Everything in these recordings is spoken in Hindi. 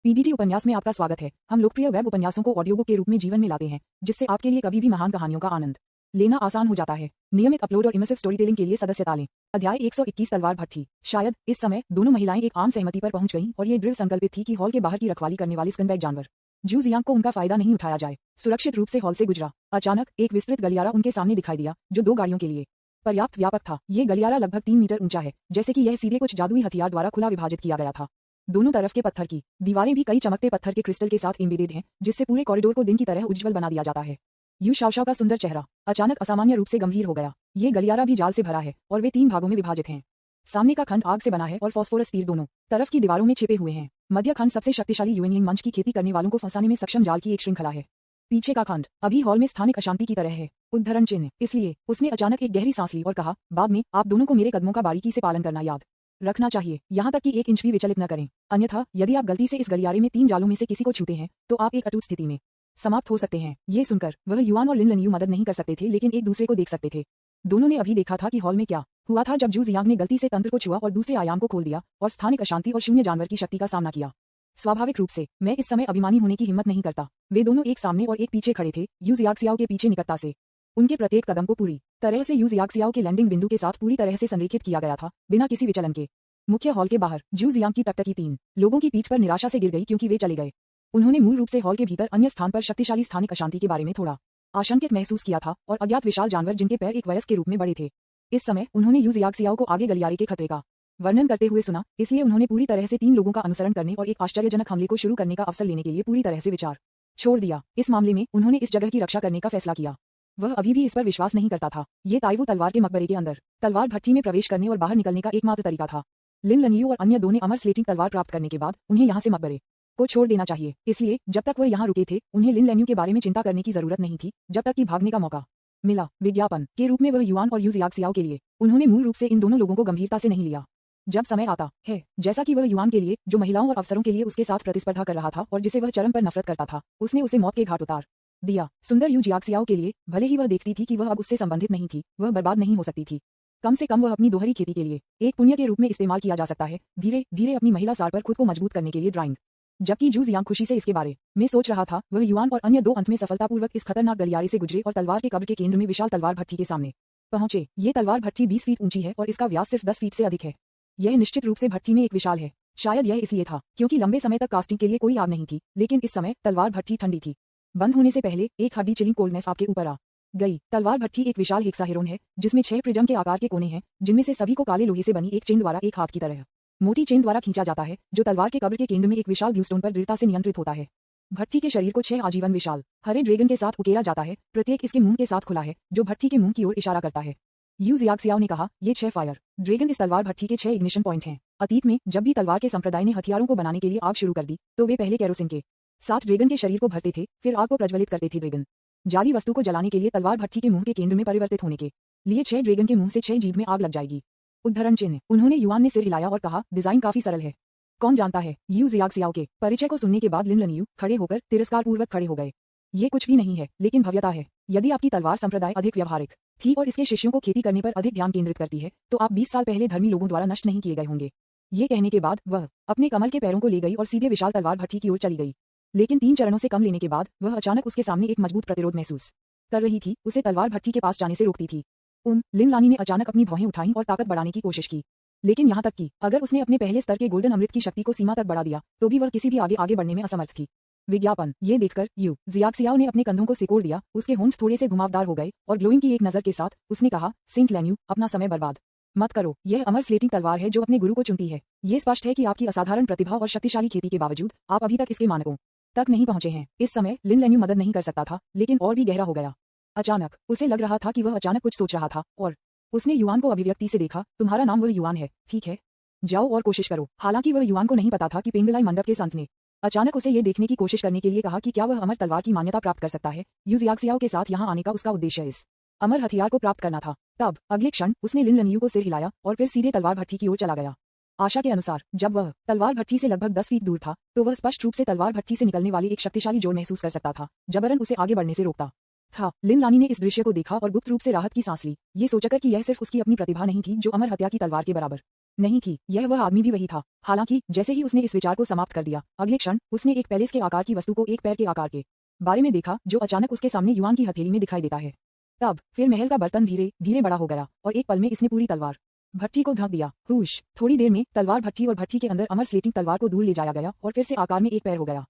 पीडीटी उपन्यास में आपका स्वागत है। हम लोकप्रिय वेब उपन्यासों को ऑडियो बुक के रूप में जीवन में लाते हैं, जिससे आपके लिए कभी भी महान कहानियों का आनंद लेना आसान हो जाता है। नियमित अपलोड और इमर्सिव स्टोरी टेलिंग के लिए सदस्यता लें। अध्याय 121 तलवार भट्टी। शायद इस समय दोनों महिलाएं एक आम सहमति पर पहुंच गईं और ये दृढ़ संकल्पित थी कि हॉल के बाहर की रखवाली करने वाली स्कंबैग जानवर जू जियांग को उनका फायदा नहीं उठाया जाए। सुरक्षित रूप से हॉल से गुजरा। अचानक एक विस्तृत गलियारा उनके सामने दिखाई दिया, जो 2 गाड़ियों के लिए पर्याप्त व्यापक था। ये गलियारा लगभग 3 मीटर ऊंचा है, जैसे कि यह सीधे कुछ जादुई हथियार द्वारा खुला विभाजित किया गया था। दोनों तरफ के पत्थर की दीवारें भी कई चमकते पत्थर के क्रिस्टल के साथ एम्बेडेड हैं, जिससे पूरे कॉरिडोर को दिन की तरह उज्ज्वल बना दिया जाता है। यू शाओशाओ का सुंदर चेहरा अचानक असामान्य रूप से गंभीर हो गया। ये गलियारा भी जाल से भरा है और वे 3 भागों में विभाजित हैं। सामने का खंड आग से बना है और फास्फोरस तीर दोनों तरफ की दीवारों में छिपे हुए हैं। मध्य खंड सबसे शक्तिशाली यूएनयिंग मंच की खेती करने वालों को फंसाने में सक्षम जाल की एक श्रृंखला है। पीछे का खंड अभी हॉल में स्थानिक अशांति की तरह है। उद्धरण चिन्ह। इसलिए उसने अचानक एक गहरी सांस ली और कहा, बाद में आप दोनों को मेरे कदमों का बारीकी से पालन करना याद रखना चाहिए, यहाँ तक कि 1 इंच भी विचलित न करें। अन्यथा यदि आप गलती से इस गलियारे में 3 जालों में से किसी को छूते हैं, तो आप एक अटूट स्थिति में समाप्त हो सकते हैं। ये सुनकर वह युआन और लिन लनयू मदद नहीं कर सकते थे, लेकिन एक दूसरे को देख सकते थे। दोनों ने अभी देखा था कि हॉल में क्या हुआ था जब जू जियांग ने गलती से तंत्र को छुआ और दूसरे आयाम को खोल दिया और स्थानिक अशांति और शून्य जानवर की शक्ति का सामना किया। स्वाभाविक रूप से मैं इस समय अभिमानी होने की हिम्मत नहीं करता। वे दोनों एक सामने और एक पीछे खड़े थे, यू जियांग के पीछे निकटता से। उनके प्रत्येक कदम को पूरी तरह से यू जियांग के लैंडिंग बिंदु के साथ पूरी तरह से संरेखित किया गया था, बिना किसी विचलन के। मुख्य हॉल के बाहर जू जियांग की टकटकी 3 लोगों की पीठ पर निराशा से गिर गई, क्योंकि वे चले गए। उन्होंने मूल रूप से हॉल के भीतर अन्य स्थान पर शक्तिशाली स्थानिक अशांति के बारे में थोड़ा आशंकित महसूस किया था और अज्ञात विशाल जानवर जिनके पैर एक वयस्क के रूप में बड़े थे। इस समय उन्होंने यू जियांग को आगे गलियारे के खतरे का वर्णन करते हुए सुना, इसलिए उन्होंने पूरी तरह से 3 लोगों का अनुसरण करने और एक आश्चर्यजनक हमले को शुरू करने का अवसर लेने के लिए पूरी तरह से विचार छोड़ दिया। इस मामले में उन्होंने इस जगह की रक्षा करने का फैसला किया। वह अभी भी इस पर विश्वास नहीं करता था। ये ताइवू तलवार के मकबरे के अंदर तलवार भट्टी में प्रवेश करने और बाहर निकलने का एकमात्र तरीका था। लिन लनयू और अन्य 2 ने अमर स्लेटिंग तलवार प्राप्त करने के बाद उन्हें यहाँ से मकबरे को छोड़ देना चाहिए। इसलिए जब तक वह यहाँ रुके थे, उन्हें लिन लनयू के बारे में चिंता करने की जरूरत नहीं थी, जब तक कि भागने का मौका मिला। विज्ञापन के रूप में वह युआन और यू जियांग के लिए उन्होंने मूल रूप से इन दोनों लोगों को गंभीरता से नहीं लिया। जब समय आता है, जैसा कि वह युआन के लिए, जो महिलाओं और अफसरों के लिए उसके साथ प्रतिस्पर्धा कर रहा था और जिसे वह चरम पर नफरत करता था, उसने उसे मौत के घाट उतार दिया। सुंदर यू जियांग के लिए, भले ही वह देखती थी कि वह अब उससे संबंधित नहीं थी, वह बर्बाद नहीं हो सकती थी। कम से कम वह अपनी दोहरी खेती के लिए एक पुण्य के रूप में इस्तेमाल किया जा सकता है, धीरे धीरे अपनी महिला सार पर खुद को मजबूत करने के लिए ड्राइंग। जबकि जू जियांग खुशी से इसके बारे में सोच रहा था, वह युआन और अन्य 2 अंत में सफलतापूर्वक इस खतरनाक गलियारे से गुजरे और तलवार के कब्र के केंद्र में विशाल तलवार भट्टी के सामने पहुंचे। ये तलवार भट्टी 20 फीट ऊंची है और इसका व्यास सिर्फ 10 फीट से अधिक है। यह निश्चित रूप से भट्टी में एक विशाल है। शायद यह इसलिए था क्योंकि लंबे समय तक कास्टिंग के लिए कोई आग नहीं थी, लेकिन इस समय तलवार भट्टी ठंडी थी। बंद होने से पहले एक हड्डी चिलिंग कोल्डनेस आपके ऊपर आ गई। तलवार भट्टी एक विशाल हेक्साहेड्रॉन है, जिसमें 6 प्रिज्म के आकार के कोने हैं, जिनमें से सभी को काले लोहे से बनी एक चेन द्वारा एक हाथ की तरह मोटी चेन द्वारा खींचा जाता है, जो तलवार के कब्र के केंद्र में एक विशाल ब्लूस्टोन पर दृढ़ता से नियंत्रित होता है। भट्टी के शरीर को 6 आजीवन विशाल हरे ड्रैगन के साथ उकेरा जाता है, प्रत्येक इसके मुंह के साथ खुला है, जो भट्टी के मुंह की ओर इशारा करता है। यू जियांग ने कहा, ये 6 फायर ड्रैगन इस तलवार भट्टी के 6 इग्निशन पॉइंट हैं। अतीत में जब भी तलवार के संप्रदाय ने हथियारों को बनाने के लिए आग शुरू कर दी, तो वे पहले केरोसिन के साथ ड्रैगन के शरीर को भरते थे, फिर आग को प्रज्वलित करते थे। ड्रैगन जाली वस्तु को जलाने के लिए तलवार भट्टी के मुंह के केंद्र में परिवर्तित होने के लिए 6 ड्रैगन के मुंह से 6 जीभ में आग लग जाएगी। उद्धरण चिन्ह। उन्होंने युआन ने सिर हिलाया और कहा, डिजाइन काफी सरल है। कौन जानता है। यू जियांग के परिचय को सुनने के बाद लिन लनयू खड़े होकर तिरस्कारपूर्वक खड़े हो गए। ये कुछ भी नहीं है, लेकिन भव्यता है। यदि आपकी तलवार संप्रदाय अधिक व्यवहारिक थी और इसके शिष्यों को खेती करने पर अधिक ध्यान केंद्रित करती है, तो आप 20 साल पहले धर्मी लोगों द्वारा नष्ट नहीं किए गए होंगे। ये कहने के बाद वह अपने कमल के पैरों को ले गई और सीधे विशाल तलवार भट्टी की ओर चली गई। लेकिन 3 चरणों से कम लेने के बाद वह अचानक उसके सामने एक मजबूत प्रतिरोध महसूस कर रही थी, उसे तलवार भट्टी के पास जाने से रोकती थी। लिन लानी ने अचानक अपनी भौहें उठाईं और ताकत बढ़ाने की कोशिश की, लेकिन यहाँ तक कि अगर उसने अपने पहले स्तर के गोल्डन अमृत की शक्ति को सीमा तक बढ़ा दिया, तो भी वह किसी भी आगे बढ़ने में असमर्थ थी। विज्ञापन। ये देखकर यू जियांग ने अपने कंधों को सिकोड़ दिया, उसके होंठ थोड़े से घुमावदार हो गए और ग्लोइंग की एक नजर के साथ उसने कहा, सेंट लैन्यू, अपना समय बर्बाद मत करो। यह अमर स्लेटिंग तलवार है जो अपने गुरु को चुनती है। ये स्पष्ट है कि आपकी असाधारण प्रतिभा और शक्तिशाली खेती के बावजूद आप अभी तक इसके मानकों तक नहीं पहुंचे हैं। इस समय लिन लैन्यू मदद नहीं कर सकता था, लेकिन और भी गहरा हो गया। अचानक उसे लग रहा था कि वह अचानक कुछ सोच रहा था और उसने युआन को अभिव्यक्ति से देखा। तुम्हारा नाम वह युआन है, ठीक है? जाओ और कोशिश करो। हालांकि वह युआन को नहीं पता था कि पेंगलाई मंडप के संत ने अचानक उसे ये देखने की कोशिश करने के लिए कहा कि क्या वह अमर तलवार की मान्यता प्राप्त कर सकता है। यू जियांग के साथ यहाँ आने का उसका उद्देश्य इस अमर हथियार को प्राप्त करना था। तब अगले क्षण उसने लिन लनयू को सिर हिलाया और फिर सीधे तलवार भट्टी की ओर चला गया। आशा के अनुसार जब वह तलवार भट्टी से लगभग 10 फीट दूर था, तो वह स्पष्ट रूप से तलवार भट्टी से निकलने वाली एक शक्तिशाली जोर महसूस कर सकता था, जबरन उसे आगे बढ़ने से रोकता था। लिन लानी ने इस दृश्य को देखा और गुप्त रूप से राहत की सांस ली, ये सोचकर कि यह सिर्फ उसकी अपनी प्रतिभा नहीं थी जो अमर हत्या की तलवार के बराबर नहीं थी, यह वह आदमी भी वही था। हालांकि जैसे ही उसने इस विचार को समाप्त कर दिया, अगले क्षण उसने एक पैलेस के आकार की वस्तु को एक पैर के आकार के बारे में देखा, जो अचानक उसके सामने युआन की हथेली में दिखाई देता है। तब फिर महल का बर्तन धीरे धीरे बड़ा हो गया और एक पल में इसने पूरी तलवार भट्टी को ढक दिया। हुश, थोड़ी देर में तलवार भट्टी और भट्टी के अंदर अमर स्लेटिंग तलवार को दूर ले जाया गया और फिर से आकार में एक पैर हो गया।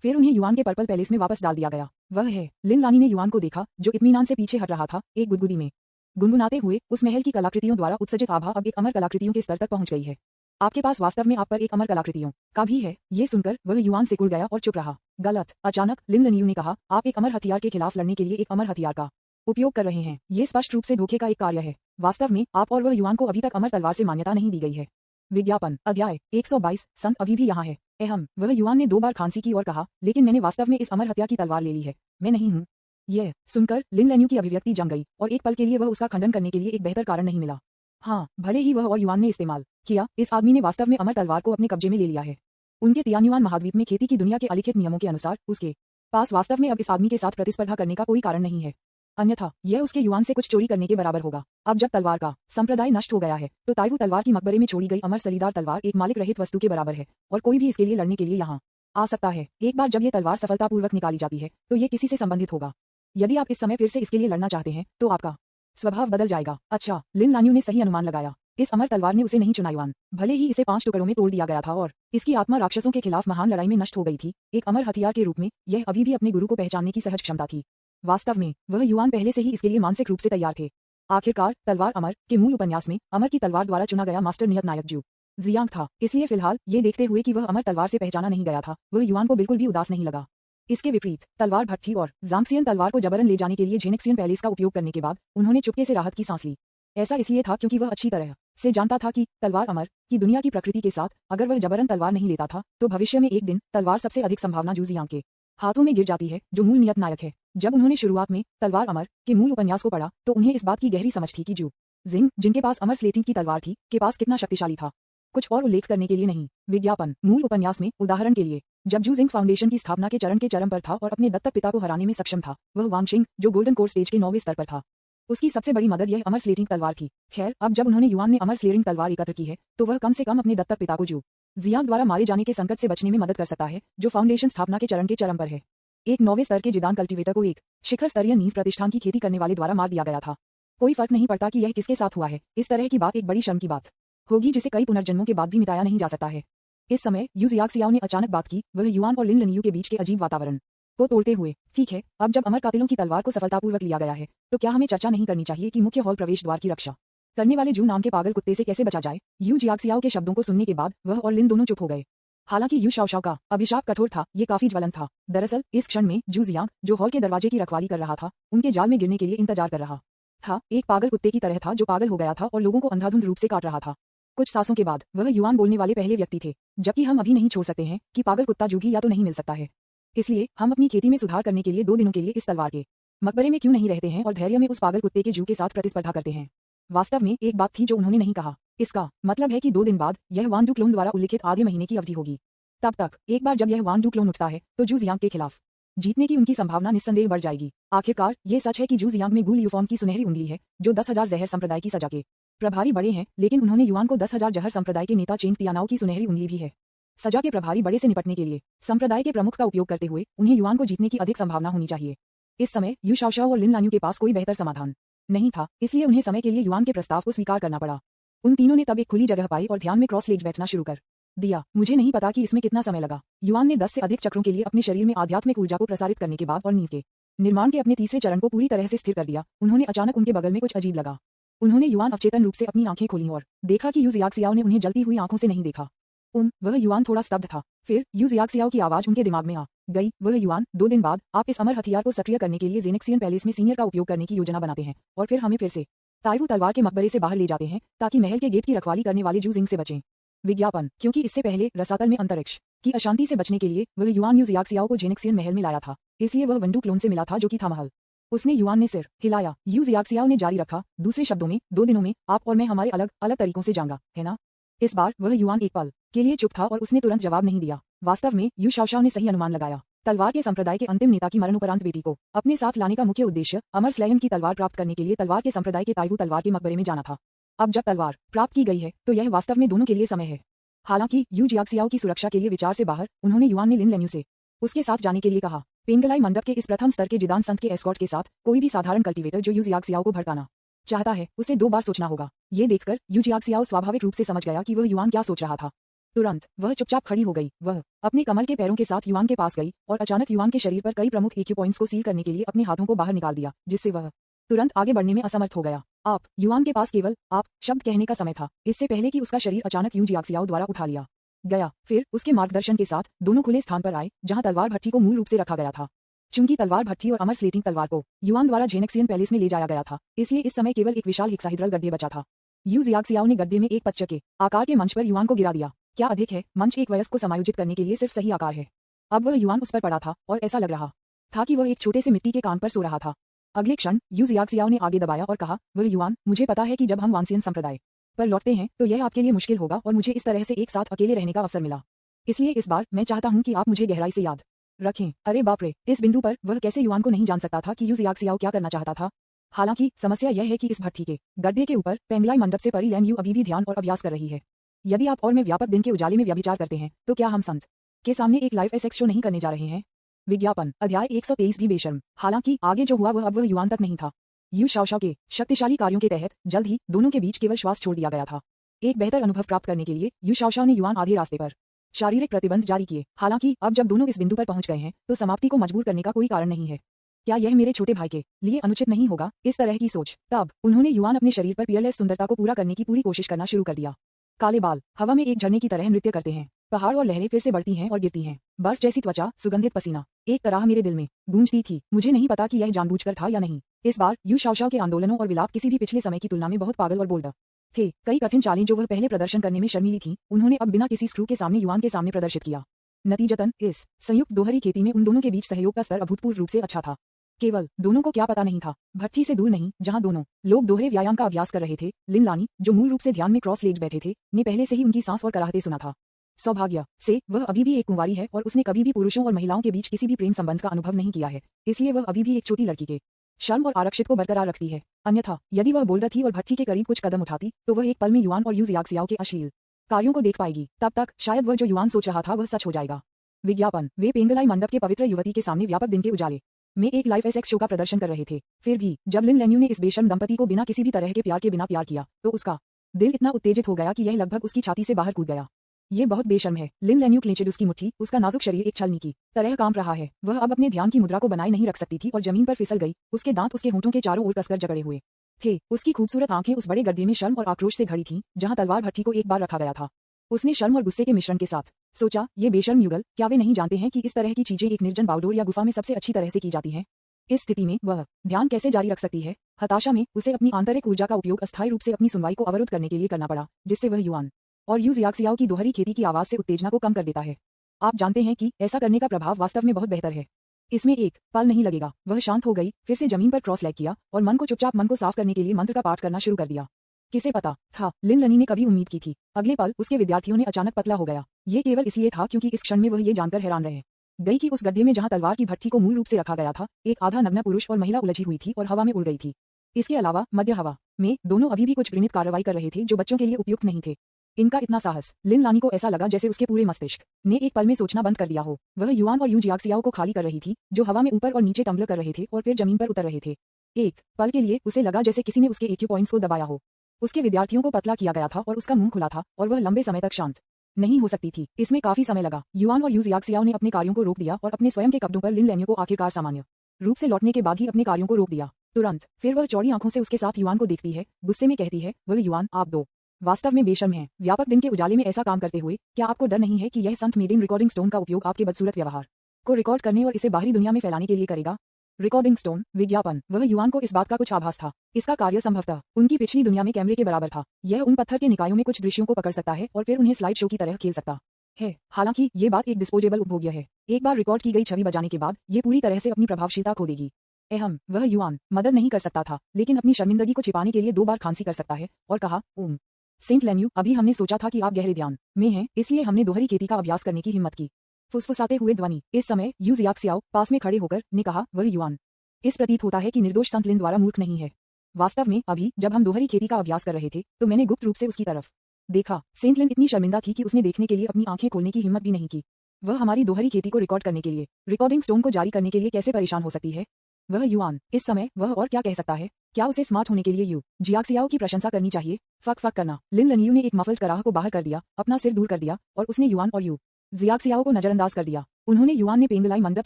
फिर उन्हें युआन के पर्पल पैलेस में वापस डाल दिया गया। वह है, लिन लानी ने युआन को देखा, जो इत्मीनान से पीछे हट रहा था, एक गुदगुदी में गुनगुनाते हुए। उस महल की कलाकृतियों द्वारा उत्सर्जित आभा अब एक अमर कलाकृतियों के स्तर तक पहुंच गई है। आपके पास वास्तव में आप पर एक अमर कलाकृतियों का भी है। ये सुनकर वह युआन सिकुड़ गया और चुप रहा। गलत, अचानक लिन लनियू ने कहा, आप एक अमर हथियार के खिलाफ लड़ने के लिए एक अमर हथियार का उपयोग कर रहे हैं। ये स्पष्ट रूप से धोखे का एक कार्य है। वास्तव में आप और वह युआन को अभी तक अमर तलवार से मान्यता नहीं दी गई है। विज्ञापन अध्याय 122 संत अभी भी यहाँ है। अहम, वह युआन ने 2 बार खांसी की और कहा, लेकिन मैंने वास्तव में इस अमर हत्या की तलवार ले ली है, मैं नहीं हूँ। यह सुनकर लिन लैन्यू की अभिव्यक्ति जम गई और एक पल के लिए वह उसका खंडन करने के लिए एक बेहतर कारण नहीं मिला। हाँ, भले ही वह और युआन ने इस्तेमाल किया, इस आदमी ने वास्तव में अमर तलवार को अपने कब्जे में ले लिया है। उनके तियान्युआन महाद्वीप में खेती की दुनिया के अलिखित नियमों के अनुसार उसके पास वास्तव में अब इस आदमी के साथ प्रतिस्पर्धा करने का कोई कारण नहीं है। अन्यथा यह उसके युआन से कुछ चोरी करने के बराबर होगा। अब जब तलवार का संप्रदाय नष्ट हो गया है, तो ताइवू तलवार की मकबरे में छोड़ी गई अमर सलीदार तलवार एक मालिक रहित वस्तु के बराबर है और कोई भी इसके लिए लड़ने के लिए यहाँ आ सकता है। एक बार जब यह तलवार सफलतापूर्वक निकाली जाती है, तो ये किसी से संबंधित होगा। यदि आप इस समय फिर से इसके लिए लड़ना चाहते हैं, तो आपका स्वभाव बदल जाएगा। अच्छा, लिन लान्यू ने सही अनुमान लगाया। इस अमर तलवार ने उसे नहीं चुना। युआन भले ही इसे 5 टुकड़ों में तोड़ दिया गया था और इसकी आत्मा राक्षसों के खिलाफ महान लड़ाई में नष्ट हो गई थी, एक अमर हथियार के रूप में यह अभी भी अपने गुरु को पहचानने की सहज क्षमता थी। वास्तव में वह युआन पहले से ही इसके लिए मानसिक रूप से तैयार थे। आखिरकार तलवार अमर के मूल उपन्यास में अमर की तलवार द्वारा चुना गया मास्टर नियत नायक जू जियांग था। इसलिए फिलहाल ये देखते हुए कि वह अमर तलवार से पहचाना नहीं गया था, वह युआन को बिल्कुल भी उदास नहीं लगा। इसके विपरीत तलवार भट्टी और जांगसियन तलवार को जबरन ले जाने के लिए झेनिक्सियन पैलेस का उपयोग करने के बाद उन्होंने चुपके से राहत की सांस ली। ऐसा इसलिए था क्योंकि वह अच्छी तरह से जानता था कि तलवार अमर की दुनिया की प्रकृति के साथ अगर वह जबरन तलवार नहीं लेता था, तो भविष्य में एक दिन तलवार सबसे अधिक संभावना जू जियांग के हाथों में गिर जाती है, जो मूल नियत नायक है। जब उन्होंने शुरुआत में तलवार अमर के मूल उपन्यास को पढ़ा, तो उन्हें इस बात की गहरी समझ थी कि जू जिंग, जिनके पास अमर स्लेटिंग की तलवार थी, के पास कितना शक्तिशाली था। कुछ और उल्लेख करने के लिए नहीं। विज्ञापन मूल उपन्यास में उदाहरण के लिए, जब जू जिंग फाउंडेशन की स्थापना के चरम पर था और अपने दत्तक पिता को हराने में सक्षम था, वह वांगशिंग, जो गोल्डन कोर स्टेज के 9वें स्तर पर था, उसकी सबसे बड़ी मदद यह अमर स्लेटिंग तलवार थी। खैर, अब जब उन्होंने युआन ने अमर स्लेटिंग तलवार एकत्र की है, तो वह कम से कम अपने दत्तक पिता को जू जियांग द्वारा मारे जाने के संकट से बचने में मदद कर सकता है, जो फाउंडेशन स्थापना के चरम पर है। एक 9वें स्तर के जिदान कल्टीवेटर को एक शिखर स्तरीय नींव प्रतिष्ठान की खेती करने वाले द्वारा मार दिया गया था। कोई फर्क नहीं पड़ता कि यह किसके साथ हुआ है, इस तरह की बात एक बड़ी शर्म की बात होगी जिसे कई पुनर्जन्मों के बाद भी मिटाया नहीं जा सकता है। इस समय यू जियाक्सियाओ ने अचानक बात की, वह युआन और लिन लनियू के बीच के अजीब वातावरण को तोड़ते हुए। ठीक है, अब जब अमर कातिलों की तलवार को सफलतापूर्वक लिया गया है, तो क्या हमें चर्चा नहीं करनी चाहिए कि मुख्य हॉल प्रवेश द्वार की रक्षा करने वाले जू नाम के पागल कुत्ते से कैसे बचा जाए? यू जियाक्सियाओ के शब्दों को सुनने के बाद वह और लिन दोनों चुप हो गए। हालांकि यू शाओशाओ का अभिशाप कठोर था, ये काफी ज्वलंत था। दरअसल इस क्षण में जू जियांग, जो हॉल के दरवाजे की रखवाली कर रहा था, उनके जाल में गिरने के लिए इंतजार कर रहा था। एक पागल कुत्ते की तरह था जो पागल हो गया था और लोगों को अंधाधुंध रूप से काट रहा था। कुछ सांसों के बाद वह युआन बोलने वाले पहले व्यक्ति थे, जबकि हम अभी नहीं छोड़ सकते हैं कि पागल कुत्ता जू भी या तो नहीं मिल सकता है। इसलिए हम अपनी खेती में सुधार करने के लिए 2 दिनों के लिए इस तलवार के मकबरे में क्यों नहीं रहते हैं और धैर्य में उस पागल कुत्ते के जू के साथ प्रतिस्पर्धा करते हैं। वास्तव में एक बात थी जो उन्होंने नहीं कहा। इसका मतलब है कि 2 दिन बाद यह वान डू क्लोन द्वारा उल्लिखित आधे महीने की अवधि होगी। तब तक एक बार जब यह वान डू क्लोन उठता है, तो जू जियांग के खिलाफ जीतने की उनकी संभावना निस्संदेह बढ़ जाएगी। आखिरकार ये सच है कि जू जियांग में गुल यूफॉर्म की सुनहरी उंगली है, जो 10,000 जहर संप्रदाय की सजा के प्रभारी बड़े हैं, लेकिन उन्होंने युआन को 10,000 जहर संप्रदाय के नेता चेंग तियानाओ की सुनहरी उंगली भी है। सजा के प्रभारी बड़े से निपटने के लिए संप्रदाय के प्रमुख का उपयोग करते हुए उन्हें युआन को जीतने की अधिक संभावना होनी चाहिए। इस समय यू शाओशाओ और लिन लान्यू के पास कोई बेहतर समाधान नहीं था, इसलिए उन्हें समय के लिए युआन के प्रस्ताव को स्वीकार करना पड़ा। उन तीनों ने तब एक खुली जगह पाई और ध्यान में क्रॉस लेग्स बैठना शुरू कर दिया। मुझे नहीं पता कि इसमें कितना समय लगा। युआन ने 10 से अधिक चक्रों के लिए अपने शरीर में आध्यात्मिक ऊर्जा को प्रसारित करने के बाद और नींव के निर्माण के अपने तीसरे चरण को पूरी तरह से स्थिर कर दिया। उन्होंने अचानक उनके बगल में कुछ अजीब लगा। उन्होंने युआन अवचेतन रूप से अपनी आंखें खोलीं और देखा कि यू जियाक्सियाओ ने उन्हें जलती हुई आंखों से नहीं देखा। वह युआन थोड़ा स्तब्ध था। फिर यू जियाक्सियाओ की आवाज उनके दिमाग में आ गई। वह युआन, 2 दिन बाद आप इस अमर हथियार को सक्रिय करने के लिए जेनेक्सियन पैलेस में सीनियर का उपयोग करने की योजना बनाते हैं और फिर हमें फिर से ताइवू तलवार के मकबरे से बाहर ले जाते हैं, ताकि महल के गेट की रखवाली करने वाले जू जिंग से बचें। विज्ञापन, क्योंकि इससे पहले रसातल में अंतरिक्ष की अशांति से बचने के लिए वह युआन यू जियाक्सियाओ को जेनेक्सियन महल में लाया था, इसलिए वह वंडू क्लोन से मिला था जो कि था महल। उसने युआन ने सिर हिलाया। यू जियाक्सियाओ ने जारी रखा, दूसरे शब्दों में 2 दिनों में आप और मैं हमारे अलग अलग तरीकों से जाएंगे, है ना? इस बार वह युआन एक पल के लिए चुप था और उसने तुरंत जवाब नहीं दिया। वास्तव में यू शाओशाओ ने सही अनुमान लगाया। तलवार के संप्रदाय के अंतिम नेता की मरणोपरांत बेटी को अपने साथ लाने का मुख्य उद्देश्य अमर स्लेयन की तलवार प्राप्त करने के लिए तलवार के संप्रदाय के ताइवू तलवार के मकबरे में जाना था। अब जब तलवार प्राप्त की गई है तो यह वास्तव में दोनों के लिए समय है। हालांकि यू जियाक्सियाओ की सुरक्षा के लिए विचार से बाहर उन्होंने युआन ने लिन लेन्यू से उसके साथ जाने के लिए कहा। पेंगलाई मंडप के इस प्रथम स्तर के जिदान संत के एस्कॉर्ट के साथ कोई भी साधारण कल्टीवेटर जो यू जियाक्सियाओ को भड़काना चाहता है उसे 2 बार सोचना होगा। ये देखकर यू जियाक्सियाओ स्वाभाविक रूप से समझ गया कि वह युआन क्या सोच रहा था। तुरंत वह चुपचाप खड़ी हो गई। वह अपने कमल के पैरों के साथ युआन के पास गई और अचानक युआन के शरीर पर कई प्रमुख EQ पॉइंट्स को सील करने के लिए अपने हाथों को बाहर निकाल दिया, जिससे वह तुरंत आगे बढ़ने में असमर्थ हो गया। आप युआन के पास केवल आप शब्द कहने का समय था, इससे पहले कि उसका शरीर अचानक यू जियाक्सियाओ द्वारा उठा लिया गया। फिर उसके मार्गदर्शन के साथ दोनों खुले स्थान पर आए जहां तलवार भट्ठी को मूल रूप से रखा गया था। चूंकि तलवार भट्ठी और अमर स्लेटिंग तलवार को युआन द्वारा जेनेक्सियन पैलेस में ले जाया गया था, इसलिए इस समय केवल एक विशाल हेक्साहेड्रल गड्ढे बचा था। यू जियाक्सियाओ ने गड्ढे में एक पच्चर के आकार के मंच पर युआन को गिरा दिया। क्या अधिक है, मंच एक वयस्क को समायोजित करने के लिए सिर्फ सही आकार है। अब वह युआन उस पर पड़ा था और ऐसा लग रहा था कि वह एक छोटे से मिट्टी के कान पर सो रहा था। अगले क्षण यू जियाक्सियाओ ने आगे दबाया और कहा, वह युआन, मुझे पता है कि जब हम वांसियन संप्रदाय पर लौटते हैं तो यह आपके लिए मुश्किल होगा और मुझे इस तरह से एक साथ अकेले रहने का अवसर मिला। इसलिए इस बार मैं चाहता हूं कि आप मुझे गहराई से याद रखें। अरे बाप रे, इस बिंदु पर वह कैसे युआन को नहीं जान सकता था कि यू जियाक्सियाओ क्या करना चाहता था। हालांकि समस्या यह है कि इस भट्ठी के गड्ढे के ऊपर पेंगलाई मंडप से परी लैन यू अभी भी ध्यान और अभ्यास कर रही है। यदि आप और मैं व्यापक दिन के उजाले में व्यभिचार करते हैं तो क्या हम संत के सामने एक लाइव एसेक्स शो नहीं करने जा रहे हैं। विज्ञापन अध्याय 123 भी बेशर्म। हालांकि आगे जो हुआ वह अब वह युआन तक नहीं था। यू शाओशाओ के शक्तिशाली कार्यों के तहत जल्द ही दोनों के बीच केवल श्वास छोड़ दिया गया था। एक बेहतर अनुभव प्राप्त करने के लिए यू शाओशाओ ने युआन आधे रास्ते पर शारीरिक प्रतिबंध जारी किए। हालांकि अब जब दोनों इस बिंदु पर पहुंच गए हैं तो समाप्ति को मजबूर करने का कोई कारण नहीं है। क्या यह मेरे छोटे भाई के लिए अनुचित नहीं होगा, इस तरह की सोच। तब उन्होंने युआन अपने शरीर पर पियरलेस सुंदरता को पूरा करने की पूरी कोशिश करना शुरू कर दिया। काले बाल हवा में एक झरने की तरह नृत्य करते हैं। पहाड़ और लहरें फिर से बढ़ती हैं और गिरती हैं। बर्फ जैसी त्वचा, सुगंधित पसीना, एक तरह मेरे दिल में गूंजती थी। मुझे नहीं पता कि यह जानबूझकर था या नहीं। इस बार यू शाओशाओ के आंदोलनों और विलाप किसी भी पिछले समय की तुलना में बहुत पागल और बोल्ड थे। कई कठिन चालें जो वह पहले प्रदर्शन करने में शर्मीली थी, उन्होंने अब बिना किसी स्क्रू के सामने युआन के सामने प्रदर्शित किया। नतीजतन इस संयुक्त दोहरी खेती में उन दोनों के बीच सहयोग का स्तर अभूतपूर्व रूप से अच्छा था। केवल दोनों को क्या पता नहीं था, भट्ठी से दूर नहीं जहां दोनों लोग दोहरे व्यायाम का अभ्यास कर रहे थे, लिन लानी, जो मूल रूप से ध्यान में क्रॉस लेग्ड बैठे थे, ने पहले से ही उनकी सांस और कराहते सुना था। सौभाग्य से वह अभी भी एक कुंवारी है और उसने कभी भी पुरुषों और महिलाओं के बीच किसी भी प्रेम संबंध का अनुभव नहीं किया है, इसलिए वह अभी भी एक छोटी लड़की के शर्म और आरक्षित को बरकरार रखती है। अन्यथा यदि वह बोल्ड थी और भट्ठी के करीब कुछ कदम उठाती तो वह एक पल में युआन और यू जियाक्सियाओ के अश्लील कार्यों को देख पाएगी। तब तक शायद वह जो युआन सोच रहा था वह सच हो जाएगा। विज्ञापन वे पेंगलाई मंडप के पवित्र युवती के सामने व्यापक दिन के उजाले में एक लाइव एसेक्स शो का प्रदर्शन कर रहे थे। फिर भी जब लिन लेन्यू ने इस बेशर्म दंपति को बिना किसी भी तरह के प्यार के बिना प्यार किया तो उसका दिल इतना उत्तेजित हो गया कि यह लगभग उसकी छाती से बाहर कूद गया। ये बहुत बेशर्म है। लिन लेन्यू क्लेंचेड उसकी मुट्ठी, उसका नाजुक शरीर एक छलनी की तरह कांप रहा है। वह अब अपने ध्यान की मुद्रा को बनाए नहीं रख सकती थी और जमीन पर फिसल गई। उसके दांत उसके होंठों के चारों ओर कसकर जकड़े हुए थे। उसकी खूबसूरत आंखें उस बड़े गड्ढे में शर्म और आक्रोश से घड़ी थीं जहां तलवार भट्ठी को एक बार रखा गया था। उसने शर्म और गुस्से के मिश्रण के साथ सोचा, ये बेशर्म युगल, क्या वे नहीं जानते हैं कि इस तरह की चीजें एक निर्जन बाउडोर या गुफा में सबसे अच्छी तरह से की जाती हैं। इस स्थिति में वह ध्यान कैसे जारी रख सकती है। हताशा में उसे अपनी आंतरिक ऊर्जा का उपयोग अस्थायी रूप से अपनी सुनवाई को अवरुद्ध करने के लिए करना पड़ा, जिससे वह युआन और यू जियाक्सियाओ की दोहरी खेती की आवाज से उत्तेजना को कम कर देता है। आप जानते हैं कि ऐसा करने का प्रभाव वास्तव में बहुत बेहतर है। इसमें एक पल नहीं लगेगा। वह शांत हो गई, फिर से जमीन पर क्रॉस लेग किया और मन को साफ करने के लिए मंत्र का पाठ करना शुरू कर दिया। किसे पता था, लिन लनी ने कभी उम्मीद की थी। अगले पल उसके विद्यार्थियों ने अचानक पतला हो गया। ये केवल इसलिए था क्योंकि इस क्षण में वह ये जानकर हैरान रहे गई कि उस गड्ढे में जहां तलवार की भट्ठी को मूल रूप से रखा गया था, एक आधा नग्न पुरुष और महिला उलझी हुई थी और हवा में उड़ गई थी। इसके अलावा मध्य हवा में दोनों अभी भी कुछ घृणित कार्रवाई कर रहे थे जो बच्चों के लिए उपयुक्त नहीं थे। इनका इतना साहस, लिन लानी को ऐसा लगा जैसे उसके पूरे मस्तिष्क ने एक पल में सोचना बंद कर दिया हो। वह युआन और यू जियाक्सियाओ को खाली कर रही थी, जो हवा में ऊपर और नीचे टम्बल कर रहे थे और फिर जमीन पर उतर रहे थे। एक पल के लिए उसे लगा जैसे किसी ने उसके EQ पॉइंट्स को दबाया हो। उसके विद्यार्थियों को पतला किया गया था और उसका मुंह खुला था और वह लंबे समय तक शांत नहीं हो सकती थी। इसमें काफी समय लगा। युआन और यू जियाक्सियाओ ने अपने कार्यों को रोक दिया और अपने स्वयं के कपड़ों पर लिन लेन्यू को आखिरकार सामान्य रूप से लौटने के बाद ही अपने कार्यों को रोक दिया। तुरंत फिर वह चौड़ी आंखों से उसके साथ युआन को देखती है, गुस्से में कहती है, वह युआन, आप दो वास्तव में बेशर्म हैं। व्यापक दिन के उजाले में ऐसा काम करते हुए क्या आपको डर नहीं है कि यह संत मेडिंग रिकॉर्डिंग स्टोन का उपयोग आपके बदसूरत व्यवहार को रिकॉर्ड करने और इसे बाहरी दुनिया में फैलाने के लिए करेगा। रिकॉर्डिंग स्टोन विज्ञापन। वह युआन को इस बात का कुछ आभास था। इसका कार्य संभवतः उनकी पिछली दुनिया में कैमरे के बराबर था। यह उन पत्थर के निकायों में कुछ दृश्यों को पकड़ सकता है और फिर उन्हें स्लाइड शो की तरह खेल सकता है। हालांकि ये बात एक डिस्पोजेबल उपभोग्य है। एक बार रिकॉर्ड की गई छवि बजाने के बाद ये पूरी तरह से अपनी प्रभावशीलता खो देगी। वह युआन मदद नहीं कर सकता था, लेकिन अपनी शर्मिंदगी को छिपाने के लिए 2 बार खांसी कर सकता है और कहा, ओम सेंट लेन्यू, अभी हमने सोचा था कि आप गहरे ध्यान में हैं, इसलिए हमने दोहरी खेती का अभ्यास करने की हिम्मत की। फुसफुसाते हुए ध्वनि। इस समय यू जियाक्सियाओ पास में खड़े होकर ने कहा, वह युआन, इस प्रतीत होता है कि निर्दोष संत लिन द्वारा मूर्ख नहीं है। वास्तव में अभी जब हम दोहरी खेती का अभ्यास कर रहे थे तो मैंने गुप्त रूप से उसकी तरफ देखा। सेंट लिन इतनी शर्मिंदा थी कि उसने देखने के लिए अपनी आंखें खोलने की हिम्मत भी नहीं की। वह हमारी दोहरी खेती को रिकॉर्ड करने के लिए, रिकॉर्डिंग स्टोन को जारी करने के लिए कैसे परेशान हो सकती है। वह युआन, इस समय वह और क्या कह सकता है। क्या उसे स्मार्ट होने के लिए यू जियाक्सियाओ की प्रशंसा करनी चाहिए। फक फक करना। लिन लनियू ने एक मफल्ड कराह को बाहर कर दिया, अपना सिर दूर कर दिया और उसने युआन और यू जियाक्सियाओ को नजरअंदाज कर दिया। उन्होंने युआन ने पेंगलाई मंडप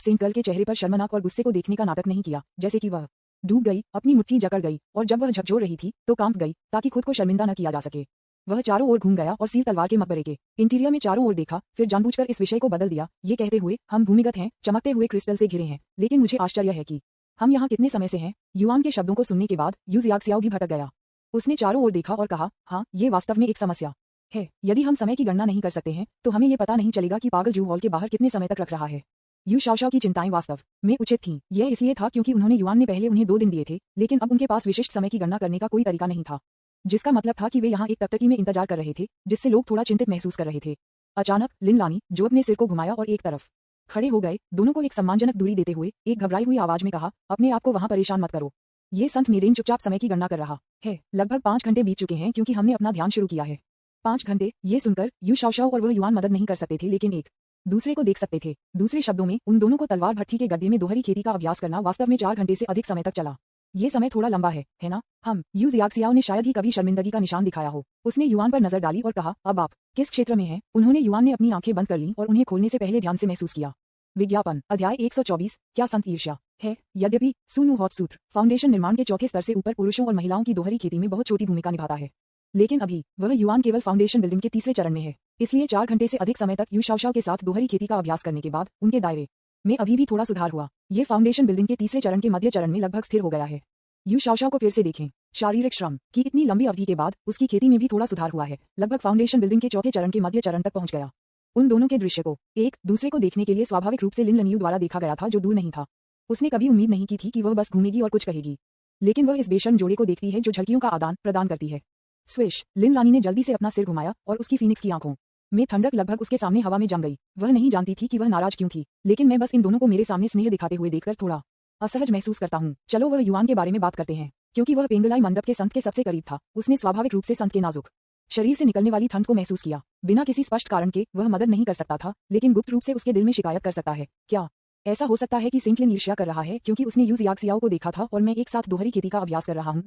सेंट गर्ल के चेहरे पर शर्मनाक और गुस्से को देखने का नाटक नहीं किया, जैसे कि वह डूब गई, अपनी मुट्ठी जकड़ गई और जब वह झकझोर रही थी तो कांप गई ताकि खुद को शर्मिंदा न किया जा सके। वह चारों ओर घूम गया और सील तलवार के मकबरे के इंटीरियर में चारों ओर देखा, फिर जानबूझकर इस विषय को बदल दिया, ये कहते हुए, हम भूमिगत हैं, चमकते हुए क्रिस्टल से घिरे हैं, लेकिन मुझे आश्चर्य है कि हम यहाँ कितने समय से हैं। युआन के शब्दों को सुनने के बाद यू जियाक्सियाओ भी भटक गया। उसने चारों ओर देखा और कहा, हाँ, ये वास्तव में एक समस्या है। यदि हम समय की गणना नहीं कर सकते हैं तो हमें ये पता नहीं चलेगा कि पागल जू हॉल के बाहर कितने समय तक रख रहा है। यू शाओशाओ की चिंताएं वास्तव में उचित थीं। यह इसलिए था क्योंकि उन्होंने युआन ने पहले उन्हें 2 दिन दिए थे, लेकिन अब उनके पास विशिष्ट समय की गणना करने का कोई तरीका नहीं था, जिसका मतलब था कि वे यहाँ एक टकटकी में इंतजार कर रहे थे, जिससे लोग थोड़ा चिंतित महसूस कर रहे थे। अचानक लिन लानी, जो अपने सिर को घुमाया और एक तरफ खड़े हो गए, दोनों को एक सम्मानजनक दूरी देते हुए एक घबराई हुई आवाज में कहा, अपने आप को वहां परेशान मत करो। ये संत मीरेन चुपचाप समय की गणना कर रहा है। लगभग 5 घंटे बीत चुके हैं क्योंकि हमने अपना ध्यान शुरू किया है। 5 घंटे। ये सुनकर यू शाओशाओ और वह युआन मदद नहीं कर सकते थे, लेकिन एक दूसरे को देख सकते थे। दूसरे शब्दों में, उन दोनों को तलवार भट्ठी के गड्ढे में दोहरी खेती का अभ्यास करना वास्तव में 4 घंटे से अधिक समय तक चला। ये समय थोड़ा लंबा है ना। हम यू जियाक्सियाओ ने शायद ही कभी शर्मिंदगी का निशान दिखाया हो। उसने युआन पर नजर डाली और कहा, अब आप किस क्षेत्र में हैं। उन्होंने युआन ने अपनी आंखें बंद कर लीं और उन्हें खोलने से पहले ध्यान से महसूस किया। विज्ञापन। अध्याय 124। क्या संत ईर्ष्या है। यद्यपि सुनु हॉट सूत्र फाउंडेशन निर्माण के चौथे स्तर से ऊपर पुरुषों और महिलाओं की दोहरी खेती में बहुत छोटी भूमिका निभाता है, लेकिन अभी वह युआन केवल फाउंडेशन बिल्डिंग के तीसरे चरण में है। इसलिए 4 घंटे से अधिक समय तक यू शाओशाओ के साथ दोहरी खेती का अभ्यास करने के बाद उनके दायरे में अभी भी थोड़ा सुधार हुआ। ये फाउंडेशन बिल्डिंग के तीसरे चरण के मध्य चरण में लगभग स्थिर हो गया है। यू शाओशाओ को फिर से देखें। शारीरिक श्रम की इतनी लंबी अवधि के बाद उसकी खेती में भी थोड़ा सुधार हुआ है, लगभग फाउंडेशन बिल्डिंग के चौथे चरण के मध्य चरण तक पहुंच गया। उन दोनों के दृश्य को एक दूसरे को देखने के लिए स्वाभाविक रूप से लिन लनियू द्वारा देखा गया था, जो दूर नहीं था। उसने कभी उम्मीद नहीं की थी कि वह बस घूमेगी और कुछ कहेगी, लेकिन वह इस बेशर्म जोड़े को देखती है जो झलकियों का आदान प्रदान करती है। स्विश। लिन लानी ने जल्दी से अपना सिर घुमाया और उसकी फीनिक्स की आंखों में ठंडक लगभग उसके सामने हवा में जम गई। वह नहीं जानती थी कि वह नाराज क्यों थी, लेकिन मैं बस इन दोनों को मेरे सामने स्नेह दिखाते हुए देखकर थोड़ा असहज महसूस करता हूँ। चलो वह युआन के बारे में बात करते हैं, क्योंकि वह पेंगलाई मंडप के संत के सबसे करीब था। उसने स्वाभाविक रूप से संत के नाजुक शरीर से निकलने वाली ठंड को महसूस किया। बिना किसी स्पष्ट कारण के वह मदद नहीं कर सकता था, लेकिन गुप्त रूप से उसके दिल में शिकायत कर सकता है। क्या ऐसा हो सकता है कि सेंट लिन ईर्ष्या कर रहा है क्योंकि उसने यू जियाक्सियाओ को देखा था और मैं एक साथ दोहरी खेती का अभ्यास कर रहा हूँ।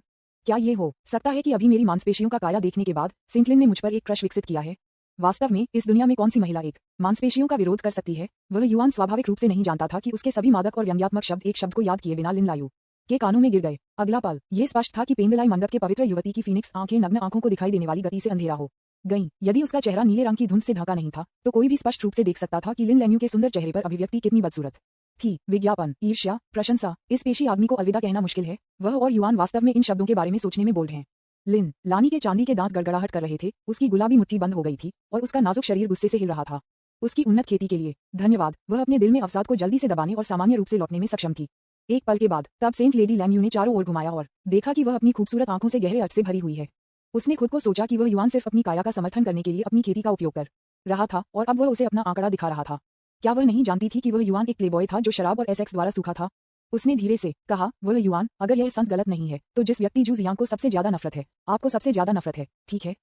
क्या ये हो सकता है कि अभी मेरी मांसपेशियों का काया देखने के बाद सेंट लिन ने मुझ पर एक क्रश विकसित किया है। वास्तव में इस दुनिया में कौन सी महिला एक मांसपेशियों का विरोध कर सकती है। वह युआन स्वाभाविक रूप से नहीं जानता था कि उसके सभी मादक और व्यंग्यात्मक शब्द एक शब्द को याद किए बिना लिन लायू के कानों में गिर गए। अगला पल ये स्पष्ट था कि पेंगलाई मंडप के पवित्र युवती की फीनिक्स आंखें नग्न आंखों को दिखाई देने वाली गति से अंधेरा हो गईं। यदि उसका चेहरा नीले रंग की धुंध से ढका नहीं था तो कोई भी स्पष्ट रूप से देख सकता था कि लिन लैन्यू के सुंदर चेहरे पर अभिव्यक्ति कितनी बदसूरत थी। विज्ञापन, ईर्ष्या, प्रशंसा, इस पेशी आदमी को अलविदा कहना मुश्किल है। वह और युआन वास्तव में इन शब्दों के बारे में सोचने में बोल्ड हैं। लिन लानी के चांदी के दांत गड़गड़ाहट कर रहे थे, उसकी गुलाबी मुट्ठी बंद हो गई थी और उसका नाजुक शरीर गुस्से से हिल रहा था। उसकी उन्नत खेती के लिए धन्यवाद। वह अपने दिल में अवसाद को जल्दी से दबाने और सामान्य रूप से लौटने में सक्षम थी। एक पल के बाद तब सेंट लेडी लैन्यू ने चारों ओर घुमाया और देखा कि वह अपनी खूबसूरत आंखों से गहरे अर्थ से भरी हुई है। उसने खुद को सोचा कि वह युआन सिर्फ अपनी काया का समर्थन करने के लिए अपनी खेती का उपयोग कर रहा था और अब वह उसे अपना आंकड़ा दिखा रहा था। क्या वह नहीं जानती थी कि वह युआन एक प्लेबॉय था जो शराब और एसेक्स द्वारा सूखा था। उसने धीरे से कहा, वह युआन, अगर यह संत गलत नहीं है तो जिस व्यक्ति जू जियांग को सबसे ज्यादा नफरत है, आपको सबसे ज्यादा नफरत है, ठीक है?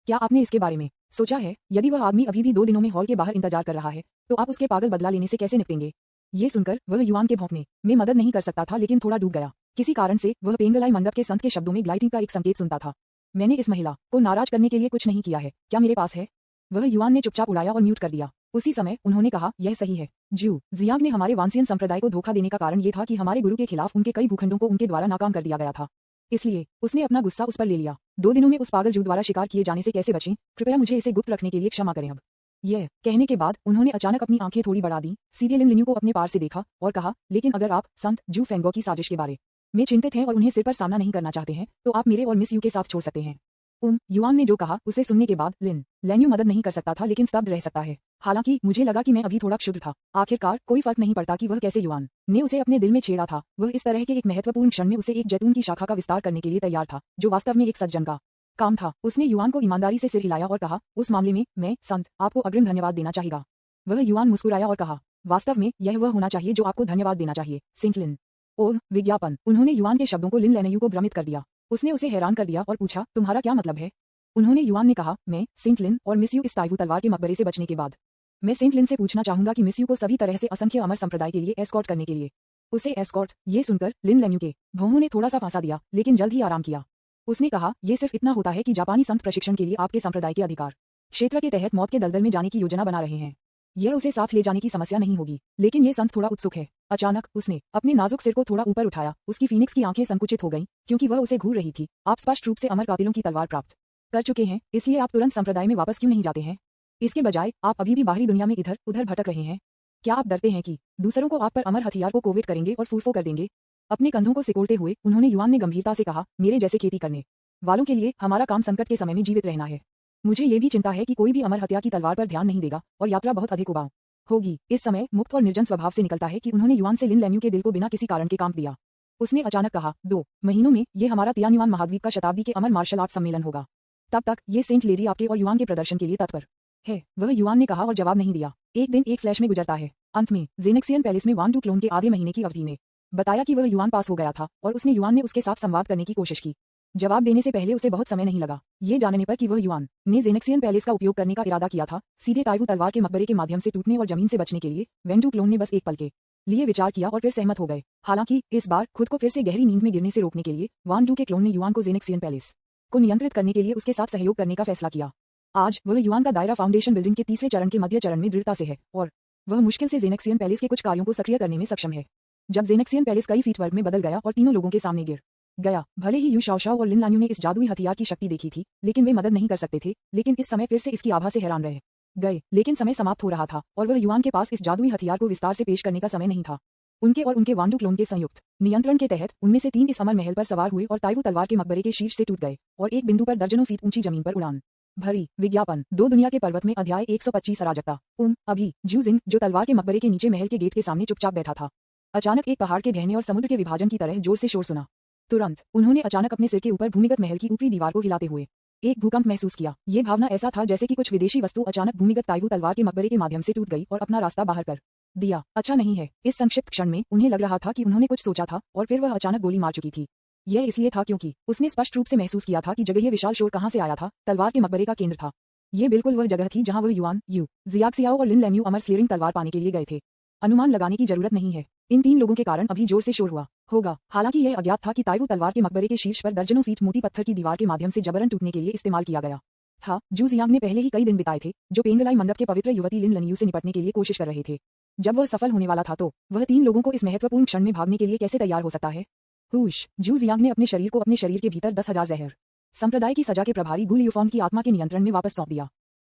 क्या आपने इसके बारे में सोचा है? यदि वह आदमी अभी भी 2 दिनों में हॉल के बाहर इंतजार कर रहा है तो आप उसके पागल बदला लेने से कैसे निपटेंगे? ये सुनकर वह युआन के भौंकने में मदद नहीं कर सकता था, लेकिन थोड़ा डूब गया। किसी कारण से वह पेंगलाई मंडप के संत के शब्दों में ग्लाइटिंग का एक संकेत सुनता था। मैंने इस महिला को नाराज करने के लिए कुछ नहीं किया है, क्या मेरे पास है? वह युआन ने चुपचाप उड़ाया और म्यूट कर दिया। उसी समय उन्होंने कहा, यह सही है। जू जियांग ने हमारे वांसियन संप्रदाय को धोखा देने का कारण ये था कि हमारे गुरु के खिलाफ उनके कई भूखंडों को उनके द्वारा नाकाम कर दिया गया था। इसलिए उसने अपना गुस्सा उस पर ले लिया। 2 दिनों में उस पागल जू द्वारा शिकार किए जाने से कैसे बचें? कृपया मुझे इसे गुप्त रखने के लिए क्षमा करें। अब यह कहने के बाद उन्होंने अचानक अपनी आंखें थोड़ी बढ़ा दी, सीधे लिन लिन्यू को अपने पार से देखा और कहा, लेकिन अगर आप संत जू फेंगो की साजिश के बारे में चिंतित हैं और उन्हें सिर पर सामना नहीं करना चाहते हैं तो आप मेरे और मिस यू के साथ छोड़ सकते हैं। युआन ने जो कहा उसे सुनने के बाद लिन लैन्यू मदद नहीं कर सकता था, लेकिन स्तब्ध रह सकता है। हालांकि मुझे लगा कि मैं अभी थोड़ा क्षुब्ध था। आखिरकार कोई फर्क नहीं पड़ता कि वह कैसे युआन ने उसे अपने दिल में छेड़ा था। वह इस तरह के एक महत्वपूर्ण क्षण में उसे एक जैतून की शाखा का विस्तार करने के लिए तैयार था, जो वास्तव में एक सज्जन का काम था। उसने युआन को ईमानदारी से सिर हिलाया और कहा, उस मामले में मैं संत आपको अग्रिम धन्यवाद देना चाहिएगा। वह युआन मुस्कुराया और कहा, वास्तव में यह वह होना चाहिए जो आपको धन्यवाद देना चाहिए, सेंट लिन। ओह, विज्ञापन। उन्होंने युआन के शब्दों को लिन लैन्यू को भ्रमित कर दिया। उसने उसे हैरान कर दिया और पूछा, तुम्हारा क्या मतलब है? उन्होंने युआन ने कहा, मैं सेंट लिन और मिस यू इस ताइवू तलवार के मकबरे से बचने के बाद मैं सेंट लिन से पूछना चाहूंगा कि मिस यू को सभी तरह से असंख्य अमर संप्रदाय के लिए एस्कॉर्ट करने के लिए उसे एस्कॉर्ट। ये सुनकर लिन लेन्यू के भौहों ने थोड़ा सा फांसा दिया, लेकिन जल्द ही आराम किया। उसने कहा, यह सिर्फ इतना होता है कि जापानी संत प्रशिक्षण के लिए आपके संप्रदाय के अधिकार क्षेत्र के तहत मौत के दलदल में जाने की योजना बना रहे हैं। यह उसे साथ ले जाने की समस्या नहीं होगी, लेकिन ये संत थोड़ा उत्सुक है। अचानक उसने अपने नाजुक सिर को थोड़ा ऊपर उठाया। उसकी फीनिक्स की आंखें संकुचित हो गईं, क्योंकि वह उसे घूर रही थी। आप स्पष्ट रूप से अमर कातिलों की तलवार प्राप्त कर चुके हैं, इसलिए आप तुरंत संप्रदाय में वापस क्यों नहीं जाते हैं? इसके बजाय आप अभी भी बाहरी दुनिया में इधर उधर भटक रहे हैं। क्या आप डरते हैं कि दूसरों को आप पर अमर हथियार को कोविड करेंगे और फूफो कर देंगे? अपने कंधों को सिकोड़ते हुए उन्होंने युआन ने गंभीरता से कहा, मेरे जैसे खेती करने वालों के लिए हमारा काम संकट के समय में जीवित रहना है। मुझे ये भी चिंता है कि कोई भी अमर हत्या की तलवार पर ध्यान नहीं देगा और यात्रा बहुत अधिक उबाऊ होगी। इस समय मुक्त और निर्जन स्वभाव से निकलता है कि उन्होंने युआन से लिन लेन्यू के दिल को बिना किसी कारण के कांप दिया। उसने अचानक कहा, 2 महीनों में ये हमारा तियान्युआन महाद्वीप का शताब्दी के अमर मार्शल आर्ट सम्मेलन होगा। तब तक ये सेंट लेडी आपके और युआन के प्रदर्शन के लिए तत्पर है। वह युआन ने कहा और जवाब नहीं दिया। एक दिन एक फ्लैश में गुजरता है। अंत में जेनेक्सियन पैलेस में वान टू क्लोन के आधे महीने की अवधि ने बताया कि वह युआन पास हो गया था और उसने युआन ने उसके साथ संवाद करने की कोशिश की। जवाब देने से पहले उसे बहुत समय नहीं लगा। ये जानने पर कि वह युआन ने जेनेक्सियन पैलेस का उपयोग करने का इरादा किया था, सीधे ताइवू तलवार के मकबरे के माध्यम से टूटने और जमीन से बचने के लिए वेन टू क्लोन ने बस एक पल के लिए विचार किया और फिर सहमत हो गए। हालांकि इस बार खुद को फिर से गहरी नींद में गिरने से रोकने के लिए वान डू के क्लोन ने युआन को जेनेक्सियन पैलेस को नियंत्रित करने के लिए उसके साथ सहयोग करने का फैसला किया। आज वह युआन का दायरा फाउंडेशन बिल्डिंग के तीसरे चरण के मध्य चरण में दृढ़ता से है और वह मुश्किल से जेनेक्सियन पैलेस के कुछ कार्यों को सक्रिय करने में सक्षम है। जब जेनेक्सियन पैलेस कई फीट वर्ग में बदल गया और तीनों लोगों के सामने गिर गया, भले ही यू शाओशाओ और लिन लान्यू ने इस जादुई हथियार की शक्ति देखी थी, लेकिन वे मदद नहीं कर सकते थे। लेकिन इस समय फिर से इसकी आभा से हैरान रह गए। लेकिन समय समाप्त हो रहा था और वह युआन के पास इस जादुई हथियार को विस्तार से पेश करने का समय नहीं था। उनके और उनके वांडू क्लोन के संयुक्त नियंत्रण के तहत उनमें से 3 इस अमर महल पर सवार हुए और ताइवू तलवार के मकबरे के शीर्ष से टूट गए और एक बिंदु पर दर्जनों फीट ऊंची जमीन पर उड़ान भरी। विज्ञापन 2 दुनिया के पर्वत में अध्याय 125 अराजकता। अभी जू जिंग, जो तलवार के मकबरे के नीचे महल के गेट के सामने चुपचाप बैठा था, अचानक एक पहाड़ के ढहने और समुद्र के विभाजन की तरह जोर से शोर सुना। तुरंत उन्होंने अचानक अपने सिर के ऊपर भूमिगत महल की ऊपरी दीवार को हिलाते हुए एक भूकंप महसूस किया। ये भावना ऐसा था जैसे कि कुछ विदेशी वस्तु अचानक भूमिगत ताइवू तलवार के मकबरे के माध्यम से टूट गई और अपना रास्ता बाहर कर दिया। अच्छा नहीं है। इस संक्षिप्त क्षण में उन्हें लग रहा था कि उन्होंने कुछ सोचा था और फिर वह अचानक गोली मार चुकी थी। यह इसलिए था क्योंकि उसने स्पष्ट रूप से महसूस किया था कि जगह ये विशाल शोर कहां से आया था। तलवार के मकबरे का केंद्र था। ये बिल्कुल वह जगह थी जहां वह युआन, यू जियाक्सियाओ और लिन लेन्यू अमर स्लियरिंग तलवार पाने के लिए गए थे। अनुमान लगाने की जरूरत नहीं है, इन 3 लोगों के कारण अभी जोर से शोर हुआ होगा। हालांकि यह अज्ञात था कि ताइवू तलवार के मकबरे के शीर्ष पर दर्जनों फीट मोटी पत्थर की दीवार के माध्यम से जबरन टूटने के लिए इस्तेमाल किया गया था। जू जियांग ने पहले ही कई दिन बिताए थे जो पेंगलाई मंडप के पवित्र युवती लिन लेन्यू से निपटने के लिए कोशिश कर रहे थे। जब वह सफल होने वाला था तो वह 3 लोगों को इस महत्वपूर्ण क्षण में भागने के लिए कैसे तैयार हो सकता है? हुश। जू जियांग ने अपने शरीर को अपने शरीर के भीतर 10,000 जहर संप्रदाय की सजा के प्रभारी गुल यूफॉर्म की आत्मा के नियंत्रण में वापस सौंप दिया।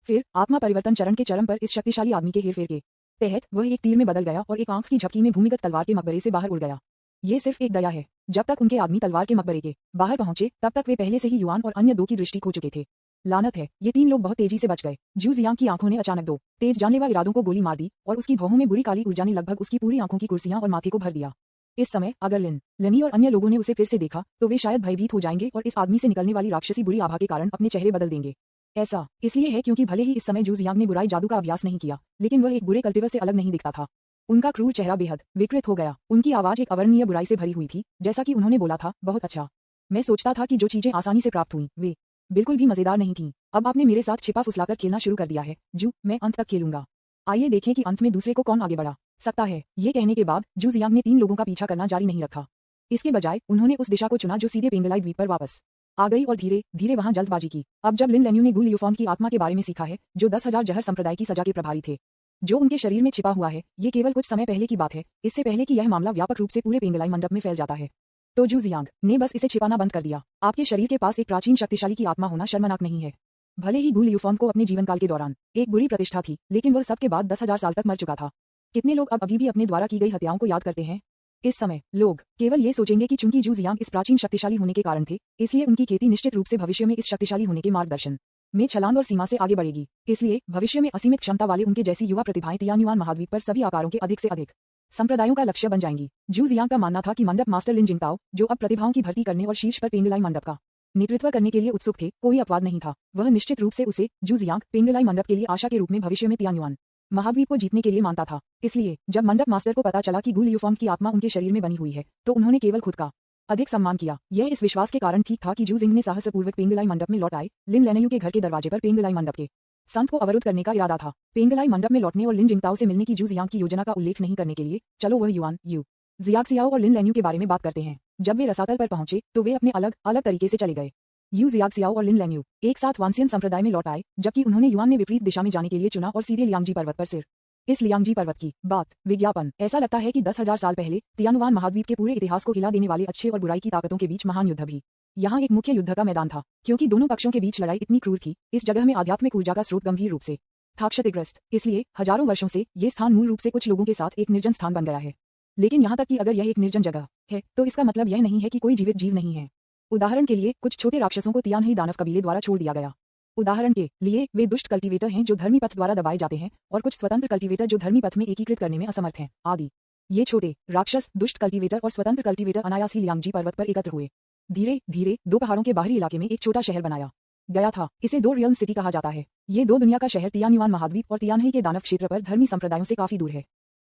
फिर आत्मा परिवर्तन चरण के चरम पर इस शक्तिशाली आदमी के हेरफेर के तहत वह एक तीर में बदल गया और एक आंख की झपकी में भूमिगत तलवार के मकबरे से बाहर उड़ गया। ये सिर्फ एक दया है। जब तक उनके आदमी तलवार के मकबरे के बाहर पहुंचे तब तक वे पहले से ही युआन और अन्य 2 की दृष्टि खो चुके थे। लानत है, ये 3 लोग बहुत तेजी से बच गए। जू जियांग की आंखों ने अचानक 2 तेज जानलेवा इरादों को गोली मार दी और उसकी भौहों में बुरी काली ऊर्जा ने लगभग उसकी पूरी आंखों की कुर्सियां और माथे को भर दिया। इस समय अगर लिन लेनी और अन्य लोगों ने उसे फिर से देखा तो वे शायद भयभीत हो जाएंगे और इस आदमी से निकलने वाली राक्षसी बुरी आभा के कारण अपने चेहरे बदल देंगे। ऐसा इसलिए है क्योंकि भले ही इस समय जू जियांग ने बुराई जादू का अभ्यास नहीं किया, लेकिन वह एक बुरे कल्टिवर से अलग नहीं दिखता था। उनका क्रूर चेहरा बेहद विकृत हो गया। उनकी आवाज एक अवर्णनीय बुराई से भरी हुई थी। जैसा कि उन्होंने बोला था, बहुत अच्छा। मैं सोचता था कि जो चीजें आसानी से प्राप्त हुई वे बिल्कुल भी मजेदार नहीं थीं। अब आपने मेरे साथ छिपा फुसलाकर खेलना शुरू कर दिया है जू, मैं अंत तक खेलूंगा। आइए देखें कि अंत में दूसरे को कौन आगे बढ़ा सकता है। ये कहने के बाद जू जियांग ने 3 लोगों का पीछा करना जारी नहीं रखा। इसके बजाय उन्होंने उस दिशा को चुना जो सीधे पेंगलाई द्वीप पर वापस आ गई और धीरे धीरे वहां जल्दबाजी की। अब जब लिन लेन्यू ने गुल यूफॉर्म की आत्मा के बारे में सीखा है, जो 10,000 जहर संप्रदाय की सजा के प्रभारी थे, जो उनके शरीर में छिपा हुआ है, ये केवल कुछ समय पहले की बात है, इससे पहले कि यह मामला व्यापक रूप से पूरे पेंगलाई मंडप में फैल जाता है। तो जू जियांग ने बस इसे छिपाना बंद कर दिया। आपके शरीर के पास एक प्राचीन शक्तिशाली की आत्मा होना शर्मनाक नहीं है। भले ही गुल यूफॉर्म को अपने जीवनकाल के दौरान एक बुरी प्रतिष्ठा थी, लेकिन वह सबके बाद 10,000 साल तक मर चुका था। कितने लोग अब अभी भी अपने द्वारा की गई हत्याओं को याद करते हैं? इस समय लोग केवल ये सोचेंगे कि चूंकि जू जियांग इस प्राचीन शक्तिशाली होने के कारण थे, इसलिए उनकी खेती निश्चित रूप से भविष्य में इस शक्तिशाली होने के मार्गदर्शन में छलांग और सीमा से आगे बढ़ेगी। इसलिए भविष्य में असीमित क्षमता वाले उनके जैसी युवा प्रतिभाएं तियान्युआन महाद्वीप पर सभी आकारों के अधिक से अधिक संप्रदायों का लक्ष्य बन जाएंगी। जू जियांग का मानना था कि मंडप मास्टर लिन जिंगताओ, जो अब प्रतिभाओं की भर्ती करने और शीर्ष पर पेंगलाई मंडप का नेतृत्व करने के लिए उत्सुक थे, कोई अपवाद नहीं था। वह निश्चित रूप से उसे जू जियांग पेंगलाई मंडप के लिए आशा के रूप में भविष्य में तियान्युआन महाद्वीप को जीतने के लिए मानता था। इसलिए जब मंडप मास्टर को पता चला कि गुल यूफॉर्म की आत्मा उनके शरीर में बनी हुई है, तो उन्होंने केवल खुद का अधिक सम्मान किया। यह इस विश्वास के कारण ठीक था कि जू जिंग ने साहसपूर्वक पेंगलाई मंडप में लौट आए लिन लेनयू के घर के दरवाजे पर पेंगलाई मंडप के संत को अवरुद्ध करने का इरादा था। पेंगलाई मंडप में लौटने और लिन जिंगताओ से मिलने की जू जियांग की योजना का उल्लेख नहीं करने के लिए चलो वह युआन यू जियाक्सियाओ और लिन लेन्यू के बारे में बात करते हैं। जब वे रसातल पर पहुंचे तो वे अपने अलग अलग तरीके से चले गए। यू जियाक्सियाओ और लिन लेन्यू एक साथ वांसियन संप्रदाय में लौट आए, जबकि उन्होंने युआन ने विपरीत दिशा में जाने के लिए चुना और सीधे लियांगजी पर्वत पर सिर। इस लियांगजी पर्वत की बात विज्ञापन ऐसा लगता है कि 10,000 साल पहले तियानुआन महाद्वीप के पूरे इतिहास को हिला देने वाले अच्छे और बुराई की ताकतों के बीच महान युद्ध भी यहाँ एक मुख्य युद्ध का मैदान था। क्योंकि दोनों पक्षों के बीच लड़ाई इतनी क्रूर थी, इस जगह में आध्यात्मिक ऊर्जा का स्रोत गंभीर रूप से था क्षतिग्रस्त। इसलिए हजारों वर्षों से ये स्थान मूल रूप से कुछ लोगों के साथ एक निर्जन स्थान बन गया है। लेकिन यहाँ तक कि अगर यह एक निर्जन जगह है तो इसका मतलब यह नहीं है कि कोई जीवित जीव नहीं है। उदाहरण के लिए कुछ छोटे राक्षसों को तियानही दानव कबीले द्वारा छोड़ दिया गया। उदाहरण के लिए वे दुष्ट कल्टीवेटर हैं जो धर्मी पथ द्वारा दबाए जाते हैं, और कुछ स्वतंत्र कल्टीवेटर जो धर्मी पथ में एकीकृत करने में असमर्थ हैं, आदि। ये छोटे राक्षस, दुष्ट कल्टीवेटर और स्वतंत्र कल्टीवेटर अनायास ही लियांगजी पर्वत पर एकत्र हुए। धीरे धीरे दो पहाड़ों के बाहरी इलाके में एक छोटा शहर बनाया गया था। इसे दो रियल सिटी कहा जाता है। ये दो दुनिया का शहर तियानुआन महाद्वीप और तियानही के दानव क्षेत्र पर धर्मी संप्रदायों से काफी दूर है।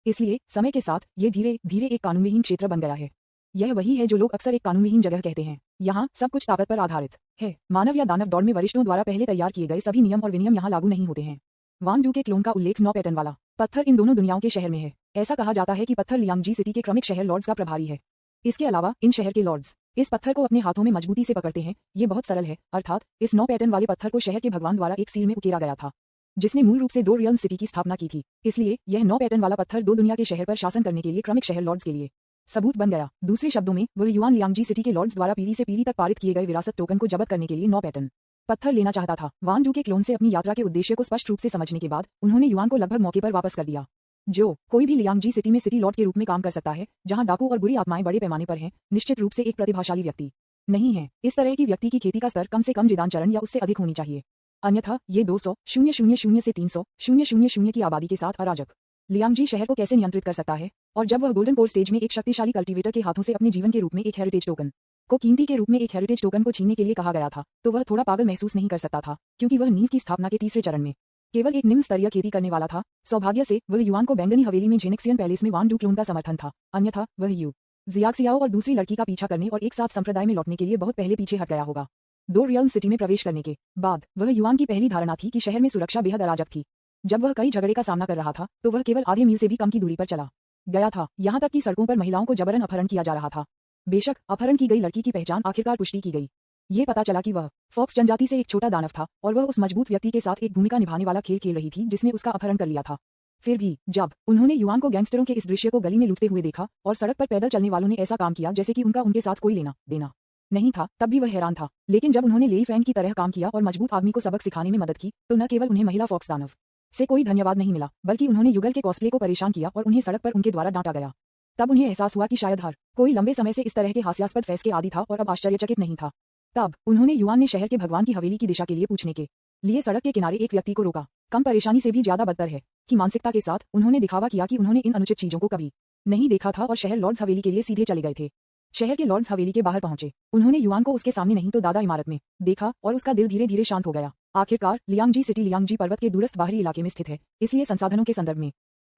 इसलिए समय के साथ ये धीरे धीरे एक कानूनविहीन क्षेत्र बन गया है। यह वही है जो लोग अक्सर एक कानूनविहीन जगह कहते हैं। यहाँ सब कुछ ताकत पर आधारित है। मानव या दानव दौड़ में वरिष्ठों द्वारा पहले तैयार किए गए सभी नियम और विनियम यहाँ लागू नहीं होते हैं। वान डू के क्लोन का उल्लेख 9 पैटर्न वाला पत्थर इन दोनों दुनियाओं के शहर में है। ऐसा कहा जाता है कि पत्थर लियांगजी सिटी के क्रमिक शहर लॉर्ड्स का प्रभारी है। इसके अलावा इन शहर के लॉर्ड्स इस पत्थर को अपने हाथों में मजबूती से पकड़ते हैं। ये बहुत सरल है, अर्थात इस 9 पैटर्न वाले पत्थर को शहर के भगवान द्वारा एक सील में उकेरा गया था, जिसने मूल रूप से दो रियल सिटी की स्थापना की थी। इसलिए यह 9 पैटर्न वाला पत्थर दो दुनिया के शहर पर शासन करने के लिए क्रमिक शहर लॉर्ड्स के लिए सबूत बन गया। दूसरे शब्दों में वह युआन लियांगजी सिटी के लॉर्ड्स द्वारा पीढ़ी से पीढ़ी तक पारित किए गए विरासत टोकन को जब्त करने के लिए 9 पैटर्न पत्थर लेना चाहता था। वान डू के क्लोन से अपनी यात्रा के उद्देश्य को स्पष्ट रूप से समझने के बाद उन्होंने युआन को लगभग मौके पर वापस कर दिया। जो कोई भी लियांगजी सिटी में सिटी लॉर्ड के रूप में काम कर सकता है, जहां डाकू और बुरी आत्माएं बड़े पैमाने पर हैं, निश्चित रूप से एक प्रतिभाशाली व्यक्ति नहीं है। इस तरह की व्यक्ति की खेती का स्तर कम से कम जिदान चरण या उससे अधिक होनी चाहिए, अन्यथा ये 200,000 से 300,000 की आबादी के साथ अराजक लियांगजी शहर को कैसे नियंत्रित कर सकता है। और जब वह गोल्डन कोर स्टेज में एक शक्तिशाली कल्टीवेटर के हाथों से अपने जीवन के रूप में एक हेरिटेज टोकन को कीमती के रूप में एक हेरिटेज टोकन को छीनने के लिए कहा गया था, तो वह थोड़ा पागल महसूस नहीं कर सकता था, क्योंकि वह नींव की स्थापना के तीसरे चरण में केवल एक निम्न स्तरीय खेती करने वाला था। सौभाग्य से वह युआन को बैंगनी हवेली में जेनेक्सियन पैलेस में वान डू क्लोन का समर्थन था, अन्यथा वह यू जियाक्सियाओ और दूसरी लड़की का पीछा करने और एक साथ संप्रदाय में लौटने के लिए बहुत पहले पीछे हट गया होगा। दो रियल सिटी में प्रवेश करने के बाद वह युआन की पहली धारणा थी कि शहर में सुरक्षा बेहद अराजक थी। जब वह कई झगड़े का सामना कर रहा था तो वह केवल आधे मील से भी कम की दूरी पर चला गया था। यहाँ तक कि सड़कों पर महिलाओं को जबरन अपहरण किया जा रहा था। बेशक अपहरण की गई लड़की की पहचान आखिरकार पुष्टि की गई। ये पता चला कि वह फॉक्स जनजाति से एक छोटा दानव था और वह उस मजबूत व्यक्ति के साथ एक भूमिका निभाने वाला खेल खेल रही थी जिसने उसका अपहरण कर लिया था। फिर भी जब उन्होंने युआन को गैंगस्टरों के इस दृश्य को गली में लूटते हुए देखा और सड़क पर पैदल चलने वालों ने ऐसा काम किया जैसे कि उनका उनके साथ कोई लेना देना नहीं था, तब भी वह हैरान था। लेकिन जब उन्होंने लेई फैंग की तरह काम किया और मजबूत आदमी को सबक सिखाने में मदद की, तो न केवल उन्हें महिला फॉक्स दानव से कोई धन्यवाद नहीं मिला, बल्कि उन्होंने युगल के कॉस्प्ले को परेशान किया और उन्हें सड़क पर उनके द्वारा डांटा गया। तब उन्हें एहसास हुआ कि शायद हर कोई लंबे समय से इस तरह के हास्यास्पद फैस के आदी था और अब आश्चर्यचकित नहीं था। तब उन्होंने युआन ने शहर के भगवान की हवेली की दिशा के लिए पूछने के लिए सड़क के किनारे एक व्यक्ति को रोका। कम परेशानी से भी ज्यादा बदतर है कि मानसिकता के साथ उन्होंने दिखावा किया कि उन्होंने इन अनुचित चीजों को कभी नहीं देखा था और शहर लॉर्ड्स हवेली के लिए सीधे चले गए थे। शहर के लॉर्ड्स हवेली के बाहर पहुंचे, उन्होंने युआन को उसके सामने नहीं तो दादा इमारत में देखा और उसका दिल धीरे धीरे शांत हो गया। आखिरकार लियांगजी सिटी लियांगजी पर्वत के दूरस्थ बाहरी इलाके में स्थित है, इसलिए संसाधनों के संदर्भ में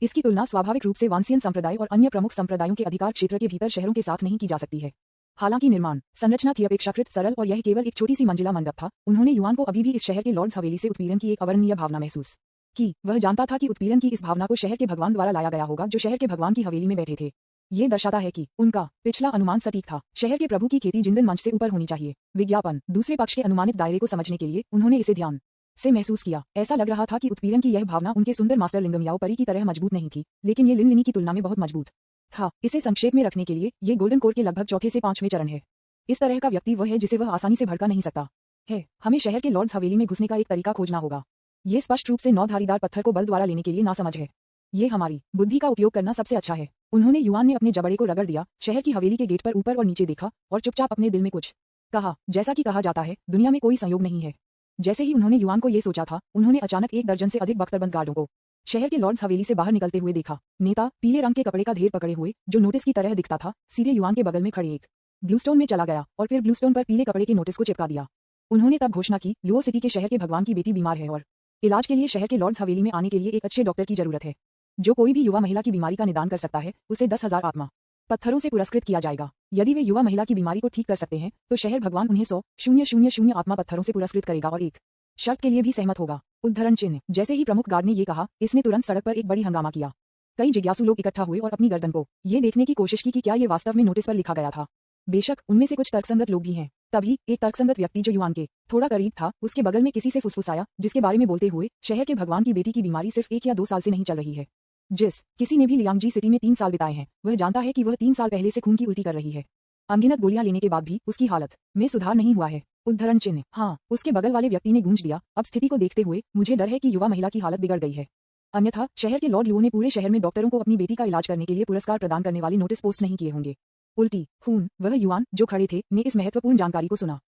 इसकी तुलना स्वाभाविक रूप से वांसियन संप्रदाय और अन्य प्रमुख संप्रदायों के अधिकार क्षेत्र के भीतर शहरों के साथ नहीं की जा सकती है। हालांकि निर्माण संरचना थी अपेक्षाकृत सरल और यह केवल एक छोटी सी मंजिला मंडप था, उन्होंने युआन को अभी भी इस शहर के लॉर्ड्स हवेली से उत्पीड़न की एक अवर्णनीय भावना महसूस की। वह जानता था कि उत्पीड़न की इस भावना को शहर के भगवान द्वारा लाया गया होगा, जो शहर के भगवान की हवेली में बैठे थे। ये दर्शाता है कि उनका पिछला अनुमान सटीक था। शहर के प्रभु की खेती जिंदन मंच से ऊपर होनी चाहिए। विज्ञापन दूसरे पक्ष के अनुमानित दायरे को समझने के लिए उन्होंने इसे ध्यान से महसूस किया। ऐसा लग रहा था कि उत्पीड़न की यह भावना उनके सुंदर मास्टर लिंगम याओ परी की तरह मजबूत नहीं थी, लेकिन ये लिनलिनी की तुलना में बहुत मजबूत था। इसे संक्षेप में रखने के लिए ये गोल्डन कोर के लगभग चौथे से 5वें चरण है। इस तरह का व्यक्ति वह है जिसे वह आसानी से भड़का नहीं सकता है। हमें शहर के लॉर्ड्स हवेली में घुसने का एक तरीका खोजना होगा। ये स्पष्ट रूप से 9 धारीदार पत्थर को बल द्वारा लेने के लिए नासमझ है। ये हमारी बुद्धि का उपयोग करना सबसे अच्छा है। उन्होंने युआन ने अपने जबड़े को रगड़ दिया, शहर की हवेली के गेट पर ऊपर और नीचे देखा और चुपचाप अपने दिल में कुछ कहा। जैसा कि कहा जाता है, दुनिया में कोई संयोग नहीं है। जैसे ही उन्होंने युआन को ये सोचा था, उन्होंने अचानक 1 दर्जन से अधिक बख्तरबंद गार्डों को शहर के लॉर्ड्स हवेली से बाहर निकलते हुए देखा। नेता पीले रंग के कपड़े का ढेर पकड़े हुए, जो नोटिस की तरह दिखता था, सीधे युआन के बगल में खड़े एक ब्लूस्टोन में चला गया और फिर ब्लूस्टोन पर पीले कपड़े के नोटिस को चिपका दिया। उन्होंने तब घोषणा की, लुओ सिटी के शहर के भगवान की बेटी बीमार है और इलाज के लिए शहर के लॉर्ड्स हवेली में आने के लिए एक अच्छे डॉक्टर की जरूरत है। जो कोई भी युवा महिला की बीमारी का निदान कर सकता है, उसे 10,000 आत्मा पत्थरों से पुरस्कृत किया जाएगा। यदि वे युवा महिला की बीमारी को ठीक कर सकते हैं तो शहर भगवान उन्हें 100,000 आत्मा पत्थरों से पुरस्कृत करेगा और एक शर्त के लिए भी सहमत होगा। उद्धरण चिन्ह। जैसे ही प्रमुख गार्ड ने ये कहा, इसने तुरंत सड़क पर एक बड़ी हंगामा किया। कई जिज्ञासु लोग इकट्ठा हुए और अपनी गर्दन को ये देखने की कोशिश की कि क्या ये वास्तव में नोटिस पर लिखा गया था। बेशक उनमें से कुछ तर्कसंगत लोग भी हैं। तभी एक तर्कसंगत व्यक्ति जो युवान के थोड़ा करीब था, उसके बगल में किसी से फुसफुसाया, जिसके बारे में बोलते हुए शहर के भगवान की बेटी की बीमारी सिर्फ 1 या 2 साल से नहीं चल रही है। जिस किसी ने भी लियांगजी सिटी में 3 साल बिताए हैं, वह जानता है कि वह 3 साल पहले से खून की उल्टी कर रही है। अनगिनत गोलियां लेने के बाद भी उसकी हालत में सुधार नहीं हुआ है। उद्धरण चिन्ह। हाँ, उसके बगल वाले व्यक्ति ने गूंज दिया, अब स्थिति को देखते हुए मुझे डर है कि युवा महिला की हालत बिगड़ गई है। अन्यथा शहर के लॉर्ड लुओ ने पूरे शहर में डॉक्टरों को अपनी बेटी का इलाज करने के लिए पुरस्कार प्रदान करने वाले नोटिस पोस्ट नहीं किए होंगे। उल्टी, खून। वह युवान जो खड़े थे ने इस महत्वपूर्ण जानकारी को सुना।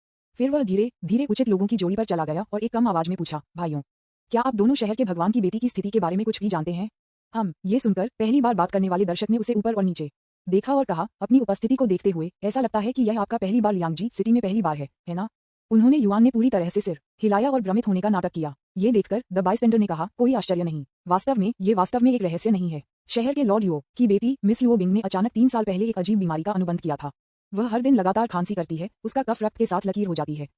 फिर वह धीरे धीरे उचित लोगों की जोड़ी पर चला गया और एक कम आवाज में पूछा, भाइयों, क्या आप दोनों शहर के भगवान की बेटी की स्थिति के बारे में कुछ भी जानते हैं? हम ये सुनकर पहली बार बात करने वाले दर्शक ने उसे ऊपर और नीचे देखा और कहा, अपनी उपस्थिति को देखते हुए ऐसा लगता है कि यह आपका पहली बार लियांगजी सिटी में पहली बार है ना? उन्होंने युवान ने पूरी तरह से सिर हिलाया और भ्रमित होने का नाटक किया। ये देखकर द बाइस्टैंडर ने कहा, कोई आश्चर्य नहीं, वास्तव में एक रहस्य नहीं है। शहर के लॉर्ड लुओ की बेटी मिस लुओ बिंग ने अचानक 3 साल पहले एक अजीब बीमारी का अनुबंध किया था। वह हर दिन लगातार खांसी करती है, उसका कफ रक्त के साथ लकीर हो जाती है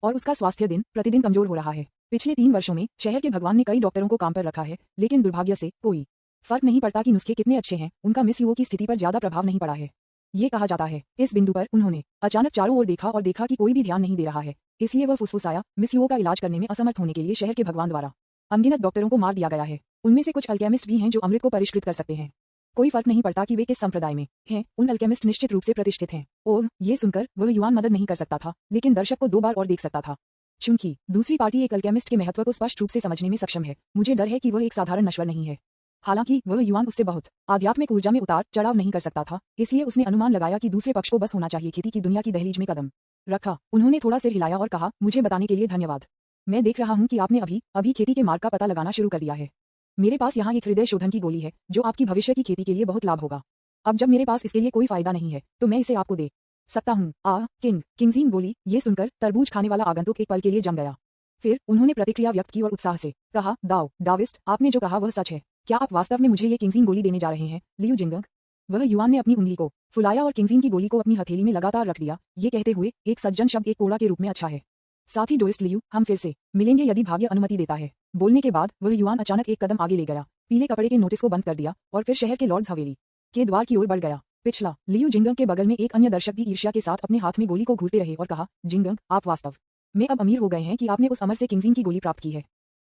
और उसका स्वास्थ्य दिन प्रतिदिन कमजोर हो रहा है। पिछले 3 वर्षों में शहर के भगवान ने कई डॉक्टरों को काम पर रखा है, लेकिन दुर्भाग्य से कोई फर्क नहीं पड़ता कि नुस्खे कितने अच्छे हैं, उनका मिस लुओ की स्थिति पर ज्यादा प्रभाव नहीं पड़ा है। ये कहा जाता है। इस बिंदु पर उन्होंने अचानक चारों ओर देखा और देखा कि कोई भी ध्यान नहीं दे रहा है, इसलिए वह फुसफुसाया, मिस लुओ का इलाज करने में असमर्थ होने के लिए शहर के भगवान द्वारा अनगिनत डॉक्टरों को मार दिया गया है। उनमें से कुछ अल्केमिस्ट भी हैं जो अमृत को परिष्कृत कर सकते हैं। कोई फर्क नहीं पड़ता कि वे किस संप्रदाय में हैं, उन अल्केमिस्ट निश्चित रूप से प्रतिष्ठित हैं। ओह, ये सुनकर वह युवान मदद नहीं कर सकता था, लेकिन दर्शक को 2 बार और देख सकता था। चूंकि दूसरी पार्टी एक अल्केमिस्ट के महत्व को स्पष्ट रूप से समझने में सक्षम है, मुझे डर है कि वह एक साधारण नश्वर नहीं है। हालांकि वह युवान उससे बहुत आध्यात्मिक ऊर्जा में उतार चढ़ाव नहीं कर सकता था, इसलिए उसने अनुमान लगाया कि दूसरे पक्ष को बस होना चाहिए खेती की दुनिया की दहलीज में कदम रखा। उन्होंने थोड़ा सिर हिलाया और कहा, मुझे बताने के लिए धन्यवाद। मैं देख रहा हूं कि आपने अभी खेती के मार्ग का पता लगाना शुरू कर दिया है। मेरे पास यहाँ एक हृदय शोधन की गोली है जो आपकी भविष्य की खेती के लिए बहुत लाभ होगा। अब जब मेरे पास इसके लिए कोई फायदा नहीं है तो मैं इसे आपको दे सकता हूँ। किंगजीन गोली। ये सुनकर तरबूज खाने वाला आगंतुक एक पल के लिए जम गया। फिर उन्होंने प्रतिक्रिया व्यक्त की और उत्साह से कहा, डाविस्ट, आपने जो कहा वह सच है। क्या आप वास्तव में मुझे ये किंगजीन गोली देने जा रहे हैं, लियू जिंगंग? वह युवान ने अपनी उंगली को फुलाया और किंगजीन की गोली को अपनी हथेली में लगातार रख दिया, ये कहते हुए, एक सज्जन शब्द एक कोड़ा के रूप में अच्छा है। साथ ही डोइस्ट लियू, हम फिर से मिलेंगे यदि भाग्य अनुमति देता है। बोलने के बाद वह युवान अचानक एक कदम आगे ले गया, पीले कपड़े के नोटिस को बंद कर दिया और फिर शहर के लॉर्ड्स हवेली के द्वार की ओर बढ़ गया। पिछला लियू जिंगंग के बगल में एक अन्य दर्शक भी ईर्ष्या के साथ अपने हाथ में गोली को घूरते रहे और कहा, जिंगंग, आप वास्तव में अब अमीर हो गए हैं कि आपने उस अमर से किंगजीन की गोली प्राप्त की है।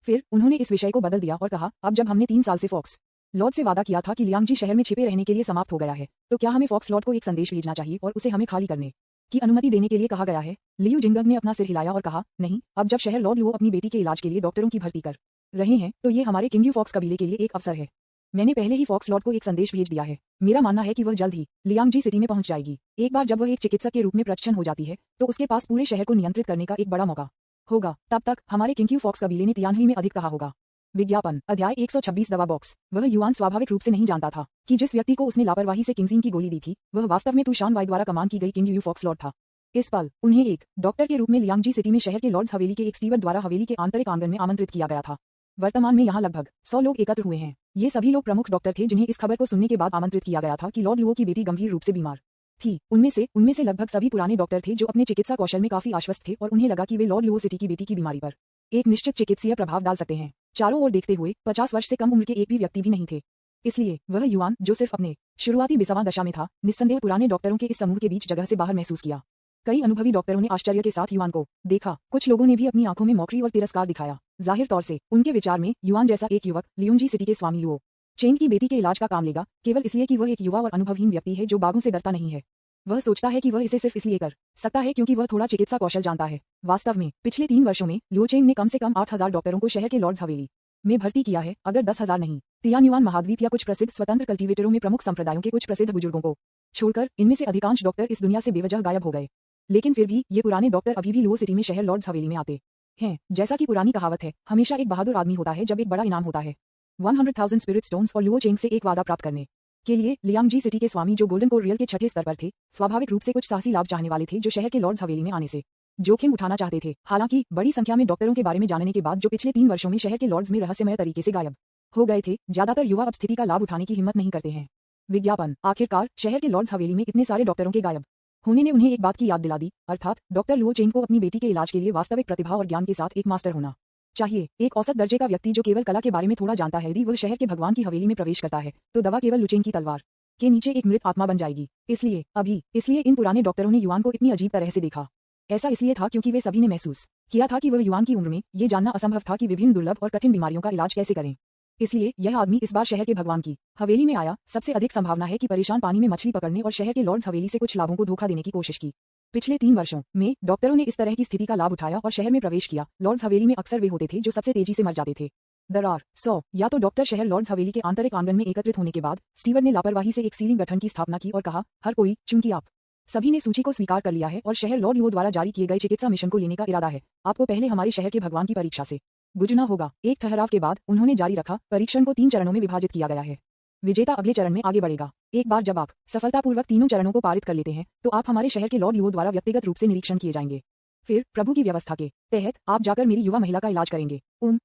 फिर उन्होंने इस विषय को बदल दिया और कहा, अब जब हमने 3 साल से फॉक्स लॉर्ड से वादा किया था कि लियांगजी शहर में छिपे रहने के लिए समाप्त हो गया है, तो क्या हमें फॉक्स लॉर्ड को एक संदेश भेजना चाहिए और उसे हमें खाली करने की अनुमति देने के लिए कहा गया है? लियू जिंगंग ने अपना सिर हिलाया और कहा, नहीं, अब जब शहर लॉर्ड लुओ अपनी बेटी के इलाज के लिए डॉक्टरों की भर्ती कर रहे हैं तो ये हमारे किंग्यू फॉक्स कबीले के लिए एक अवसर है। मैंने पहले ही फॉक्स लॉर्ड को एक संदेश भेज दिया है। मेरा मानना है कि वह जल्द ही लियांगजी सिटी में पहुंच जाएगी। एक बार जब वह एक चिकित्सक के रूप में प्रच्छन्न हो जाती है तो उसके पास पूरे शहर को नियंत्रित करने का एक बड़ा मौका होगा। तब तक हमारे किंग्यू फॉक्स कबीले ने तियानही में अधिक कहा होगा। विज्ञापन। अध्याय 126 दवा बॉक्स। वह युवान स्वाभाविक रूप से नहीं जानता था कि जिस व्यक्ति को उसने लापरवाही से किंगजीन की गोली दी थी वह वास्तव में तुशान वाई द्वारा कमान की गई किंग यू फॉक्स लॉर्ड था। इस पल उन्हें एक डॉक्टर के रूप में लियांगजी सिटी में शहर के लॉर्ड्स हवेली के एक स्टीवर्ड द्वारा हवेली के आंतरिक आंगन में आमंत्रित किया गया था। वर्तमान में यहाँ लगभग 100 लोग एकत्र हुए हैं। ये सभी लोग प्रमुख डॉक्टर थे जिन्हें इस खबर को सुनने के बाद आमंत्रित किया गया था कि लॉर्ड लुओ की बेटी गंभीर रूप से बीमार थी। उनमें से लगभग सभी पुराने डॉक्टर थे जो अपने चिकित्सा कौशल में काफी आश्वस्त थे और उन्हें लगा कि वे लॉर्ड लुओ सिटी की बेटी की बीमारी पर एक निश्चित चिकित्सीय प्रभाव डाल सकते हैं। चारों ओर देखते हुए 50 वर्ष से कम उम्र के एक भी व्यक्ति भी नहीं थे। इसलिए वह युवान जो सिर्फ अपने शुरुआती बिसावा दशा में था, निस्संदेह पुराने डॉक्टरों के इस समूह के बीच जगह से बाहर महसूस किया। कई अनुभवी डॉक्टरों ने आश्चर्य के साथ युवान को देखा। कुछ लोगों ने भी अपनी आंखों में मौखरी और तिरस्कार दिखाया। जाहिर तौर से उनके विचार में युवान जैसा एक युवक लियांगजी सिटी के स्वामी लुओ चेंग की बेटी के इलाज का काम लेगा केवल इसलिए कि वह एक युवा और अनुभवहीन व्यक्ति है जो बाघों से डरता नहीं है। वह सोचता है कि वह इसे सिर्फ इसलिए कर सकता है क्योंकि वह थोड़ा चिकित्सा कौशल जानता है। वास्तव में पिछले 3 वर्षों में लुओ चेंग ने कम से कम 8000 डॉक्टरों को शहर के लॉर्ड्स हवेली में भर्ती किया है, अगर 10,000 नहीं। तियानुआन महाद्वीप या कुछ प्रसिद्ध स्वतंत्र कल्टीवेटरों में प्रमुख संप्रदायों के कुछ प्रसिद्ध बुजुर्गों को छोड़कर इनमें से अधिकांश डॉक्टर इस दुनिया से बेवजह गायब हो गए। लेकिन फिर भी ये पुराने डॉक्टर अभी भी लुओ सिटी में शहर लॉर्ड्स हवेली में आते हैं। जैसा कि पुरानी कहावत है, हमेशा एक बहादुर आदमी होता है जब एक बड़ा इनाम होता है। 100,000 स्पिरिट स्टोन्स और लुओ चेंग से एक वादा प्राप्त करने के लिए लियांगजी सिटी के स्वामी जो गोल्डन कोर रियल के 6ठे स्तर पर थे, स्वाभाविक रूप से कुछ साहसी लाभ चाहने वाले थे जो शहर के लॉर्ड्स हवेली में आने से जोखिम उठाना चाहते थे। हालांकि बड़ी संख्या में डॉक्टरों के बारे में जानने के बाद जो पिछले 3 वर्षों में शहर के लॉर्ड्स में रहस्यमय तरीके से गायब हो गए थे, ज्यादातर युवा अब स्थिति का लाभ उठाने की हिम्मत नहीं करते हैं। विज्ञापन। आखिरकार शहर के लॉर्ड्स हवेली में इतने सारे डॉक्टरों के गायब होने ने उन्हें एक बात की याद दिला दी, अर्थात डॉक्टर लुओ चेंग को अपनी बेटी के इलाज के लिए वास्तविक प्रतिभा और ज्ञान के साथ एक मास्टर होना चाहिए। एक औसत दर्जे का व्यक्ति जो केवल कला के बारे में थोड़ा जानता है, यदि वह शहर के भगवान की हवेली में प्रवेश करता है तो दवा केवल लुचेंग की तलवार के नीचे एक मृत आत्मा बन जाएगी। इसलिए इन पुराने डॉक्टरों ने युआन को इतनी अजीब तरह से देखा। ऐसा इसलिए था क्योंकि वे सभी ने महसूस किया था कि वह युआन की उम्र में ये जानना असंभव था कि विभिन्न दुर्लभ और कठिन बीमारियों का इलाज कैसे करें। इसलिए यह आदमी इस बार शहर के भगवान की हवेली में आया। सबसे अधिक संभावना है कि परेशान पानी में मछली पकड़ने और शहर के लॉर्ड्स हवेली से कुछ लाभों को धोखा देने की कोशिश की। पिछले 3 वर्षों में डॉक्टरों ने इस तरह की स्थिति का लाभ उठाया और शहर में प्रवेश किया। लॉर्ड्स हवेली में अक्सर वे होते थे जो सबसे तेजी से मर जाते थे। दरार 100 या तो डॉक्टर शहर लॉर्ड्स हवेली के आंतरिक आंगन में एकत्रित होने के बाद स्टीवर्ट ने लापरवाही से एक सीलिंग गठन की स्थापना की और कहा, हर कोई, चूंकि आप सभी ने सूची को स्वीकार कर लिया है और शहर लॉर्ड लुओ द्वारा जारी किए गए चिकित्सा मिशन को लेने का इरादा है, आपको पहले हमारे शहर के भगवान की परीक्षा से गुजरना होगा। एक ठहराव के बाद उन्होंने जारी रखा, परीक्षण को 3 चरणों में विभाजित किया गया है। विजेता अगले चरण में आगे बढ़ेगा। एक बार जब आप सफलतापूर्वक तीनों चरणों को पारित कर लेते हैं तो आप हमारे शहर के लॉर्ड लुओ द्वारा व्यक्तिगत रूप से निरीक्षण किए जाएंगे। फिर प्रभु की व्यवस्था के तहत आप जाकर मेरी युवा महिला का इलाज करेंगे।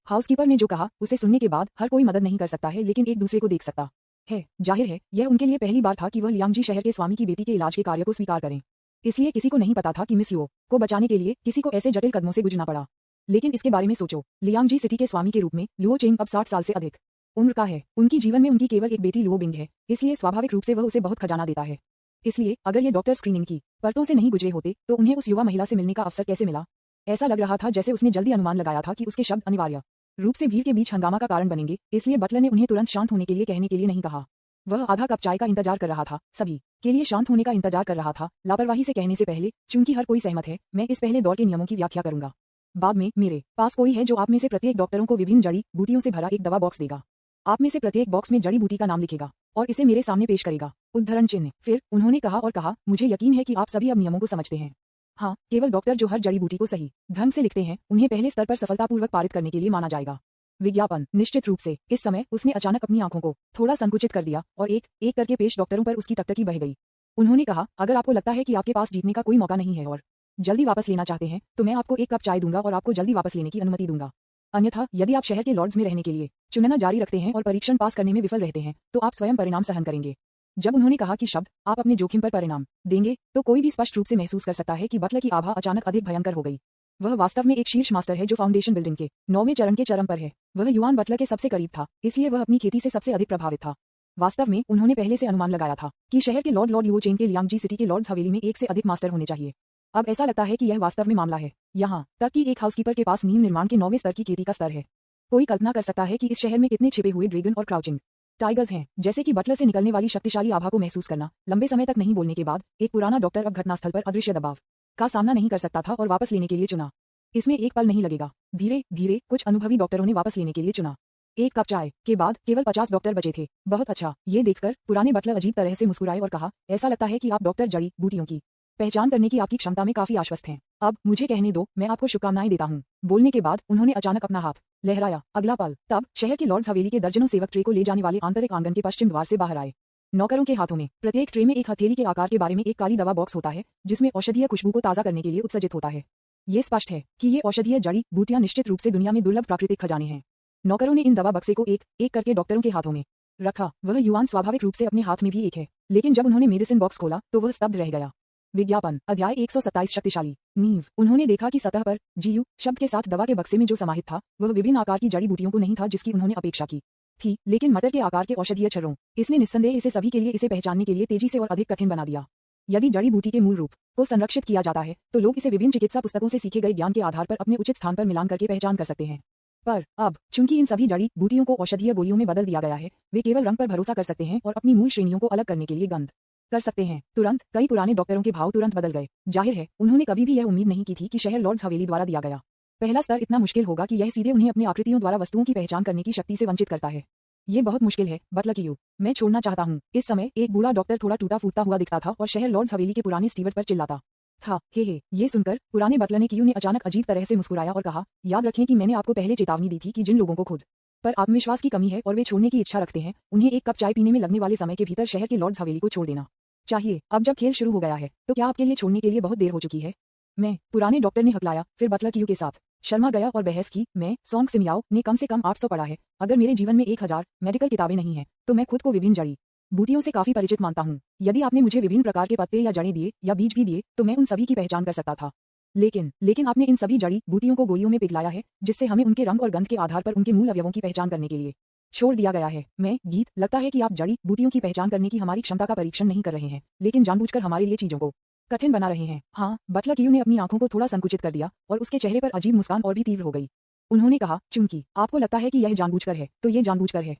हाउसकीपर ने जो कहा उसे सुनने के बाद हर कोई मदद नहीं कर सकता है, लेकिन एक दूसरे को देख सकता है। जाहिर है यह उनके लिए पहली बार था कि वह लियांगजी शहर के स्वामी की बेटी के इलाज के कार्य को स्वीकार करें। इसलिए किसी को नहीं पता था कि मिस लुओ को बचाने के लिए किसी को ऐसे जटिल कदमों से गुजरना पड़ा। लेकिन इसके बारे में सोचो, लियांगजी सिटी के स्वामी के रूप में लुओ चेंग अब 60 साल से अधिक उम्र का है। उनकी जीवन में उनकी केवल एक बेटी लुओ बिंग है, इसलिए स्वाभाविक रूप से वह उसे बहुत खजाना देता है। इसलिए अगर ये डॉक्टर स्क्रीनिंग की परतों से नहीं गुजरे होते तो उन्हें उस युवा महिला से मिलने का अवसर कैसे मिला। ऐसा लग रहा था जैसे उसने जल्दी अनुमान लगाया था कि उसके शब्द अनिवार्य रूप से भीड़ के बीच हंगामा का कारण बनेंगे। इसलिए बटलर ने उन्हें तुरंत शांत होने के लिए कहने के लिए नहीं कहा। वह आधा कप चाय का इंतजार कर रहा था, सभी के लिए शांत होने का इंतजार कर रहा था। लापरवाही से कहने से पहले, चूंकि हर कोई सहमत है, मैं इस पहले दौर के नियमों की व्याख्या करूंगा। बाद में मेरे पास कोई है जो आप में से प्रत्येक डॉक्टरों को विभिन्न जड़ी बूटियों से भरा एक दवा बॉक्स देगा। आप में से प्रत्येक बॉक्स में जड़ी बूटी का नाम लिखेगा और इसे मेरे सामने पेश करेगा। उद्धरण चिन्ह। फिर उन्होंने कहा और कहा, मुझे यकीन है कि आप सभी अब नियमों को समझते हैं। हाँ, केवल डॉक्टर जो हर जड़ी बूटी को सही ढंग से लिखते हैं उन्हें पहले स्तर पर सफलतापूर्वक पारित करने के लिए माना जाएगा। विज्ञापन। निश्चित रूप से इस समय उसने अचानक अपनी आंखों को थोड़ा संकुचित कर दिया और एक एक करके पेश डॉक्टरों पर उसकी टकटकी बह गई। उन्होंने कहा, अगर आपको लगता है कि आपके पास जीतने का कोई मौका नहीं है और जल्दी वापस लेना चाहते हैं तो मैं आपको एक कप चाय दूंगा और आपको जल्दी वापस लेने की अनुमति दूंगा। अन्यथा यदि आप शहर के लॉर्ड्स में रहने के लिए चुनना जारी रखते हैं और परीक्षण पास करने में विफल रहते हैं तो आप स्वयं परिणाम सहन करेंगे। जब उन्होंने कहा कि शब्द आप अपने जोखिम पर परिणाम देंगे तो कोई भी स्पष्ट रूप से महसूस कर सकता है कि बटलर की आभा अचानक अधिक भयंकर हो गई। वह वास्तव में एक शीर्ष मास्टर है जो फाउंडेशन बिल्डिंग के 9वें चरण के चरम पर है। वह युआन बटलर के सबसे करीब था, इसलिए वह अपनी खेती से सबसे अधिक प्रभावित था। वास्तव में उन्होंने पहले से अनुमान लगाया था कि शहर के लॉर्ड लुओ चेंग के लियांगजी सिटी के लॉर्ड्स हवेली में एक से अधिक मास्टर होने चाहिए। अब ऐसा लगता है कि यह वास्तव में मामला है। यहाँ तक कि एक हाउसकीपर के पास नींव निर्माण के 9वें स्तर की खेती का स्तर है। कोई कल्पना कर सकता है कि इस शहर में कितने छिपे हुए ड्रैगन और क्राउचिंग टाइगर्स हैं। जैसे कि बटलर से निकलने वाली शक्तिशाली आभा को महसूस करना। लंबे समय तक नहीं बोलने के बाद एक पुराना डॉक्टर अब घटनास्थल पर अदृश्य दबाव का सामना नहीं कर सकता था और वापस लेने के लिए चुना। इसमें एक पल नहीं लगेगा। धीरे धीरे कुछ अनुभवी डॉक्टरों ने वापस लेने के लिए चुना। एक कप चाय के बाद केवल 50 डॉक्टर बचे थे। बहुत अच्छा, ये देखकर पुराने बटलर अजीब तरह से मुस्कुराए और कहा, ऐसा लगता है कि आप डॉक्टर जड़ी बूटियों की पहचान करने की आपकी क्षमता में काफी आश्वस्त हैं। अब मुझे कहने दो, मैं आपको शुभकामनाएं देता हूँ। बोलने के बाद उन्होंने अचानक अपना हाथ लहराया। अगला पल तब शहर के लॉर्ड्स हवेली के दर्जनों सेवक ट्रे को ले जाने वाले आंतरिक आंगन के पश्चिम द्वार से बाहर आए। नौकरों के हाथों में प्रत्येक ट्रे में एक हथेली के आकार के बारे में एक काली दवा बॉक्स होता है जिसमें औषधीय खुशबू को ताजा करने के लिए उत्सर्जित होता है। ये स्पष्ट है कि ये औषधीय जड़ी बूटियां निश्चित रूप से दुनिया में दुर्लभ प्राकृतिक खजाने हैं। नौकरों ने इन दवा बक्से को एक एक करके डॉक्टरों के हाथों में रखा। वह युआन स्वाभाविक रूप से अपने हाथ में भी एक है, लेकिन जब उन्होंने मेडिसिन बॉक्स खोला तो वह स्तब्ध रह गया। विज्ञापन। अध्याय 127 शक्तिशाली नींव। उन्होंने देखा कि सतह पर जीयू शब्द के साथ दवा के बक्से में जो समाहित था वह विभिन्न आकार की जड़ी बूटियों को नहीं था जिसकी उन्होंने अपेक्षा की थी, लेकिन मटर के आकार के औषधीय छर्रों। इसने निस्संदेह इसे सभी के लिए इसे पहचानने के लिए तेजी से और अधिक कठिन बना दिया। यदि जड़ी बूटी के मूल रूप को संरक्षित किया जाता है तो लोग इसे विभिन्न चिकित्सा पुस्तकों से सीखे गए ज्ञान के आधार पर अपने उचित स्थान पर मिलान करके पहचान कर सकते हैं। पर अब चूंकि इन सभी जड़ी बूटियों को औषधीय गोलियों में बदल दिया गया है, वे केवल रंग पर भरोसा कर सकते हैं और अपनी मूल श्रेणियों को अलग करने के लिए गंध कर सकते हैं। तुरंत कई पुराने डॉक्टरों के भाव तुरंत बदल गए। जाहिर है उन्होंने कभी भी यह उम्मीद नहीं की थी कि शहर लॉर्ड्स हवेली द्वारा दिया गया पहला स्तर इतना मुश्किल होगा कि यह सीधे उन्हें अपनी आकृतियों द्वारा वस्तुओं की पहचान करने की शक्ति से वंचित करता है। ये बहुत मुश्किल है बटलर की यू। मैं छोड़ना चाहता हूँ। इस समय एक बूढ़ा डॉक्टर थोड़ा टूटा फूटता हुआ दिखता था और शहर लॉर्ड्स हवेली के पुराने स्टीवर्ट पर चिल्लाता था। हे। ये सुनकर पुराने बटलर ने कियू ने अचानक अजीब तरह से मुस्कुराया और कहा, याद रखें कि मैंने आपको पहले चेतावनी दी थी कि जिन लोगों को खुद पर आत्मविश्वास की कमी है और वे छोड़ने की इच्छा रखते हैं उन्हें एक कप चाय पीने में लगने वाले समय के भीतर शहर के लॉर्ड्स हवेली को छोड़ देना चाहिए। अब जब खेल शुरू हो गया है तो क्या आपके लिए छोड़ने के लिए बहुत देर हो चुकी है? मैं, पुराने डॉक्टर ने हकलाया। फिर बटलर कियू के साथ शर्मा गया और बहस की। मैं, सॉन्ग सिमियाओ ने कम से कम 800 पढ़ा है। अगर मेरे जीवन में 1000 मेडिकल किताबें नहीं हैं तो मैं खुद को विभिन्न जड़ी बूटियों से काफी परिचित मानता हूँ। यदि आपने मुझे विभिन्न प्रकार के पत्ते या जड़ें दिए या बीज भी दिए तो मैं उन सभी की पहचान कर सकता था। लेकिन आपने इन सभी जड़ी बूटियों को गोलियों में पिघलाया है, जिससे हमें उनके रंग और गंध के आधार पर उनके मूल अवयवों की पहचान करने के लिए छोड़ दिया गया है। मैं गीत लगता है कि आप जड़ी बूटियों की पहचान करने की हमारी क्षमता का परीक्षण नहीं कर रहे हैं, लेकिन जानबूझकर हमारे लिए चीजों को कठिन बना रहे हैं। हाँ, बटलर क्यू ने अपनी आंखों को थोड़ा संकुचित कर दिया और उसके चेहरे पर अजीब मुस्कान और भी तीव्र हो गई। उन्होंने कहा, चूंकि आपको लगता है कि यह जानबूझकर है, तो ये जानबूझकर है।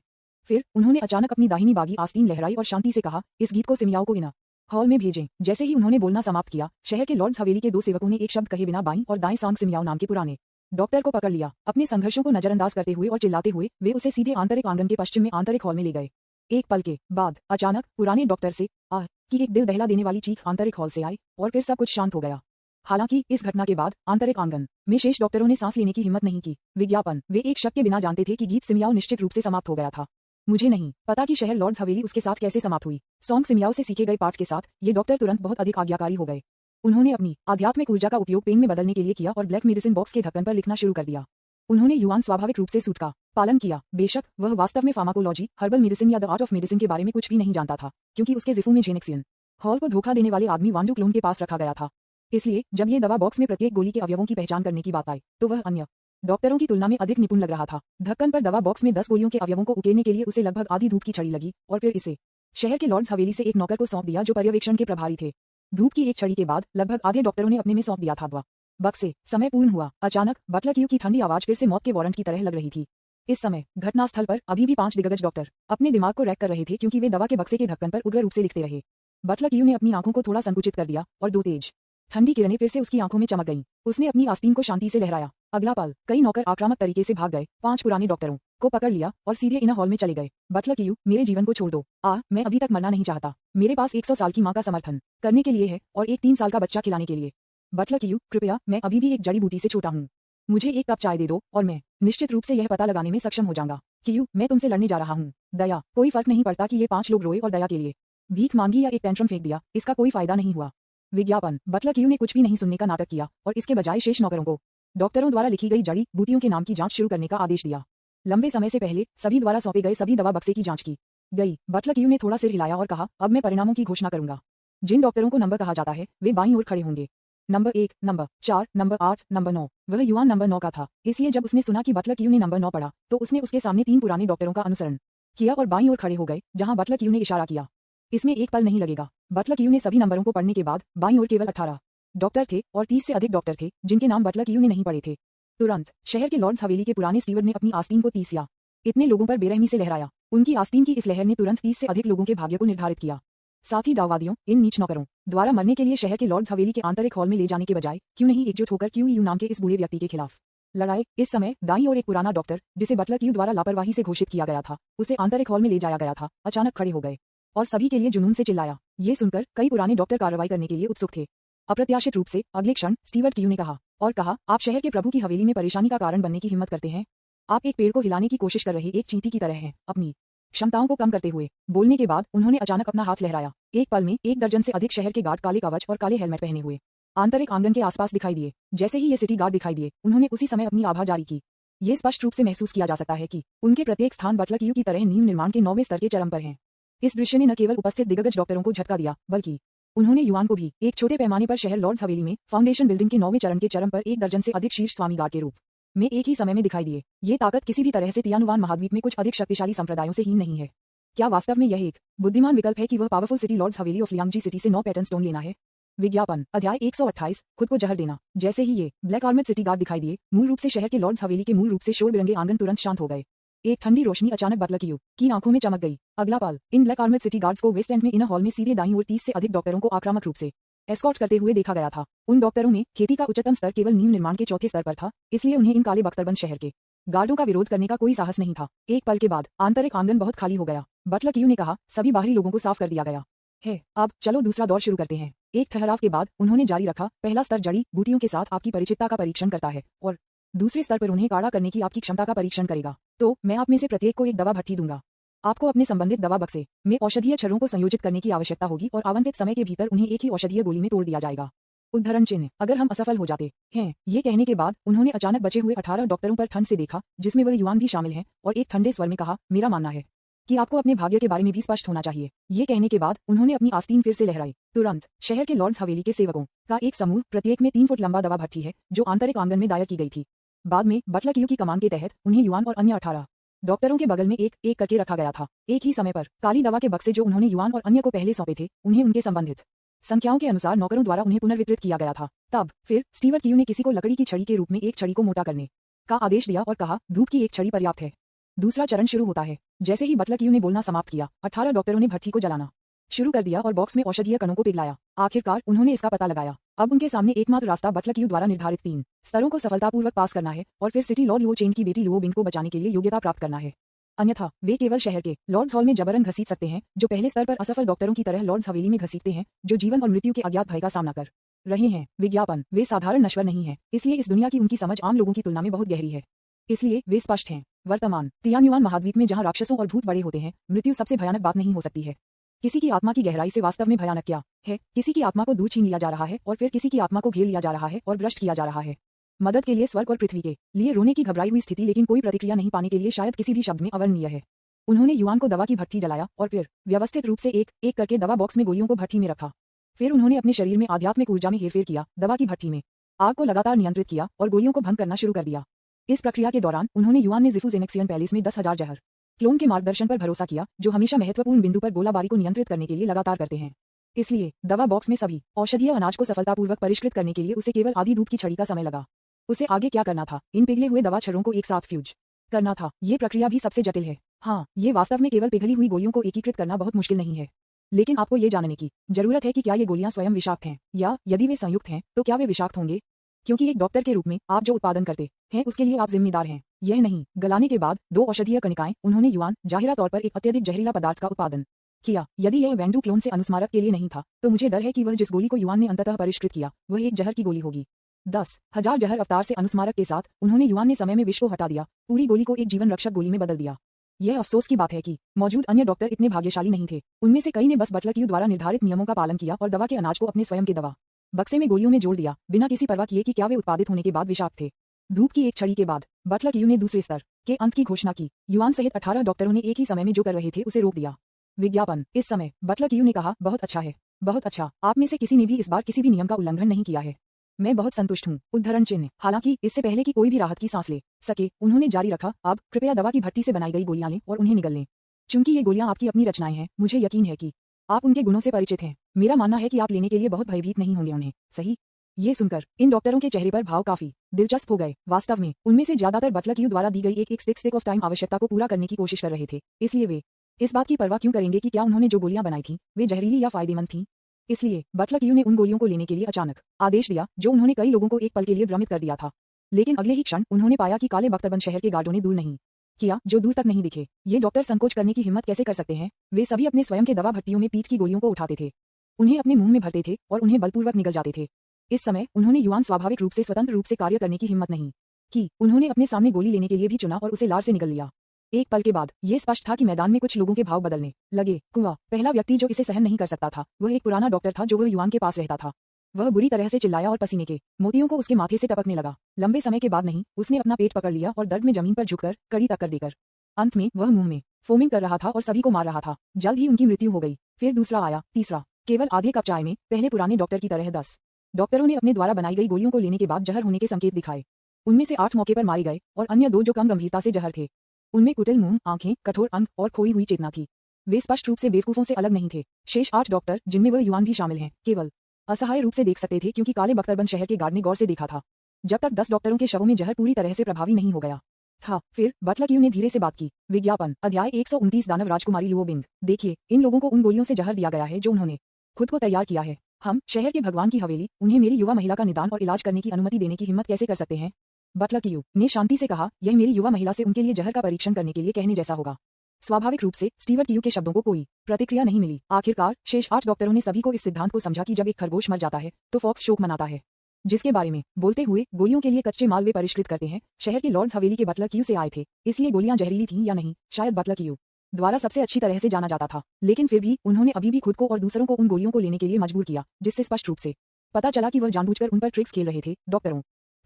फिर उन्होंने अचानक अपनी दाहिनी बागी आस्तीन लहराई और शांति से कहा, इस गीत को सिमियाओ को इना हॉल में भेजें। जैसे ही उन्होंने बोलना समाप्त किया, शहर के लॉर्ड्स हवेली के 2 सेवकों ने एक शब्द कहे बिना बाईं और दाएं सांग सिमियाओ नाम के पुराने डॉक्टर को पकड़ लिया। अपने संघर्षों को नजरअंदाज करते हुए और चिल्लाते हुए वे उसे सीधे आंतरिक आंगन के पश्चिम में आंतरिक हॉल में ले गए। एक पल के बाद अचानक पुराने डॉक्टर से आह की एक दिल दहला देने वाली चीख आंतरिक हॉल से आई और फिर सब कुछ शांत हो गया। हालांकि इस घटना के बाद आंतरिक आंगन में शेष डॉक्टरों ने सांस लेने की हिम्मत नहीं की। विज्ञापन, वे एक शक के बिना जानते थे कि गीत सिमियाओ निश्चित रूप से समाप्त हो गया था। मुझे नहीं पता कि शहर लॉर्ड्स हवेली उसके साथ कैसे समाप्त हुई। सॉन्ग सिमियाओ से सीखे गए पाठ के साथ ये डॉक्टर तुरंत बहुत अधिक आज्ञाकारी हो गए। उन्होंने अपनी आध्यात्मिक ऊर्जा का उपयोग पेन में बदलने के लिए किया और ब्लैक मेडिसिन बॉक्स के ढक्कन पर लिखना शुरू कर दिया। उन्होंने युवान स्वाभाविक रूप से सूट का पालन किया। बेशक वह वास्तव में फार्माकोलॉजी, हर्बल मेडिसिन या द आर्ट ऑफ मेडिसिन के बारे में कुछ भी नहीं जानता था, क्योंकि उसके जिफू में जेनेक्सियन हॉल को धोखा देने वाले आदमी वांडू क्लोन के पास रखा गया था। इसलिए जब ये दवा बॉक्स में प्रत्येक गोली के अवयवों की पहचान करने की बात आई, तो वह अन्य डॉक्टरों की तुलना में अधिक निपुण लग रहा था। ढक्कन पर दवा बॉक्स में 10 गोलियों के अवयवों को उकेरने के लिए उसे लगभग आधी धूप की छड़ी लगी और फिर इसे शहर के लॉर्ड्स हवेली से एक नौकर को सौंप दिया जो पर्यवेक्षण के प्रभारी थे। धूप की एक छड़ी के बाद लगभग आधे डॉक्टरों ने अपने में सौंप दिया था। दवा बक्स से समय पूर्ण हुआ। अचानक बटलर क्यू की ठंडी आवाज फिर से मौत के वारंट की तरह लग रही थी। इस समय घटनास्थल पर अभी भी 5 दिग्गज डॉक्टर अपने दिमाग को रैक कर रहे थे, क्योंकि वे दवा के बक्से के ढक्कन पर उग्र रूप से लिखते रहे। बटलर क्यू ने अपनी आंखों को थोड़ा संकुचित कर दिया और 2 तेज ठंडी किरणें फिर से उसकी आंखों में चमक गईं। उसने अपनी आस्तीन को शांति से लहराया। अगला पल कई नौकर आक्रामक तरीके से भाग गए, 5 पुराने डॉक्टरों को पकड़ लिया और सीधे इनर हॉल में चले गए। बटलर क्यू, मेरे जीवन को छोड़ दो। मैं अभी तक मरना नहीं चाहता। मेरे पास 100 साल की माँ का समर्थन करने के लिए है और एक 3 साल का बच्चा खिलाने के लिए। बटलर क्यू, कृपया, मैं अभी भी एक जड़ी बूटी से छोटा हूँ। मुझे एक कप चाय दे दो और मैं निश्चित रूप से यह पता लगाने में सक्षम हो जाऊंगा क्यू, मैं तुमसे लड़ने जा रहा हूँ। दया, कोई फर्क नहीं पड़ता कि ये 5 लोग रोए और दया के लिए भीख मांगी या एक टेंट्रम फेंक दिया, इसका कोई फायदा नहीं हुआ। विज्ञापन, बटलर क्यू ने कुछ भी नहीं सुनने का नाटक किया और इसके बजाय शेष नौकरों को डॉक्टरों द्वारा लिखी गई जड़ी बूटियों के नाम की जांच शुरू करने का आदेश दिया। लंबे समय से पहले सभी द्वारा सौंपे गए सभी दवा बक्से की जांच की गई। बटलर क्यू ने थोड़ा सिर हिलाया और कहा, अब मैं परिणामों की घोषणा करूंगा। जिन डॉक्टरों को नंबर कहा जाता है वे बाईं ओर खड़े होंगे। Number 1, number 4, number 8, number 9। वह युवान नंबर 9 का था, इसलिए जब उसने सुना कि बटलर क्यू ने नंबर 9 पढ़ा तो उसने उसके सामने 3 पुराने डॉक्टरों का अनुसरण किया और बाईं ओर खड़े हो गए जहां बटलर क्यू ने इशारा किया। इसमें एक पल नहीं लगेगा। बटलर क्यू ने सभी नंबरों को पढ़ने के बाद बाईं ओर केवल 18 डॉक्टर थे और 30 से अधिक डॉक्टर थे जिनके नाम बटलर क्यू ने नहीं पढ़े थे। तुरंत शहर के लॉर्ड्स हवेली के पुराने स्टीवर्ड ने अपनी आस्तीन को 30 या इतने लोगों पर बेरहमी से लहराया। उनकी आस्तीन की इस लहर ने तुरंत 30 से अधिक लोगों के भाग्य को निर्धारित किया। साथ ही दाववादियों, इन नीच नौकरों द्वारा मरने के लिए शहर के लॉर्ड्स हवेली के आंतरिक हॉल में ले जाने के बजाय क्यों नहीं एकजुट होकर क्यू यू नाम के इस बूढ़े व्यक्ति के खिलाफ लड़ाए। इस समय दाईं ओर एक पुराना डॉक्टर, जिसे बटलर क्यू द्वारा लापरवाही से घोषित किया गया था, उसे आंतरिक हॉल में ले जाया गया था, अचानक खड़े हो गए और सभी के लिए जुनून से चिल्लाया। ये सुनकर कई पुराने डॉक्टर कार्रवाई करने के लिए उत्सुक थे। अप्रत्याशित रूप से अगले क्षण स्टीवर्ड क्यू ने कहा, आप शहर के प्रभु की हवेली में परेशानी का कारण बनने की हिम्मत करते हैं। आप एक पेड़ को हिलाने की कोशिश कर रहे एक चींटी की तरह हैं, अपनी क्षमताओं को कम करते हुए। बोलने के बाद उन्होंने अचानक अपना हाथ लहराया। एक पल में 1 दर्जन से अधिक शहर के गार्ड काले कवच और काले हेलमेट पहने हुए आंतरिक आंगन के आसपास दिखाई दिए। जैसे ही ये सिटी गार्ड दिखाई दिए, उन्होंने उसी समय अपनी आभा जारी की। ये स्पष्ट रूप से महसूस किया जा सकता है कि उनके प्रत्येक स्थान बटलर क्यू की तरह नींव निर्माण के 9वें स्तर के चरम पर हैं। इस दृश्य ने न केवल उपस्थित दिग्गज डॉक्टरों को झटका दिया, बल्कि उन्होंने युवान को भी एक छोटे पैमाने पर शहर लॉर्ड्स हवेली में फाउंडेशन बिल्डिंग के 9वें चरण के चरम पर 1 दर्जन से अधिक शीर्ष स्वामी गार्ड के रूप में एक ही समय में दिखाई दिए। ये ताकत किसी भी तरह से तियानुवान महाद्वीप में कुछ अधिक शक्तिशाली संप्रदायों से हीन नहीं है। क्या वास्तव में यह एक बुद्धिमान विकल्प है कि वह powerful city Lord's Haveli of लियांगजी city से 9 पैटर्न स्टोन लेना है? विज्ञापन, अध्याय 128, खुद को जहर देना। जैसे ही ये ब्लैक आर्मर्ड सिटी गार्ड दिखाई दिए, मूल रूप से शहर के लॉर्ड्स हवेली के मूल रूप से शोर बिरंगे आंगन तुरंत शांत हो गए। एक ठंडी रोशनी अचानक बटलर क्यू की आंखों में चमक गई। अगला पल इन ब्लैक आर्मर्ड सिटी गार्ड्स को वेस्ट एंड में इनर हॉल में सीधे दाईं ओर 30 से अधिक डॉक्टरों को आक्रामक रूप से एस्कॉर्ट करते हुए देखा गया था। उन डॉक्टरों में खेती का उच्चतम स्तर केवल नींव निर्माण के 4थे स्तर पर था, इसलिए उन्हें इन काले बख्तरबंद शहर के गार्डों का विरोध करने का कोई साहस नहीं था। एक पल के बाद आंतरिक आंगन बहुत खाली हो गया। बटलर क्यू ने कहा, सभी बाहरी लोगों को साफ कर दिया गया है, अब चलो दूसरा दौर शुरू करते हैं। एक ठहराव के बाद उन्होंने जारी रखा, पहला स्तर जड़ी बूटियों के साथ आपकी परिचितता का परीक्षण करता है और दूसरे स्तर पर उन्हें काढ़ा करने की आपकी क्षमता का परीक्षण करेगा। तो मैं आप में से प्रत्येक को एक दवा भट्टी दूंगा। आपको अपने संबंधित दवा बक्से में औषधीय छर्रों को संयोजित करने की आवश्यकता होगी और आवंटित समय के भीतर उन्हें एक ही औषधीय गोली में तोड़ दिया जाएगा। उद्धरण चिन्ह, अगर हम असफल हो जाते हैं। ये कहने के बाद उन्होंने अचानक बचे हुए 18 डॉक्टरों पर ठंड से देखा, जिसमें वह युवान भी शामिल हैं, और एक ठंडे स्वर में कहा, मेरा मानना है कि आपको अपने भाग्य के बारे में भी स्पष्ट होना चाहिए। ये कहने के बाद उन्होंने अपनी आस्तीन फिर से लहराई। तुरंत शहर के लॉर्ड्स हवेली के सेवकों का एक समूह, प्रत्येक में 3 फुट लंबा दवा भट्ठी है, जो आंतरिक आंगन में दायर की गई थी। बाद में बटलर क्यू की कमान के तहत उन्हें युआन और अन्य 18 डॉक्टरों के बगल में एक एक करके रखा गया था। एक ही समय पर काली दवा के बक्से जो उन्होंने युआन और अन्य को पहले सौंपे थे, उन्हें उनके संबंधित संख्याओं के अनुसार नौकरों द्वारा उन्हें पुनर्वितरित किया गया था। तब फिर स्टीवर्ट क्यू ने किसी को लकड़ी की छड़ी के रूप में एक छड़ी को मोटा करने का आदेश दिया और कहा, धूप की एक छड़ी पर्याप्त है। दूसरा चरण शुरू होता है। जैसे ही बटलर क्यू ने बोलना समाप्त किया, 18 डॉक्टरों ने भट्ठी को जलाना शुरू कर दिया और बॉक्स में औषधीय कणों को पिघलाया। आखिरकार उन्होंने इसका पता लगाया। अब उनके सामने एकमात्र रास्ता बटलर क्यू द्वारा निर्धारित 3 स्तरों को सफलतापूर्वक पास करना है और फिर सिटी लॉर्ड लुओ चेन की बेटी लुओ बिंग को बचाने के लिए योग्यता प्राप्त करना है। अन्यथा वे केवल शहर के लॉर्ड्स हॉल में जबरन घसीट सकते हैं, जो पहले स्तर पर असफल डॉक्टरों की तरह लॉर्ड्स हवेली में घसीटते हैं, जो जीवन और मृत्यु के अज्ञात भय का सामना कर रहे हैं। विज्ञापन वे साधारण नश्वर नहीं है, इसलिए इस दुनिया की उनकी समझ आम लोगों की तुलना में बहुत गहरी है। इसलिए वे स्पष्ट हैं। वर्तमान तियान्युआन महाद्वीप में जहां राक्षसों और भूत बड़े होते हैं, मृत्यु सबसे भयानक बात नहीं हो सकती है। किसी की आत्मा की गहराई से वास्तव में भयानक क्या है? किसी की आत्मा को दूर छीन लिया जा रहा है और फिर किसी की आत्मा को घेर लिया जा रहा है और भ्रष्ट किया जा रहा है। मदद के लिए स्वर्ग और पृथ्वी के लिए रोने की घबराई हुई स्थिति, लेकिन कोई प्रतिक्रिया नहीं पाने के लिए शायद किसी भी शब्द में अवर्णनीय है। उन्होंने युआन को दवा की भट्ठी जलाया और फिर व्यवस्थित रूप से एक एक करके दवा बॉक्स में गोलियों को भट्ठी में रखा। फिर उन्होंने अपने शरीर में आध्यात्मिक ऊर्जा में हेरफेर किया, दवा की भट्ठी में आग को लगातार नियंत्रित किया और गोलियों को भंग करना शुरू कर दिया। इस प्रक्रिया के दौरान उन्होंने युआन ने जिफू जेनेक्सियन पैलेस में 10,000 जहर क्लोन के मार्गदर्शन पर भरोसा किया, जो हमेशा महत्वपूर्ण बिंदु पर गोलाबारी को नियंत्रित करने के लिए लगातार करते हैं। इसलिए दवा बॉक्स में सभी औषधीय अनाज को सफलतापूर्वक परिष्कृत करने के लिए उसे केवल आधी धूप की छड़ी का समय लगा। उसे आगे क्या करना था? इन पिघले हुए दवा छर्रों को एक साथ फ्यूज करना था। ये प्रक्रिया भी सबसे जटिल है। हाँ, ये वास्तव में केवल पिघली हुई गोलियों को एकीकृत करना बहुत मुश्किल नहीं है, लेकिन आपको ये जानने की जरूरत है कि क्या ये गोलियां स्वयं विषाक्त हैं, या यदि वे संयुक्त हैं तो क्या वे विषाक्त होंगे? क्योंकि एक डॉक्टर के रूप में आप जो उत्पादन करते हैं उसके लिए आप जिम्मेदार हैं। यह नहीं, गलाने के बाद 2 औषधीय कणिकाएं, उन्होंने युआन जाहिरा तौर पर एक अत्यधिक जहरीला पदार्थ का उत्पादन किया। यदि यह वेंडू क्लोन से अनुस्मारक के लिए नहीं था, तो मुझे डर है कि वह जिस गोली को युआन ने अंततः परिष्कृत किया, वह एक जहर की गोली होगी। 10,000 जहर अवतार से अनुस्मारक के साथ उन्होंने युआन ने समय में विष को हटा दिया, पूरी गोली को एक जीवन रक्षक गोली में बदल दिया। यह अफसोस की बात है कि मौजूद अन्य डॉक्टर इतने भाग्यशाली नहीं थे। उनमें से कई ने बस बटलर क्यू द्वारा निर्धारित नियमों का पालन किया और दवा के अनाज को अपने स्वयं के दवा बक्से में गोलियों में जोड़ दिया, बिना किसी परवाह किए कि क्या वे उत्पादित होने के बाद विषाक्त थे। धूप की एक छड़ी के बाद बटलर क्यू ने दूसरे स्तर के अंत की घोषणा की। युआन सहित 18 डॉक्टरों ने एक ही समय में जो कर रहे थे उसे रोक दिया। विज्ञापन। इस समय बटलर क्यू ने कहा, बहुत अच्छा है, बहुत अच्छा। आप में से किसी ने भी इस बार किसी भी नियम का उल्लंघन नहीं किया है। मैं बहुत संतुष्ट हूँ। उद्धरण चिन्ह। हालांकि इससे पहले कि कोई भी राहत की सांस ले सके, उन्होंने जारी रखा, अब कृपया दवा की भट्टी से बनाई गई गोलियां लें और उन्हें निगल लें। चूंकि ये गोलियां आपकी अपनी रचनाएं हैं, मुझे यकीन है कि आप उनके गुणों से परिचित हैं। मेरा मानना है कि आप लेने के लिए बहुत भयभीत नहीं होंगे उन्हें। सही? ये सुनकर इन डॉक्टरों के चेहरे पर भाव काफी दिलचस्प हो गए। वास्तव में उनमें से ज्यादातर बटलर क्यू द्वारा दी गई एक स्टिक ऑफ टाइम आवश्यकता को पूरा करने की कोशिश कर रहे थे, इसलिए वे इस बात की परवाह क्यों करेंगे कि क्या उन्होंने जो गोलियां बनाई थीं वे जहरीली या फायदेमंद थीं। इसलिए बटलर क्यू ने उन गोलियों को लेने के लिए अचानक आदेश दिया, जो उन्होंने कई लोगों को एक पल के लिए भ्रमित कर दिया था। लेकिन अगले ही क्षण उन्होंने पाया कि काले बख्तरबंद शहर के गार्डों ने दूर नहीं किया, जो दूर तक नहीं दिखे। ये डॉक्टर संकोच करने की हिम्मत कैसे कर सकते हैं? वे सभी अपने स्वयं के दवा भट्टियों में पीठ की गोलियों को उठाते थे, उन्हें अपने मुंह में भरते थे और उन्हें बलपूर्वक निगल जाते थे। इस समय उन्होंने युआन स्वाभाविक रूप से स्वतंत्र रूप से कार्य करने की हिम्मत नहीं की। उन्होंने अपने सामने गोली लेने के लिए भी चुना और उसे लार से निगल लिया। एक पल के बाद ये स्पष्ट था कि मैदान में कुछ लोगों के भाव बदलने लगे। कुआ पहला व्यक्ति जो इसे सहन नहीं कर सकता था, वह एक पुराना डॉक्टर था जो वह युआन के पास रहता था। वह बुरी तरह से चिल्लाया और पसीने के मोतियों को उसके माथे से टपकने लगा। लंबे समय के बाद नहीं, उसने अपना पेट पकड़ लिया और दर्द में जमीन पर झुककर कड़ी टक्कर देकर अंत में वह मुंह में फोमिंग कर रहा था और सभी को मार रहा था। जल्द ही उनकी मृत्यु हो गई। फिर दूसरा आया, तीसरा। केवल आधे कप चाय में पहले पुराने डॉक्टर की तरह 10 डॉक्टरों ने अपने द्वारा बनाई गई गोलियों को लेने के बाद जहर होने के संकेत दिखाए। उनमें से 8 मौके पर मारे गए और अन्य 2 जो कम गंभीरता से जहर थे। उनमें कुटिल मुंह, आंखें, कठोर अंग और खोई हुई चेतना थी। वे स्पष्ट रूप से बेवकूफों से अलग नहीं थे। शेष 8 डॉक्टर, जिनमें वह युआन भी शामिल हैं, केवल असहाय रूप से देख सकते थे, क्योंकि काले बख्तरबंद शहर के गार्ड ने गौर से देखा था जब तक 10 डॉक्टरों के शवों में जहर पूरी तरह से प्रभावी नहीं हो गया था। फिर बटलर क्यू ने धीरे से बात की। विज्ञापन। अध्याय 129 दानव राजकुमारी लुओ बिंग। देखिए, इन लोगों को उन गोलियों से जहर दिया गया है जो उन्होंने खुद को तैयार किया है। हम, शहर के भगवान की हवेली, उन्हें मेरी युवा महिला का निदान और इलाज करने की अनुमति देने की हिम्मत कैसे कर सकते हैं? बटलर क्यू ने शांति से कहा, यह मेरी युवा महिला से उनके लिए जहर का परीक्षण करने के लिए कहने जैसा होगा। स्वाभाविक रूप से स्टीवर्ट क्यू के शब्दों को कोई प्रतिक्रिया नहीं मिली। आखिरकार शेष 8 डॉक्टरों ने सभी को इस सिद्धांत को समझा कि जब एक खरगोश मर जाता है तो फॉक्स शोक मनाता है, जिसके बारे में बोलते हुए गोलियों के लिए कच्चे माल वे परिष्कृत करते हैं। शहर के लॉर्ड्स हवेली के बटलर क्यू से आए थे, इसलिए गोलियां जहरीली थीं या नहीं, शायद बटलर क्यू द्वारा सबसे अच्छी तरह से जाना जाता था। लेकिन फिर भी उन्होंने अभी भी खुद को और दूसरों को उन गोलियों को लेने के लिए मजबूर किया, जिससे स्पष्ट रूप से पता चला कि वह जानबूझकर उन पर ट्रिक्स खेल रहे थे। डॉक्टरों,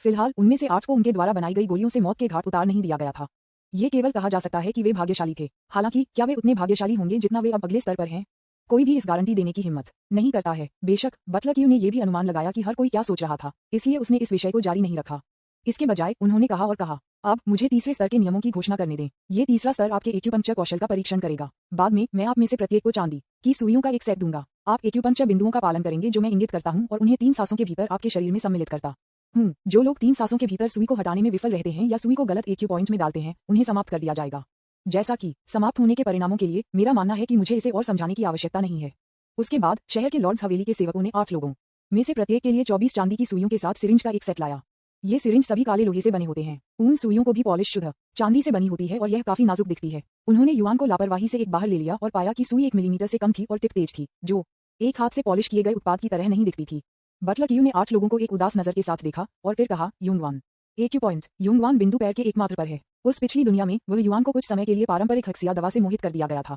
फिलहाल उनमें से 8 को उनके द्वारा बनाई गई गोलियों से मौत के घाट उतार नहीं दिया गया था। ये केवल कहा जा सकता है कि वे भाग्यशाली थे। हालांकि क्या वे उतने भाग्यशाली होंगे जितना वे अब अगले स्तर पर हैं? कोई भी इस गारंटी देने की हिम्मत नहीं करता है। बेशक बटलर क्यू ने यह भी अनुमान लगाया कि हर कोई क्या सोच रहा था, इसलिए उसने इस विषय को जारी नहीं रखा। इसके बजाय उन्होंने कहा, अब मुझे तीसरे स्तर के नियमों की घोषणा करने दें। ये तीसरा स्तर आपके एक्यूपंक्चर कौशल का परीक्षण करेगा। बाद में मैं आप में से प्रत्येक को चांदी की सुइयों का एक सेट दूंगा। आप एक्यूपंक्चर बिंदुओं का पालन करेंगे जो मैं इंगित करता हूं और उन्हें 3 सांसों के भीतर आपके शरीर में सम्मिलित करता हूं। जो लोग 3 सांसों के भीतर सुई को हटाने में विफल रहते हैं या सुई को गलत एक्यू पॉइंट में डालते हैं, उन्हें समाप्त कर दिया जाएगा। जैसा कि समाप्त होने के परिणामों के लिए मेरा मानना है कि मुझे इसे और समझाने की आवश्यकता नहीं है। उसके बाद शहर के लॉर्ड्स हवेली के सेवकों ने 8 लोगों में से प्रत्येक के लिए 24 चांदी की सुइयों के साथ सिरिंज का एक सेट लाया। ये सिरिंज सभी काले लोहे से बने होते हैं। उन सुइयों को भी पॉलिश शुद्ध चांदी से बनी होती है और यह काफी नाजुक दिखती है। उन्होंने युआन को लापरवाही से एक बाहर ले लिया और पाया कि सुई 1 मिलीमीटर से कम थी और टिप तेज थी, जो एक हाथ से पॉलिश किए गए उत्पाद की तरह नहीं दिखती थी। बटलर क्यू ने 8 लोगों को एक उदास नजर के साथ देखा और फिर कहा, युंगवान एक्यू पॉइंट। युंगवान बिंदु पैर के एकमात्र पर है। उस पिछली दुनिया में वह युआन को कुछ समय के लिए पारंपरिक हक्सिया दवा से मोहित कर दिया गया था।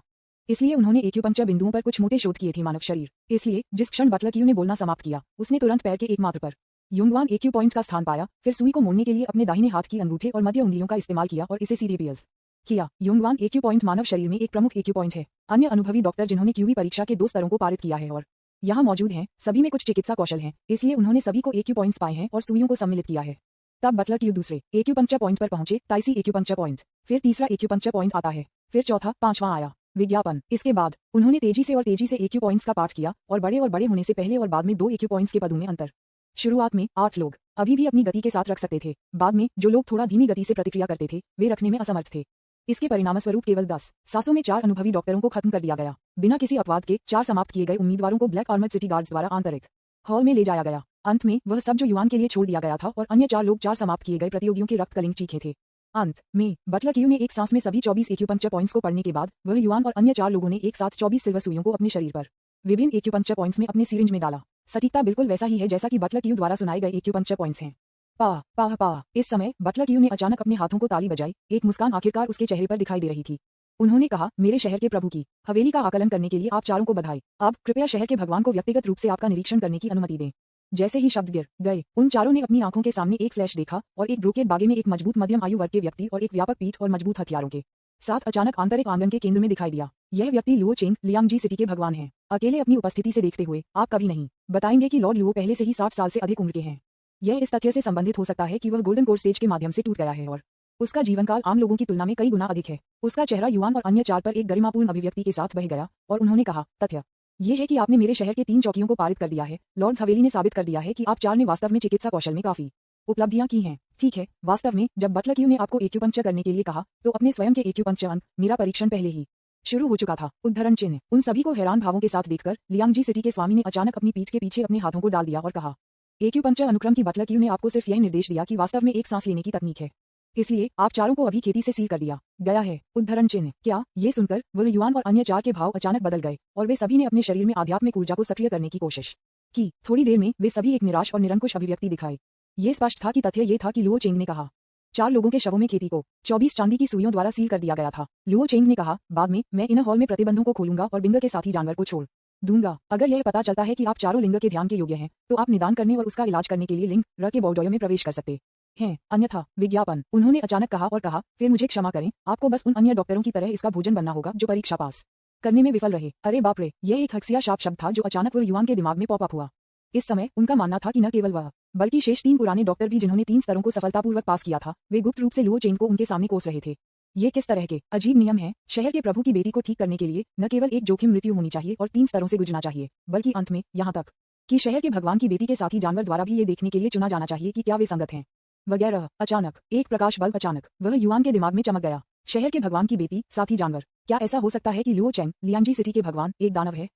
इसलिए उन्होंने एक्यूपंक्चर बिंदुओं पर कुछ मोटे शोध किए थे मानव शरीर। इसलिए जिस क्षण बटलर क्यू ने बोलना समाप्त किया, उसने तुरंत पैर के एकमात्र पर युंगवान एक्यू पॉइंट का स्थान पाया, फिर सुई को मोड़ने के लिए अपने दाहिने हाथ की अंगूठे और मध्य उंगलियों का इस्तेमाल किया और इसे सीधे पियर्स किया। युंगवान एक्यू पॉइंट मानव शरीर में एक प्रमुख एक्यू पॉइंट है। अन्य अनुभवी डॉक्टर जिन्होंने क्यूबी परीक्षा के 2 स्तरों को पारित किया है और यहाँ मौजूद हैं, सभी में कुछ चिकित्सा कौशल हैं, इसलिए उन्होंने सभी को एक्यू पॉइंट्स पाए हैं और सुइयों को सम्मिलित किया है। तब बटलर क्यू दूसरे एक्यूपंक्चर पॉइंट पर पहुंचे, ताइसी एक्यूपंक्चर पॉइंट। फिर तीसरा एक्यूपंक्चर पॉइंट आता है, फिर चौथा, 5वां आया, विज्ञापन। इसके बाद उन्होंने तेजी से एक्यू पॉइंट्स का पाठ किया और बड़े होने से पहले और बाद में 2 एक्यू पॉइंट्स के पदों में अंतर। शुरुआत में 8 लोग अभी भी अपनी गति के साथ रख सकते थे। बाद में जो लोग थोड़ा धीमी गति से प्रतिक्रिया करते थे, वे रखने में असमर्थ थे। इसके परिणामस्वरूप केवल 10 सांसों में 4 अनुभवी डॉक्टरों को खत्म कर दिया गया। बिना किसी अपवाद के 4 समाप्त किए गए उम्मीदवारों को ब्लैक आर्मर्ड सिटी गार्ड्स द्वारा आंतरिक हॉल में ले जाया गया। अंत में वह सब जो युआन के लिए छोड़ दिया गया था और अन्य 4 लोग 4 समाप्त किए गए प्रतियोगियों के रक्त कलिंग चीखे थे। अंत में बटलर क्यू ने एक सांस में सभी 24 एक्यूपंक्चर पॉइंट्स को पढ़ने के बाद वह युआन और अन्य 4 लोगों ने एक साथ 24 सिल्वर सुइयों को अपने शरीर पर विभिन्न एक्यूपंक्चर पॉइंट्स में अपने सिरिंज में डाला। सटीकता बिल्कुल वैसा ही है जैसा कि बटलर क्यू द्वारा सुनाए गए एक्यूपंक्चर पॉइंट्स हैं। पा। इस समय बटलर क्यू ने अचानक अपने हाथों को ताली बजाई। एक मुस्कान आखिरकार उसके चेहरे पर दिखाई दे रही थी। उन्होंने कहा, मेरे शहर के प्रभु की हवेली का आकलन करने के लिए आप चारों को बधाई। अब कृपया शहर के भगवान को व्यक्तिगत रूप से आपका निरीक्षण करने की अनुमति दें। जैसे ही शब्द गिर गए, उन चारों ने अपनी आंखों के सामने एक फ्लैश देखा और एक ब्रोकेड बागे में एक मजबूत मध्यम आयु वर्ग के व्यक्ति और एक व्यापक पीठ और मजबूत हथियारों के साथ अचानक आंतरिक आंगन के केंद्र में दिखाई दिया। यह व्यक्ति लुओ चेंग लियांगजी सिटी के भगवान हैं। अकेले अपनी उपस्थिति से देखते हुए आप कभी नहीं बताएंगे कि लॉर्ड लुओ पहले से ही 60 साल से अधिक उम्र के हैं। यह इस तथ्य से संबंधित हो सकता है कि वह गोल्डन कोर स्टेज के माध्यम से टूट गया है और उसका जीवनकाल आम लोगों की तुलना में कई गुना अधिक है। उसका चेहरा युआन और अन्य 4 पर एक गरिमापूर्ण अभिव्यक्ति के साथ बह गया और उन्होंने कहा, तथ्य ये है कि आपने मेरे शहर के 3 चौकियों को पारित कर दिया है। लॉर्ड्स हवेली ने साबित कर दिया है कि आप 4 ने वास्तव में चिकित्सा कौशल में काफी उपलब्धियां की हैं। ठीक है, वास्तव में जब बटलर क्यू ने आपको एक्यूपंक्चर करने के लिए कहा, तो अपने स्वयं के एक्यूपंक्चर अंक मेरा परीक्षण पहले ही शुरू हो चुका था। उद्धरण चिन्ह। उन सभी को हैरान भावों के साथ देखकर लियांगजी सिटी के स्वामी ने अचानक अपनी पीठ के पीछे अपने हाथों को डाल दिया और कहा, एक्यूपंक्चर अनुक्रम की बटलर क्यू ने आपको सिर्फ यह निर्देश दिया कि वास्तव में एक सांस लेने की तकनीक है, इसलिए आप चारों को अभी खेती से सील कर दिया गया है। उद्धरण चिन्ह। क्या ये सुनकर वह युआन और अन्य 4 के भाव अचानक बदल गए और वे सभी ने अपने शरीर में आध्यात्मिक ऊर्जा को सक्रिय करने की कोशिश की। थोड़ी देर में वे सभी एक निराश और निरंकुश अभिव्यक्ति दिखाए। ये स्पष्ट था कि तथ्य ये था कि लुओ चेंग ने कहा, 4 लोगों के शवों में खेती को 24 चांदी की सुइयों द्वारा सील कर दिया गया था। लुओ चेंग ने कहा, बाद में मैं इन हॉल में प्रतिबंधों को खोलूंगा और बिंगर के साथी जानवर को छोड़ दूंगा। अगर यह पता चलता है कि आप चारों लिंग के ध्यान के योग्य हैं, तो आप निदान करने और उसका इलाज करने के लिए लिंग र के बॉर्डोयो में प्रवेश कर सकते हैं। अन्यथा विज्ञापन। उन्होंने अचानक कहा और कहा, फिर मुझे क्षमा करें, आपको बस उन अन्य डॉक्टरों की तरह इसका भोजन बनना होगा जो परीक्षा पास करने में विफल रहे। अरे बाप रे, यह एक हक्सिया शाप शब्द था जो अचानक वह युआन के दिमाग में पॉप अप हुआ। इस समय उनका मानना था कि न केवल वह, बल्कि शेष 3 पुराने डॉक्टर भी जिन्होंने 3 स्तरों को सफलतापूर्वक पास किया था, वे गुप्त रूप से लुओ चेंग को उनके सामने कोस रहे थे। ये किस तरह के अजीब नियम हैं। शहर के प्रभु की बेटी को ठीक करने के लिए न केवल एक जोखिम मृत्यु होनी चाहिए और 3 स्तरों से गुजरना चाहिए, बल्कि अंत में यहाँ तक कि शहर के भगवान की बेटी के साथी जानवर द्वारा भी ये देखने के लिए चुना जाना चाहिए कि क्या वे संगत हैं वगैरह। अचानक एक प्रकाश बल्ब अचानक वह युआन के दिमाग में चमक गया। शहर के भगवान की बेटी, साथी जानवर। क्या ऐसा हो सकता है कि लुओ चेंग लियांगजी सिटी के भगवान एक दानव है?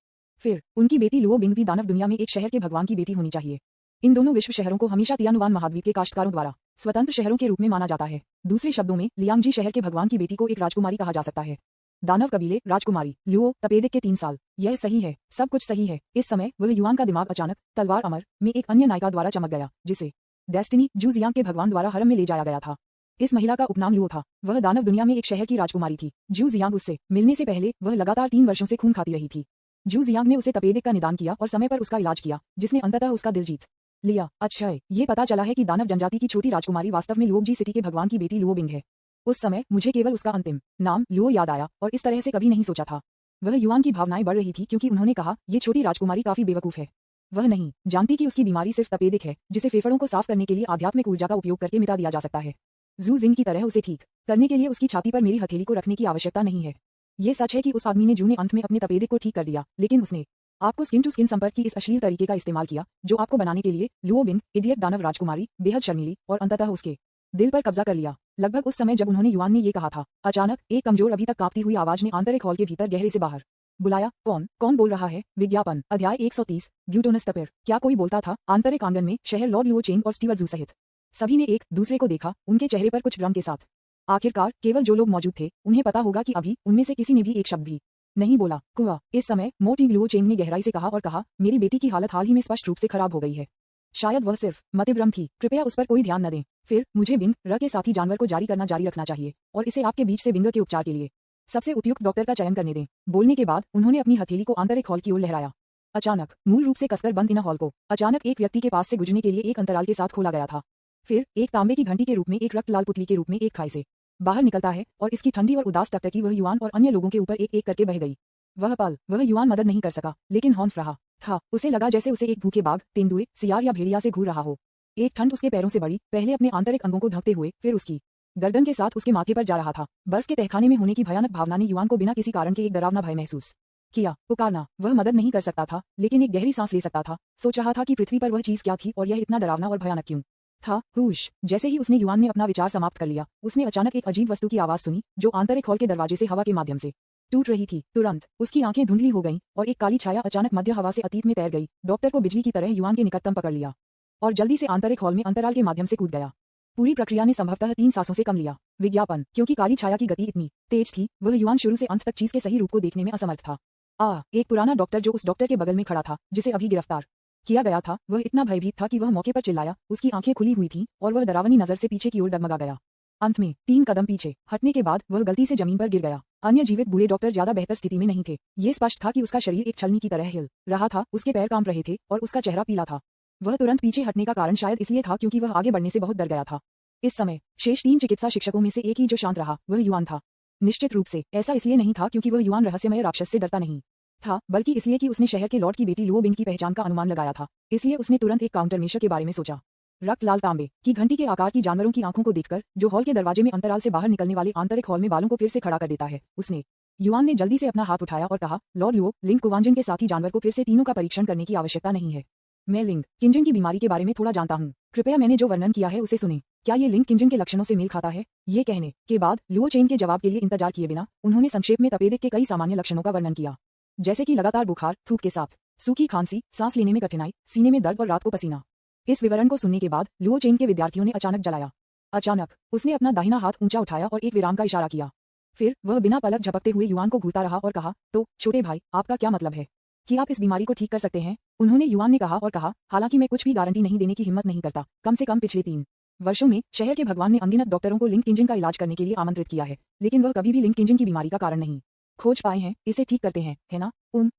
फिर उनकी बेटी लुओ बिंग भी दानव दुनिया में एक शहर के भगवान की बेटी होनी चाहिए। इन दोनों विश्व शहरों को हमेशा तियानुवान महाद्वीप के काश्तकारों द्वारा स्वतंत्र शहरों के रूप में माना जाता है। दूसरे शब्दों में लियांगजी शहर के भगवान की बेटी को एक राजकुमारी कहा जा सकता है। दानव कबीले, राजकुमारी, लुओ तपेदिक के 3 साल। यह सही है, सब कुछ सही है। इस समय वह युआन का दिमाग अचानक तलवार अमर में एक अन्य नायिका द्वारा चमक गया, जिसे डेस्टिनी जू जियांग के भगवान द्वारा हरम में ले जाया गया था। इस महिला का उपनाम लुओ था। वह दानव दुनिया में एक शहर की राजकुमारी थी। जू जियांग उससे मिलने से पहले वह लगातार 3 वर्षों से खून खाती रही थी। जू जियांग ने उसे तपेदिक का निदान किया और समय पर उसका इलाज किया, जिसने अंततः उसका दिल जीत लिया। अच्छा, ये पता चला है कि दानव जनजाति की छोटी राजकुमारी वास्तव में लुओगजी सिटी के भगवान की बेटी लुओ बिंग है। उस समय मुझे केवल उसका अंतिम नाम लुओ याद आया और इस तरह से कभी नहीं सोचा था। वह युआन की भावनाएं बढ़ रही थी क्योंकि उन्होंने कहा ये छोटी राजकुमारी काफी बेवकूफ है। वह नहीं जानती कि उसकी बीमारी सिर्फ तपेदिक है जिसे फेफड़ों को साफ करने के लिए आध्यात्मिक ऊर्जा का उपयोग करके मिटा दिया जा सकता है। जू जिंग की तरह उसे ठीक करने के लिए उसकी छाती पर मेरी हथेली को रखने की आवश्यकता नहीं है। ये सच है कि उस आदमी ने जूने अंत में अपने तपेदिक को ठीक कर दिया, लेकिन उसने आपको स्किन टू स्किन संपर्क की इस अश्लील तरीके का इस्तेमाल किया जो आपको बनाने के लिए लुओ बिंग इडियट दानव राजकुमारी बेहद शर्मीली और अंततः उसके दिल पर कब्जा कर लिया। लगभग उस समय जब उन्होंने युआन ने ये कहा था, अचानक एक कमजोर अभी तक कांपती हुई आवाज ने आंतरिक हॉल के भीतर गहरे से बाहर बुलाया, कौन कौन बोल रहा है? विज्ञापन अध्याय 130 ब्यूटोनस तपेर। क्या कोई बोलता था? आंतरिक आंगन में शहर लॉर्ड लुओ चेंग और स्टीवर्ट जू सहित सभी ने एक दूसरे को देखा, उनके चेहरे पर कुछ भ्रम के साथ। आखिरकार केवल जो लोग मौजूद थे उन्हें पता होगा कि अभी उनमें से किसी ने भी एक शब्द भी नहीं बोला। कुआ इस समय मोटी लुओ चेंग ने गहराई से कहा और कहा, मेरी बेटी की हालत हाल ही में स्पष्ट रूप से खराब हो गई है। शायद वह सिर्फ मतिभ्रम थी, कृपया उस पर कोई ध्यान न दें। फिर मुझे बिंग र के साथी जानवर को जारी करना जारी रखना चाहिए और इसे आपके बीच से बिंग के उपचार के लिए सबसे उपयुक्त डॉक्टर का चयन करने दें। बोलने के बाद उन्होंने अपनी हथेली को आंतरिक हॉल की ओर लहराया। अचानक मूल रूप से कसकर बंद इन हॉल को अचानक एक व्यक्ति के पास से गुजरने के लिए एक अंतराल के साथ खोला गया था। फिर एक तांबे की घंटी के रूप में एक रक्त लाल पुतली के रूप में एक खाई से बाहर निकलता है और इसकी ठंडी और उदास टकटकी वह युआन और अन्य लोगों के ऊपर एक एक करके बह गई। वह युआन मदद नहीं कर सका, लेकिन हौंफ रहा था। उसे लगा जैसे उसे एक भूखे बाघ, तेंदुए, सियार या भेड़िया से घूर रहा हो। एक ठंड उसके पैरों से बढ़ी, पहले अपने आंतरिक अंगों को ढकते हुए, फिर उसकी गर्दन के साथ उसके माथे पर जा रहा था। बर्फ के तहखाने में होने की भयानक भावना ने युआन को बिना किसी कारण के एक डरावना भय महसूस किया। पुकारना, वह मदद नहीं कर सकता था, लेकिन एक गहरी सांस ले सकता था। सोच रहा था कि पृथ्वी पर वह चीज क्या थी और यह इतना डरावना और भयानक क्यों था। हुश, जैसे ही उसने युआन ने अपना विचार समाप्त कर लिया, उसने अचानक एक अजीब वस्तु की आवाज सुनी जो आंतरिक हॉल के दरवाजे से हवा के माध्यम से टूट रही थी। तुरंत उसकी आंखें धुंधली हो गईं और एक काली छाया अचानक मध्य हवा से अतीत में तैर गई, डॉक्टर को बिजली की तरह युआन के निकटतम पकड़ लिया और जल्दी से आंतरिक हॉल में अंतराल के माध्यम से कूद गया। पूरी प्रक्रिया ने संभवतः 3 सांसों से कम लिया। विज्ञापन क्योंकि काली छाया की गति इतनी तेज थी, वह युआन शुरू से अंत तक चीज के सही रूप को देखने में असमर्थ था। एक पुराना डॉक्टर जो उस डॉक्टर के बगल में खड़ा था जिसे अभी गिरफ्तार किया गया था, वह इतना भयभीत था कि वह मौके पर चिल्लाया। उसकी आंखें खुली हुई थीं और वह डरावनी नजर से पीछे की ओर डगमगा गया। अंत में 3 कदम पीछे हटने के बाद वह गलती से जमीन पर गिर गया। अन्य जीवित बूढ़े डॉक्टर ज्यादा बेहतर स्थिति में नहीं थे। ये स्पष्ट था कि उसका शरीर एक छलनी की तरह हिल रहा था, उसके पैर कांप रहे थे और उसका चेहरा पीला था। वह तुरंत पीछे हटने का कारण शायद इसलिए था क्योंकि वह आगे बढ़ने से बहुत डर गया था। इस समय शेष 3 चिकित्सा शिक्षकों में से एक ही जो शांत रहा वह युआन था। निश्चित रूप से ऐसा इसलिए नहीं था क्योंकि वह युआन रहस्यमय राक्षस से डरता नहीं था, बल्कि इसलिए कि उसने शहर के लॉर्ड की बेटी लुओ बिंग की पहचान का अनुमान लगाया था। इसलिए उसने तुरंत एक काउंटर मेशर के बारे में सोचा। रक्त लाल तांबे की घंटी के आकार की जानवरों की आंखों को देखकर, जो हॉल के दरवाजे में अंतराल से बाहर निकलने वाले आंतरिक हॉल में बालों को फिर से खड़ा कर देता है, उसने युआन ने जल्दी से अपना हाथ उठाया और कहा, लॉर्ड लुओ, लिंग कुवांजन के साथी जानवर को फिर से तीनों का परीक्षण करने की आवश्यकता नहीं है। मैं लिंग किंजन की बीमारी के बारे में थोड़ा जानता हूँ, कृपया मैंने जो वर्णन किया है उसे सुने। क्या ये लिंग किंजन के लक्षणों से मेल खाता है? ये कहने के बाद लुओ चेन के जवाब के लिए इंतजार किए बिना उन्होंने संक्षेप में तपेदिक के कई सामान्य लक्षणों का वर्णन किया, जैसे कि लगातार बुखार, थूक के साथ सूखी खांसी, सांस लेने में कठिनाई, सीने में दर्द और रात को पसीना। इस विवरण को सुनने के बाद लुओ चेन के विद्यार्थियों ने अचानक जलाया। अचानक उसने अपना दाहिना हाथ ऊंचा उठाया और एक विराम का इशारा किया। फिर वह बिना पलक झपकते हुए युआन को घूरता रहा और कहा, तो छोटे भाई, आपका क्या मतलब है कि आप इस बीमारी को ठीक कर सकते हैं? उन्होंने युआन ने कहा और कहा, हालांकि मैं कुछ भी गारंटी नहीं देने की हिम्मत नहीं करता। कम से कम पिछले 3 वर्षों में शहर के भगवान ने अनगिनत डॉक्टरों को लिंग किंजन का इलाज करने के लिए आमंत्रित किया है, लेकिन वह कभी भी लिंग किंजन की बीमारी का कारण नहीं खोज पाए हैं। इसे ठीक करते हैं, है ना?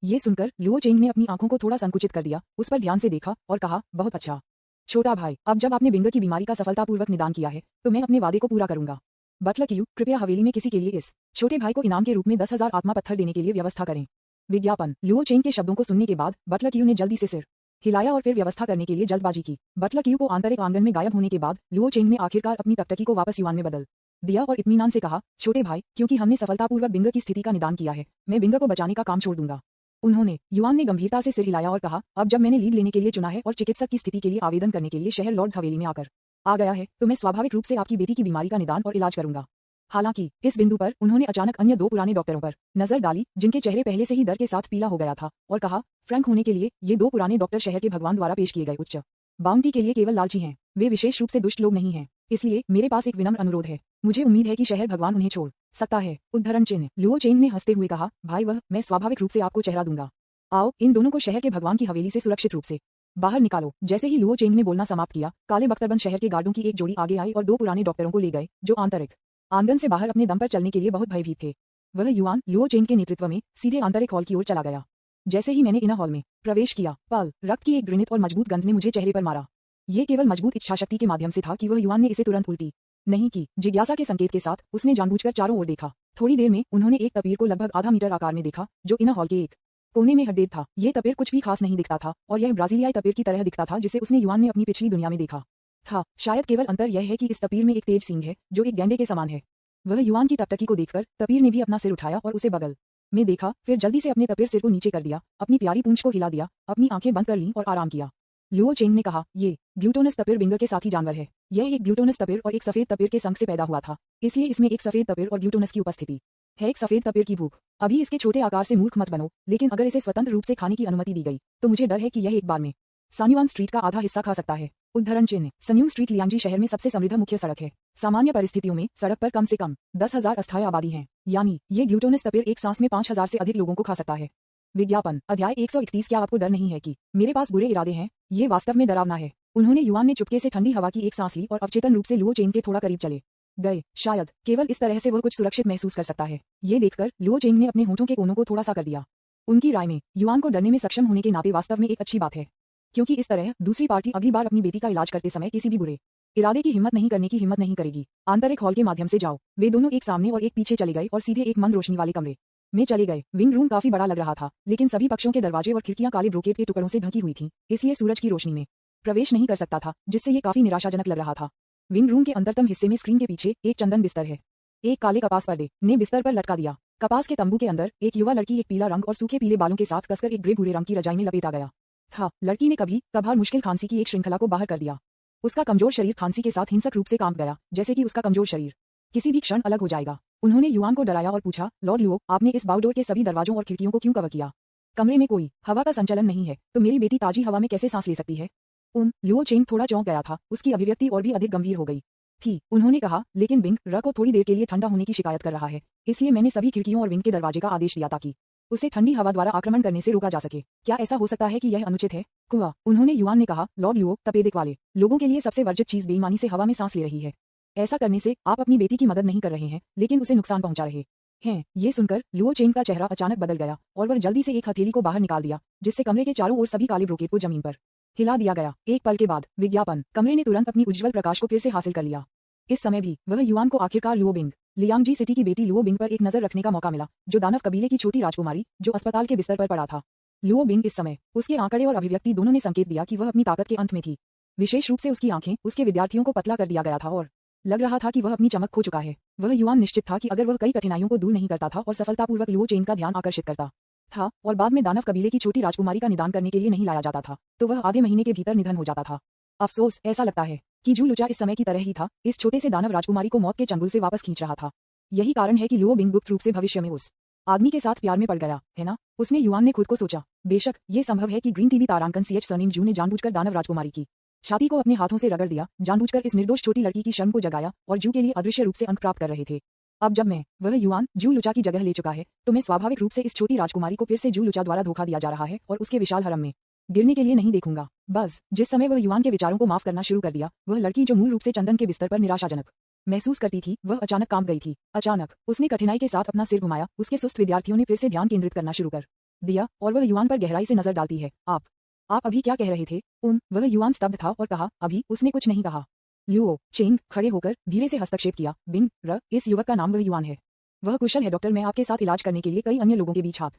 ये सुनकर लुओ चेंग ने अपनी आंखों को थोड़ा संकुचित कर दिया, उस पर ध्यान से देखा और कहा, बहुत अच्छा छोटा भाई, अब जब आपने बिंगर की बीमारी का सफलतापूर्वक निदान किया है तो मैं अपने वादे को पूरा करूंगा। बटलर क्यू, कृपया हवेली में किसी के लिए इस छोटे भाई को इनाम के रूप में 10,000 आत्मा पत्थर देने के लिए व्यवस्था करें। विज्ञापन लुओ चेंग के शब्दों को सुनने के बाद बटलर क्यू ने जल्दी से सिर हिलाया और फिर व्यवस्था करने के लिए जल्दबाजी की। बटलर क्यू को आंतरिक आंगन में गायब होने के बाद लुओ चेंग ने आखिरकार अपनी टकटकी को वापस युआन में बदल दिया और इत्मीनान से कहा, छोटे भाई, क्योंकि हमने सफलतापूर्वक बिंगर की स्थिति का निदान किया है, मैं बिंगर को बचाने का काम छोड़ दूंगा। उन्होंने युआन ने गंभीरता से सिर हिलाया और कहा, अब जब मैंने लीड लेने के लिए चुना है और चिकित्सक की स्थिति के लिए आवेदन करने के लिए शहर लॉर्ड्स हवेली में आ गया है, तो मैं स्वाभाविक रूप से आपकी बेटी की बीमारी का निदान और इलाज करूंगा। हालांकि इस बिंदु पर उन्होंने अचानक अन्य 2 पुराने डॉक्टरों पर नजर डाली जिनके चेहरे पहले से ही डर के साथ पीला हो गया था, और कहा, फ्रैंक होने के लिए ये 2 पुराने डॉक्टर शहर के भगवान द्वारा पेश किए गए उच्च बाउंटी के लिए केवल लालची हैं। वे विशेष रूप से दुष्ट लोग नहीं हैं। इसलिए मेरे पास एक विनम्र अनुरोध है। मुझे उम्मीद है कि शहर भगवान उन्हें छोड़ सकता है। उद्धरण चिन्ह। लुओ चेंग ने हंसते हुए कहा, भाई, मैं स्वाभाविक रूप से आपको चेहरा दूंगा। आओ, इन दोनों को शहर के भगवान की हवेली से सुरक्षित रूप से बाहर निकालो। जैसे ही लुओ चेंग ने बोलना समाप्त किया, काले बख्तरबंद शहर के गार्डों की एक जोड़ी आगे आई और 2 पुराने डॉक्टरों को ले गए जो आंतरिक आंगन से बाहर अपने दम पर चलने के लिए बहुत भयभीत थे। वह युआन लुओ चेंग के नेतृत्व में सीधे आंतरिक हॉल की ओर चला गया। जैसे ही मैंने इनर हॉल में प्रवेश किया, रक्त की एक घृणित और मजबूत गंध ने मुझे चेहरे पर मारा। ये केवल मजबूत इच्छाशक्ति के माध्यम से था कि वह युआन ने इसे तुरंत उल्टी नहीं की जिज्ञासा के संकेत के साथ उसने जानबूझकर चारों ओर देखा। थोड़ी देर में उन्होंने एक तपीर को लगभग आधा मीटर आकार में देखा जो इनर हॉल के एक कोने में हड्डेड था। यह तपीर कुछ भी खास नहीं दिखता था और यह ब्राजीलियाई तपीर की तरह दिखता था जिसे उसने युआन ने अपनी पिछली दुनिया में देखा था। शायद केवल अंतर यह है कि इस तपीर में एक तेज सींग है जो एक गैंडे के समान है। वह युआन की टकटकी को देखकर तपीर ने भी अपना सिर उठाया और उसे बगल में देखा, फिर जल्दी से अपने तपीर सिर को नीचे कर दिया, अपनी प्यारी पूंछ को हिला दिया, अपनी आंखें बंद कर लीं और आराम किया। लुओ चेंग ने कहा, ये ग्लूटोनस तपीर बिंगर के साथी जानवर है। यह एक ग्लूटोनस तपीर और एक सफेद तपीर के संग से पैदा हुआ था, इसलिए इसमें एक सफेद तपीर और ग्लूटोनस की उपस्थिति है। एक सफेद तपीर की भूख। अभी इसके छोटे आकार से मूर्ख मत बनो, लेकिन अगर इसे स्वतंत्र रूप से खाने की अनुमति दी गई तो मुझे डर है कि यह एक बार में सान्युआन स्ट्रीट का आधा हिस्सा खा सकता है। उद्धरण चिन्ह। सन्यूंग स्ट्रीट लियांजी शहर में सबसे समृद्ध मुख्य सड़क है। सामान्य परिस्थितियों में सड़क पर कम से कम 10,000 अस्थायी आबादी है, यानी ये ग्लूटोनस तपीर एक सांस में 5,000 से अधिक लोगों को खा सकता है। विज्ञापन। अध्याय 131। क्या आपको डर नहीं है कि मेरे पास बुरे इरादे हैं? ये वास्तव में डरावना है। उन्होंने युआन ने चुपके से ठंडी हवा की एक सांस ली और अवचेतन रूप से लुओ चेंग के थोड़ा करीब चले गए। शायद केवल इस तरह से वह कुछ सुरक्षित महसूस कर सकता है। ये देखकर लुओ चेंग ने अपने होठों के कोनों को थोड़ा सा कर दिया। उनकी राय में युआन को डरने में सक्षम होने के नाते वास्तव में एक अच्छी बात है, क्योंकि इस तरह दूसरी पार्टी अगली बार अपनी बेटी का इलाज करते समय किसी भी बुरे इरादे की हिम्मत नहीं करने की हिम्मत नहीं करेगी। आंतरिक हॉल के माध्यम से जाओ। वे दोनों एक सामने और एक पीछे चले गए और सीधे एक मंद रोशनी वाले कमरे में चले गए। विंग रूम काफी बड़ा लग रहा था, लेकिन सभी पक्षों के दरवाजे और खिड़कियां काले ब्रोकेड के टुकड़ों से ढकी हुई थीं, इसलिए सूरज की रोशनी में प्रवेश नहीं कर सकता था, जिससे ये काफी निराशाजनक लग रहा था। विंग रूम के अंतरतम हिस्से में स्क्रीन के पीछे एक चंदन बिस्तर है। एक काले कपास पर्दे ने बिस्तर पर लटका दिया। कपास के तंबू के अंदर एक युवा लड़की एक पीला रंग और सूखे पीले बालों के साथ कसकर एक ग्रे भूरे रंग की रजाई में लपेटा गया था। लड़की ने कभी कभार मुश्किल खांसी की एक श्रृंखला को बाहर कर दिया। उसका कमजोर शरीर खांसी के साथ हिंसक रूप से कांप गया, जैसे कि उसका कमजोर शरीर किसी भी क्षण अलग हो जाएगा। उन्होंने युआन को डराया और पूछा, लॉर्ड लुओ, आपने इस बाउडोर के सभी दरवाजों और खिड़कियों को क्यों कवर किया? कमरे में कोई हवा का संचलन नहीं है, तो मेरी बेटी ताजी हवा में कैसे सांस ले सकती है? लुओ चेंग थोड़ा चौंक गया था। उसकी अभिव्यक्ति और भी अधिक गंभीर हो गई थी। उन्होंने कहा, लेकिन विंग र को थोड़ी देर के लिए ठंडा होने की शिकायत कर रहा है, इसलिए मैंने सभी खिड़कियों और विंग के दरवाजे का आदेश दिया ताकि उसे ठंडी हवा द्वारा आक्रमण करने से रोका जा सके। क्या ऐसा हो सकता है कि यह अनुचित है? कुआ। उन्होंने युआन ने कहा, लॉर्ड लुओ, तपेदिक वाले लोगों के लिए सबसे वर्जित चीज बेईमानी से हवा में सांस ले रही है। ऐसा करने से आप अपनी बेटी की मदद नहीं कर रहे हैं, लेकिन उसे नुकसान पहुंचा रहे हैं। ये सुनकर लुओ चेंग का चेहरा अचानक बदल गया और वह जल्दी से एक हथेली को बाहर निकाल दिया, जिससे कमरे के चारों ओर सभी काले ब्रोकेड को जमीन पर हिला दिया गया। एक पल के बाद विज्ञापन। कमरे ने तुरंत अपनी उज्ज्वल प्रकाश को फिर से हासिल कर लिया। इस समय भी वह युआन को आखिरकार लुओ बिंग, लियांगजी सिटी की बेटी लुओ बिंग पर एक नजर रखने का मौका मिला, जो दानव कबीले की छोटी राजकुमारी जो अस्पताल के बिस्तर पर पड़ा था। लुओ बिंग इस समय, उसके आंकड़े और अभिव्यक्ति दोनों ने संकेत दिया कि वह अपनी ताकत के अंत में थी। विशेष रूप से उसकी आंखें उसके विद्यार्थियों को पतला कर दिया गया था और लग रहा था कि वह अपनी चमक खो चुका है। वह युआन निश्चित था कि अगर वह कई कठिनाइयों को दूर नहीं करता था और सफलतापूर्वक लुओ चेंग का ध्यान आकर्षित करता था और बाद में दानव कबीले की छोटी राजकुमारी का निदान करने के लिए नहीं लाया जाता था, तो वह आधे महीने के भीतर निधन हो जाता था। अफसोस, ऐसा लगता है कि जू लुचा इस समय की तरह ही था, इस छोटे से दानव राजकुमारी को मौत के चंगुल से वापस खींच रहा था। यही कारण है कि लुओ बिंग गुप्त रूप से भविष्य में उस आदमी के साथ प्यार में पड़ गया, है ना? उसने युआन ने खुद को सोचा। बेशक ये संभव है कि ग्रीन टीवी तारांकन सीएच सरनेम जू ने जानबूझकर दानव राजकुमारी की छाती को अपने हाथों से रगड़ दिया, जानबूझकर इस निर्दोष छोटी लड़की की शर्म को जगाया और जू के लिए अदृश्य रूप से अंक प्राप्त कर रहे थे। अब जब वह युआन जू लुचा की जगह ले चुका है, तो मैं स्वाभाविक रूप से इस छोटी राजकुमारी को फिर से जू लुचा द्वारा धोखा दिया जा रहा है और उसके विशाल हरम में गिरने के लिए नहीं देखूंगा। बस जिस समय वह युआन के विचारों को माफ करना शुरू कर दिया, वह लड़की जो मूल रूप से चंदन के बिस्तर पर निराशाजनक महसूस करती थी, वह अचानक कांप गई थी। अचानक उसने कठिनाई के साथ अपना सिर घुमाया। उसके सुस्त विद्यार्थियों ने फिर से ध्यान केंद्रित करना शुरू कर दिया और वह युआन पर गहराई से नजर डालती है। आप अभी क्या कह रहे थे? वह युआन स्तब्ध था और कहा, अभी उसने कुछ नहीं कहा। लुओ चेंग खड़े होकर धीरे से हस्तक्षेप किया, बिंग र, इस युवक का नाम वह युआन है। वह कुशल है डॉक्टर। मैं आपके साथ इलाज करने के लिए कई अन्य लोगों के बीच हाथ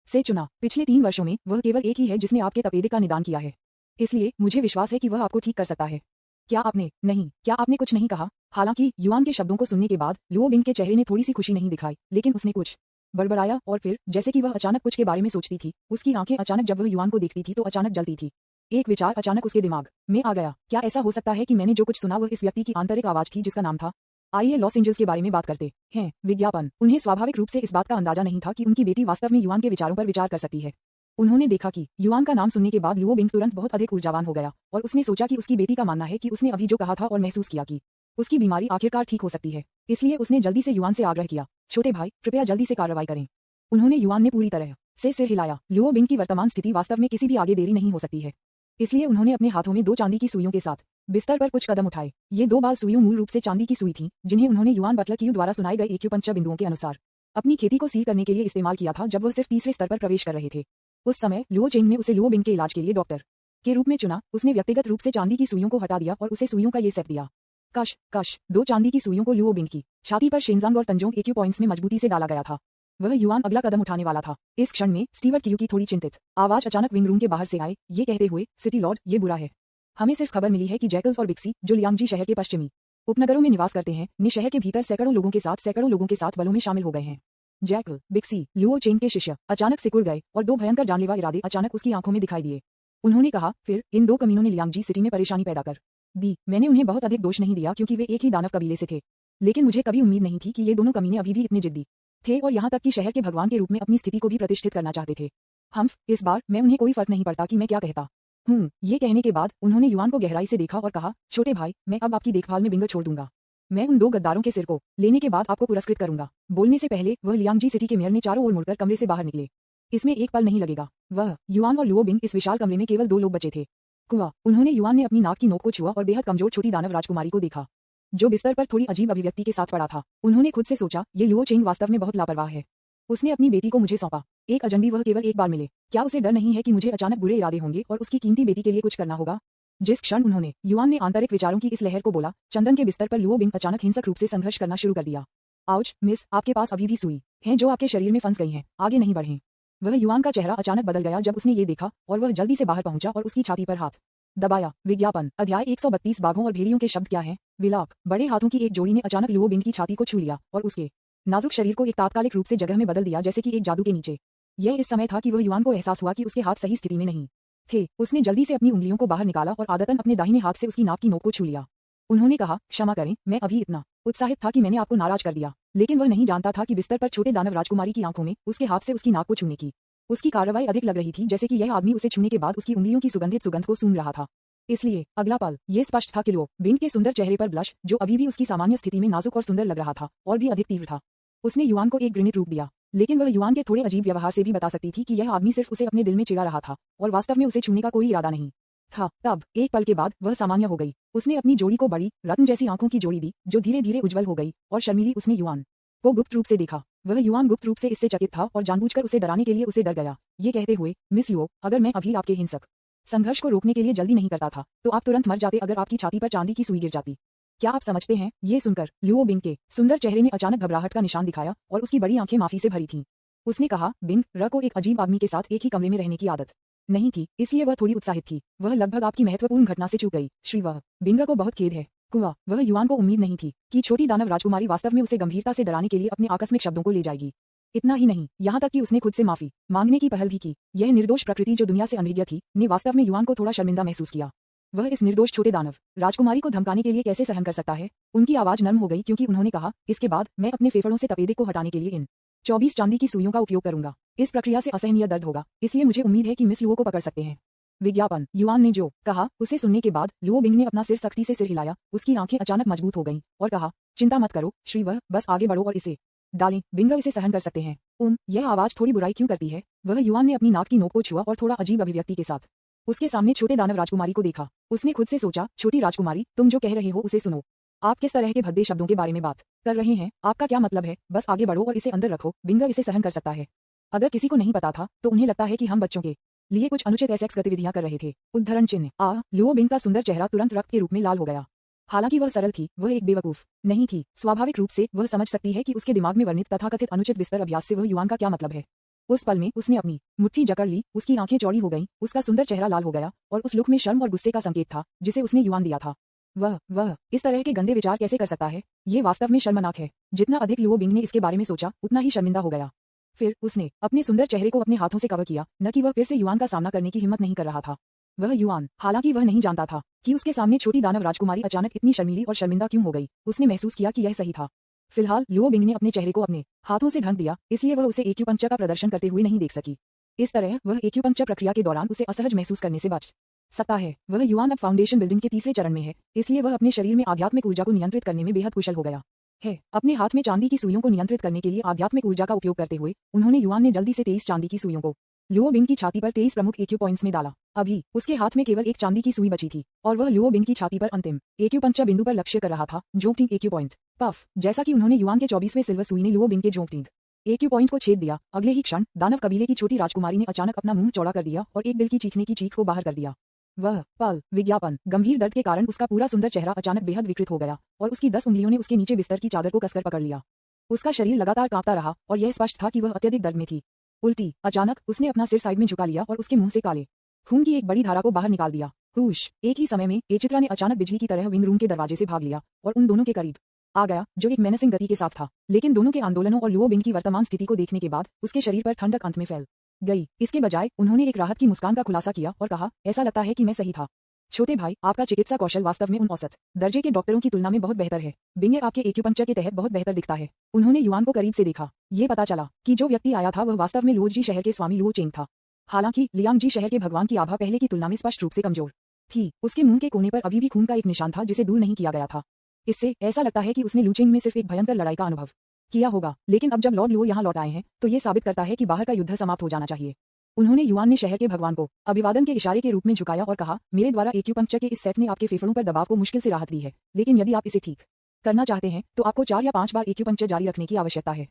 से चुना। पिछले 3 वर्षों में वह केवल एक ही है जिसने आपके तपेदिक का निदान किया है, इसलिए मुझे विश्वास है कि वह आपको ठीक कर सकता है। क्या आपने कुछ नहीं कहा? हालांकि युआन के शब्दों को सुनने के बाद लुओ बिंग के चेहरे ने थोड़ी सी खुशी नहीं दिखाई, लेकिन उसने कुछ बड़बड़ाया और फिर, जैसे कि वह अचानक कुछ के बारे में सोचती थी, उसकी आंखें अचानक जब वह युआन को देखती थी तो अचानक जलती थी। एक विचार अचानक उसके दिमाग में आ गया। क्या ऐसा हो सकता है कि मैंने जो कुछ सुना वह इस व्यक्ति की आंतरिक आवाज थी जिसका नाम था? आइए लॉस एंजल्स के बारे में बात करते हैं। विज्ञापन। उन्हें स्वाभाविक रूप से इस बात का अंदाजा नहीं था कि उनकी बेटी वास्तव में युआन के विचारों पर विचार कर सकती है। उन्होंने देखा कि युआन का नाम सुनने के बाद लुओ बिंग तुरंत बहुत अधिक ऊर्जावान हो गया और उसने सोचा कि उसकी बेटी का मानना है कि उसने अभी जो कहा था और महसूस किया कि उसकी बीमारी आखिरकार ठीक हो सकती है। इसलिए उसने जल्दी से युआन से आग्रह किया, छोटे भाई, कृपया जल्दी से कार्रवाई करें। उन्होंने युआन ने पूरी तरह से सिर हिलाया। लुओ बिंग की वर्तमान स्थिति वास्तव में किसी भी आगे देरी नहीं हो सकती है, इसलिए उन्होंने अपने हाथों में 2 चांदी की सुइयों के साथ बिस्तर पर कुछ कदम उठाए। ये 2 बाल सुइयों मूल रूप से चांदी की सुई थीं, जिन्हें उन्होंने युआन बटलर क्यू द्वारा सुनाए गए एक्यूपंक्चर बिंदुओं के अनुसार अपनी खेती को सील करने के लिए इस्तेमाल किया था जब वह सिर्फ तीसरे स्तर पर प्रवेश कर रहे थे। उस समय लुओ चेंग ने उसे लुओ बिंग के इलाज के लिए डॉक्टर के रूप में चुना। उसने व्यक्तिगत रूप से चांदी की सुइयों को हटा दिया और उसे सुइयों का ये सेट दिया। कश कश 2 चांदी की सुइयों को लुओ बिंग की छाती पर शेनजांग और तंजोंग एक्यू पॉइंट्स में मजबूती से डाला गया था। वह युआन अगला कदम उठाने वाला था। इस क्षण में स्टीवर्ट क्यूकी थोड़ी चिंतित आवाज अचानक विंग रूम के बाहर से आए, ये कहते हुए, सिटी लॉर्ड, ये बुरा है। हमें सिर्फ खबर मिली है कि जैकल्स और बिक्सी, जो लियांगजी शहर के पश्चिमी उपनगरों में निवास करते हैं, ने शहर के भीतर सैकड़ों लोगों के साथ बलों में शामिल हो गए हैं। जैकल, बिक्सी, लुओ चेंग के शिष्य अचानक सिकुड़ गए और 2 भयंकर जानलेवा इरादे अचानक उसकी आंखों में दिखाई दिए। उन्होंने कहा, फिर इन 2 कमीनों ने लियांगजी सिटी में परेशानी पैदा कर दी। मैंने उन्हें बहुत अधिक दोष नहीं दिया क्योंकि वे एक ही दानव कबीले से थे, लेकिन मुझे कभी उम्मीद नहीं थी कि ये दोनों कमीने अभी भी इतने जिद्दी थे और यहाँ तक कि शहर के भगवान के रूप में अपनी स्थिति को भी प्रतिष्ठित करना चाहते थे। इस बार मैं उन्हें कोई फर्क नहीं पड़ता कि मैं क्या कहता हूँ। ये कहने के बाद उन्होंने युआन को गहराई से देखा और कहा, छोटे भाई, मैं अब आपकी देखभाल में बिंगर छोड़ दूंगा। मैं उन 2 गद्दारों के सिर को लेने के बाद आपको पुरस्कृत करूंगा। बोलने से पहले वह लियांगजी सिटी के मेयर ने चारों ओर मुड़कर कमरे से बाहर निकले। इसमें एक पल नहीं लगेगा। वह युआन और लुओ बिंग इस विशाल कमरे में केवल 2 लोग बचे थे। कुआ, उन्होंने युआन ने अपनी नाक की नोक को छुआ और बेहद कमजोर छोटी दानव राजकुमारी को देखा, जो बिस्तर पर थोड़ी अजीब अभिव्यक्ति के साथ पड़ा था। उन्होंने खुद से सोचा, ये लुओ चेंग वास्तव में बहुत लापरवाह है। उसने अपनी बेटी को मुझे सौंपा। एक अजनबी वह केवल एक बार मिले। क्या उसे डर नहीं है कि मुझे अचानक बुरे इरादे होंगे और उसकी कीमती बेटी के लिए कुछ करना होगा? जिस क्षण उन्होंने युआन ने आंतरिक विचारों की इस लहर को बोला, चंदन के बिस्तर पर लुओ बिंग अचानक हिंसक रूप से संघर्ष करना शुरू कर दिया। आउच, मिस, आपके पास अभी भी सुई हैं जो आपके शरीर में फंस गई हैं, आगे नहीं बढ़ें। वह युआन का चेहरा अचानक बदल गया जब उसने ये देखा और वह जल्दी से बाहर पहुंचा और उसकी छाती पर हाथ दबाया। विज्ञापन अध्याय 132 बाघों और भेड़ियों के शब्द क्या हैं? विलाप। बड़े हाथों की एक जोड़ी ने अचानक लुओ बिंग की छाती को छू लिया और उसके नाजुक शरीर को एक तात्कालिक रूप से जगह में बदल दिया, जैसे कि एक जादू के नीचे। यह इस समय था कि वह युआन को एहसास हुआ कि उसके हाथ सही स्थिति में नहीं थे। उसने जल्दी से अपनी उंगलियों को बाहर निकाला और आदतन अपने दाहिने हाथ से उसकी नाक की नोक को छू लिया। उन्होंने कहा, क्षमा करें, मैं अभी इतना उत्साहित था कि मैंने आपको नाराज कर दिया। लेकिन वह नहीं जानता था कि बिस्तर पर छोटे दानव राजकुमारी की आंखों में उसके हाथ से उसकी नाक को छूने की उसकी कार्रवाई अधिक लग रही थी, जैसे कि यह आदमी उसे छूने के बाद उसकी उंगलियों की सुगंधित सुगंध को सूंघ रहा था। इसलिए अगला पल ये स्पष्ट था कि लुओ बिंग के सुंदर चेहरे पर ब्लश, जो अभी भी उसकी सामान्य स्थिति में नाजुक और सुंदर लग रहा था, और भी अधिक तीव्र था। उसने युआन को एक घृणित रूप दिया, लेकिन वह युआन के थोड़े अजीब व्यवहार से भी बता सकती थी कि यह आदमी सिर्फ उसे अपने दिल में चिढ़ा रहा था और वास्तव में उसे छूने का कोई इरादा नहीं था। तब एक पल के बाद वह सामान्य हो गई। उसने अपनी जोड़ी को बड़ी रत्न जैसी आंखों की जोड़ी दी, जो धीरे धीरे उज्जवल हो गई और शर्मीली। उसने युआन को गुप्त रूप से देखा। वह युआन गुप्त रूप से इससे चकित था और जानबूझकर उसे डराने के लिए उसे डर गया, ये कहते हुए, मिस लुओ, अगर मैं अभी आपके हिंसक संघर्ष को रोकने के लिए जल्दी नहीं करता था तो आप तुरंत मर जाते अगर आपकी छाती पर चांदी की सुई गिर जाती। क्या आप समझते हैं? ये सुनकर लुओ बिंग के सुंदर चेहरे ने अचानक घबराहट का निशान दिखाया और उसकी बड़ी आंखें माफी से भरी थीं। उसने कहा, बिंग, र को एक अजीब आदमी के साथ एक ही कमरे में रहने की आदत नहीं थी, इसलिए वह थोड़ी उत्साहित थी। वह लगभग आपकी महत्वपूर्ण घटना से चूक गई। श्री वह बिंगा को बहुत खेद है। कुआ, वह युआन को उम्मीद नहीं थी कि छोटी दानव राजकुमारी वास्तव में उसे गंभीरता से डराने के लिए अपने आकस्मिक शब्दों को ले जाएगी। इतना ही नहीं, यहाँ तक कि उसने खुद से माफी मांगने की पहल भी की। यह निर्दोष प्रकृति जो दुनिया से अनभिज्ञ थी, ने वास्तव में युआन को थोड़ा शर्मिंदा महसूस किया। वह इस निर्दोष छोटे दानव राजकुमारी को धमकाने के लिए कैसे सहन कर सकता है? उनकी आवाज नर्म हो गई क्योंकि उन्होंने कहा, इसके बाद मैं अपने फेफड़ों से तपेदिक को हटाने के लिए इन 24 चांदी की सुइयों का उपयोग करूंगा। इस प्रक्रिया से असहनीय दर्द होगा, इसलिए मुझे उम्मीद है कि मिस लुओ को पकड़ सकते हैं। विज्ञापन। युआन ने जो कहा उसे सुनने के बाद लुओ बिंग ने अपना सिर सख्ती से सिर हिलाया। उसकी आंखें अचानक मजबूत हो गईं और कहा, चिंता मत करो श्री वह, बस आगे बढ़ो और इसे डालें। बिंगर इसे सहन कर सकते हैं। यह आवाज थोड़ी बुराई क्यों करती है? वह युआन ने अपनी नाक की नोक को छुआ और थोड़ा अजीब अभिव्यक्ति के साथ उसके सामने छोटे दानव राजकुमारी को देखा। उसने खुद से सोचा, छोटी राजकुमारी, तुम जो कह रहे हो उसे सुनो। आप किस तरह के भद्दे शब्दों के बारे में बात कर रहे हैं? आपका क्या मतलब है? बस आगे बढ़ो और इसे अंदर रखो। बिंगर इसे सहन कर सकता है। अगर किसी को नहीं पता था तो उन्हें लगता है कि हम बच्चों के लिए कुछ अनुचित सेक्स गतिविधियां कर रहे थे। उद्धरण चिन्ह। लुओ बिंग का सुंदर चेहरा तुरंत रक्त के रूप में लाल हो गया। हालांकि वह सरल थी, वह एक बेवकूफ नहीं थी। स्वाभाविक रूप से वह समझ सकती है कि उसके दिमाग में वर्णित तथाकथित अनुचित बिस्तर अभ्यास से वह युआन का क्या मतलब है। उस पल में उसने अपनी मुट्ठी जकड़ ली, उसकी आंखें चौड़ी हो गईं, उसका सुंदर चेहरा लाल हो गया और उस लुक में शर्म और गुस्से का संकेत था जिसे उसने युआन दिया था। वह इस तरह के गंदे विचार कैसे कर सकता है? ये वास्तव में शर्मनाक है। जितना अधिक लुओ बिंग ने इसके बारे में सोचा, उतना ही शर्मिंदा हो गया। फिर उसने अपने सुंदर चेहरे को अपने हाथों से कवर किया, न कि वह फिर से युआन का सामना करने की हिम्मत नहीं कर रहा था। वह युआन, हालांकि वह नहीं जानता था कि उसके सामने छोटी दानव राजकुमारी अचानक इतनी शर्मीली और शर्मिंदा क्यों हो गई। उसने महसूस किया कि यह सही था। फिलहाल लुओ बिंग ने अपने चेहरे को अपने हाथों से ढक दिया, इसलिए वह उसे एक्यूपंक्चर का प्रदर्शन करते हुए नहीं देख सकी। इस तरह वह एक्यूपंक्चर प्रक्रिया के दौरान उसे असहज महसूस करने से बच सकता है। वह युआन अब फाउंडेशन बिल्डिंग के तीसरे चरण में है, इसलिए वह अपने शरीर में आध्यात्मिक ऊर्जा को नियंत्रित करने में बेहद कुशल हो गया है। अपने हाथ में चांदी की सुइयों को नियंत्रित करने के लिए आध्यात्मिक ऊर्जा का उपयोग करते हुए उन्होंने युआन ने जल्दी से 23 चांदी की सुइयों को लुओ बिंग की छाती पर 23 प्रमुख एक्यू पॉइंट्स में डाला। अभी उसके हाथ में केवल एक चांदी की सुई बची थी और वह लुओ बिंग की छाती पर अंतिम एक्यूपंक्चर बिंदु पर लक्ष्य कर रहा था, जोंगटिंग एक्यू पॉइंट। पफ, जैसा कि उन्होंने युआन के 24वें सिल्वर सुई ने लुओ बिंग के जोंगटिंग एक्यू पॉइंट को छेद दिया, अगले ही क्षण दानव कबीले की छोटी राजकुमारी ने अचानक अपना मुंह चौड़ा कर दिया और एक दिल की चीखने की चीख को बाहर कर दिया। वह पल विज्ञापन गंभीर दर्द के कारण उसका पूरा सुंदर चेहरा अचानक बेहद विकृत हो गया और उसकी 10 उंगलियों ने उसके नीचे बिस्तर की चादर को कसकर पकड़ लिया। उसका शरीर लगातार कांपता रहा और यह स्पष्ट था कि वह अत्यधिक दर्द में थी। उल्टी अचानक उसने अपना सिर साइड में झुका लिया और उसके मुंह से काले खून की एक बड़ी धारा को बाहर निकाल दिया। हुश! एक ही समय में एचित्रा ने अचानक बिजली की तरह विंग रूम के दरवाजे से भाग लिया और उन दोनों के करीब आ गया, जो एक मेनेसिंग गति के साथ था। लेकिन दोनों के आंदोलनों और लुओ बिंग की वर्तमान स्थिति को देखने के बाद उसके शरीर पर ठंडक अंत में फैल गई। इसके बजाय उन्होंने एक राहत की मुस्कान का खुलासा किया और कहा, ऐसा लगता है कि मैं सही था। छोटे भाई, आपका चिकित्सा कौशल वास्तव में उन औसत दर्जे के डॉक्टरों की तुलना में बहुत बेहतर है। बिंगे आपके एक्यूपंक्चर के तहत बहुत बेहतर दिखता है। उन्होंने युआन को करीब से देखा। ये पता चला कि जो व्यक्ति आया था वह वास्तव में लुओजी शहर के स्वामी लुओ चेंग था। हालांकि लियांगजी शहर के भगवान की आभा पहले की तुलना में स्पष्ट रूप से कमजोर थी। उसके मुंह के कोने पर अभी भी खून का एक निशान था जिसे दूर नहीं किया गया था। इससे ऐसा लगता है कि उसने लुचेंग में सिर्फ एक भयंकर लड़ाई का अनुभव किया होगा। लेकिन अब जब लॉर्ड लुओ यहाँ लौट आए हैं तो ये साबित करता है कि बाहर का युद्ध समाप्त हो जाना चाहिए। उन्होंने युआन ने शहर के भगवान को अभिवादन के इशारे के रूप में झुकाया और कहा, मेरे द्वारा एक्यूपंक्चर के इस सेट ने आपके फेफड़ों पर दबाव को मुश्किल से राहत दी है, लेकिन यदि आप इसे ठीक करना चाहते हैं तो आपको 4 या 5 बार एक्यूपंक्चर जारी रखने की आवश्यकता है।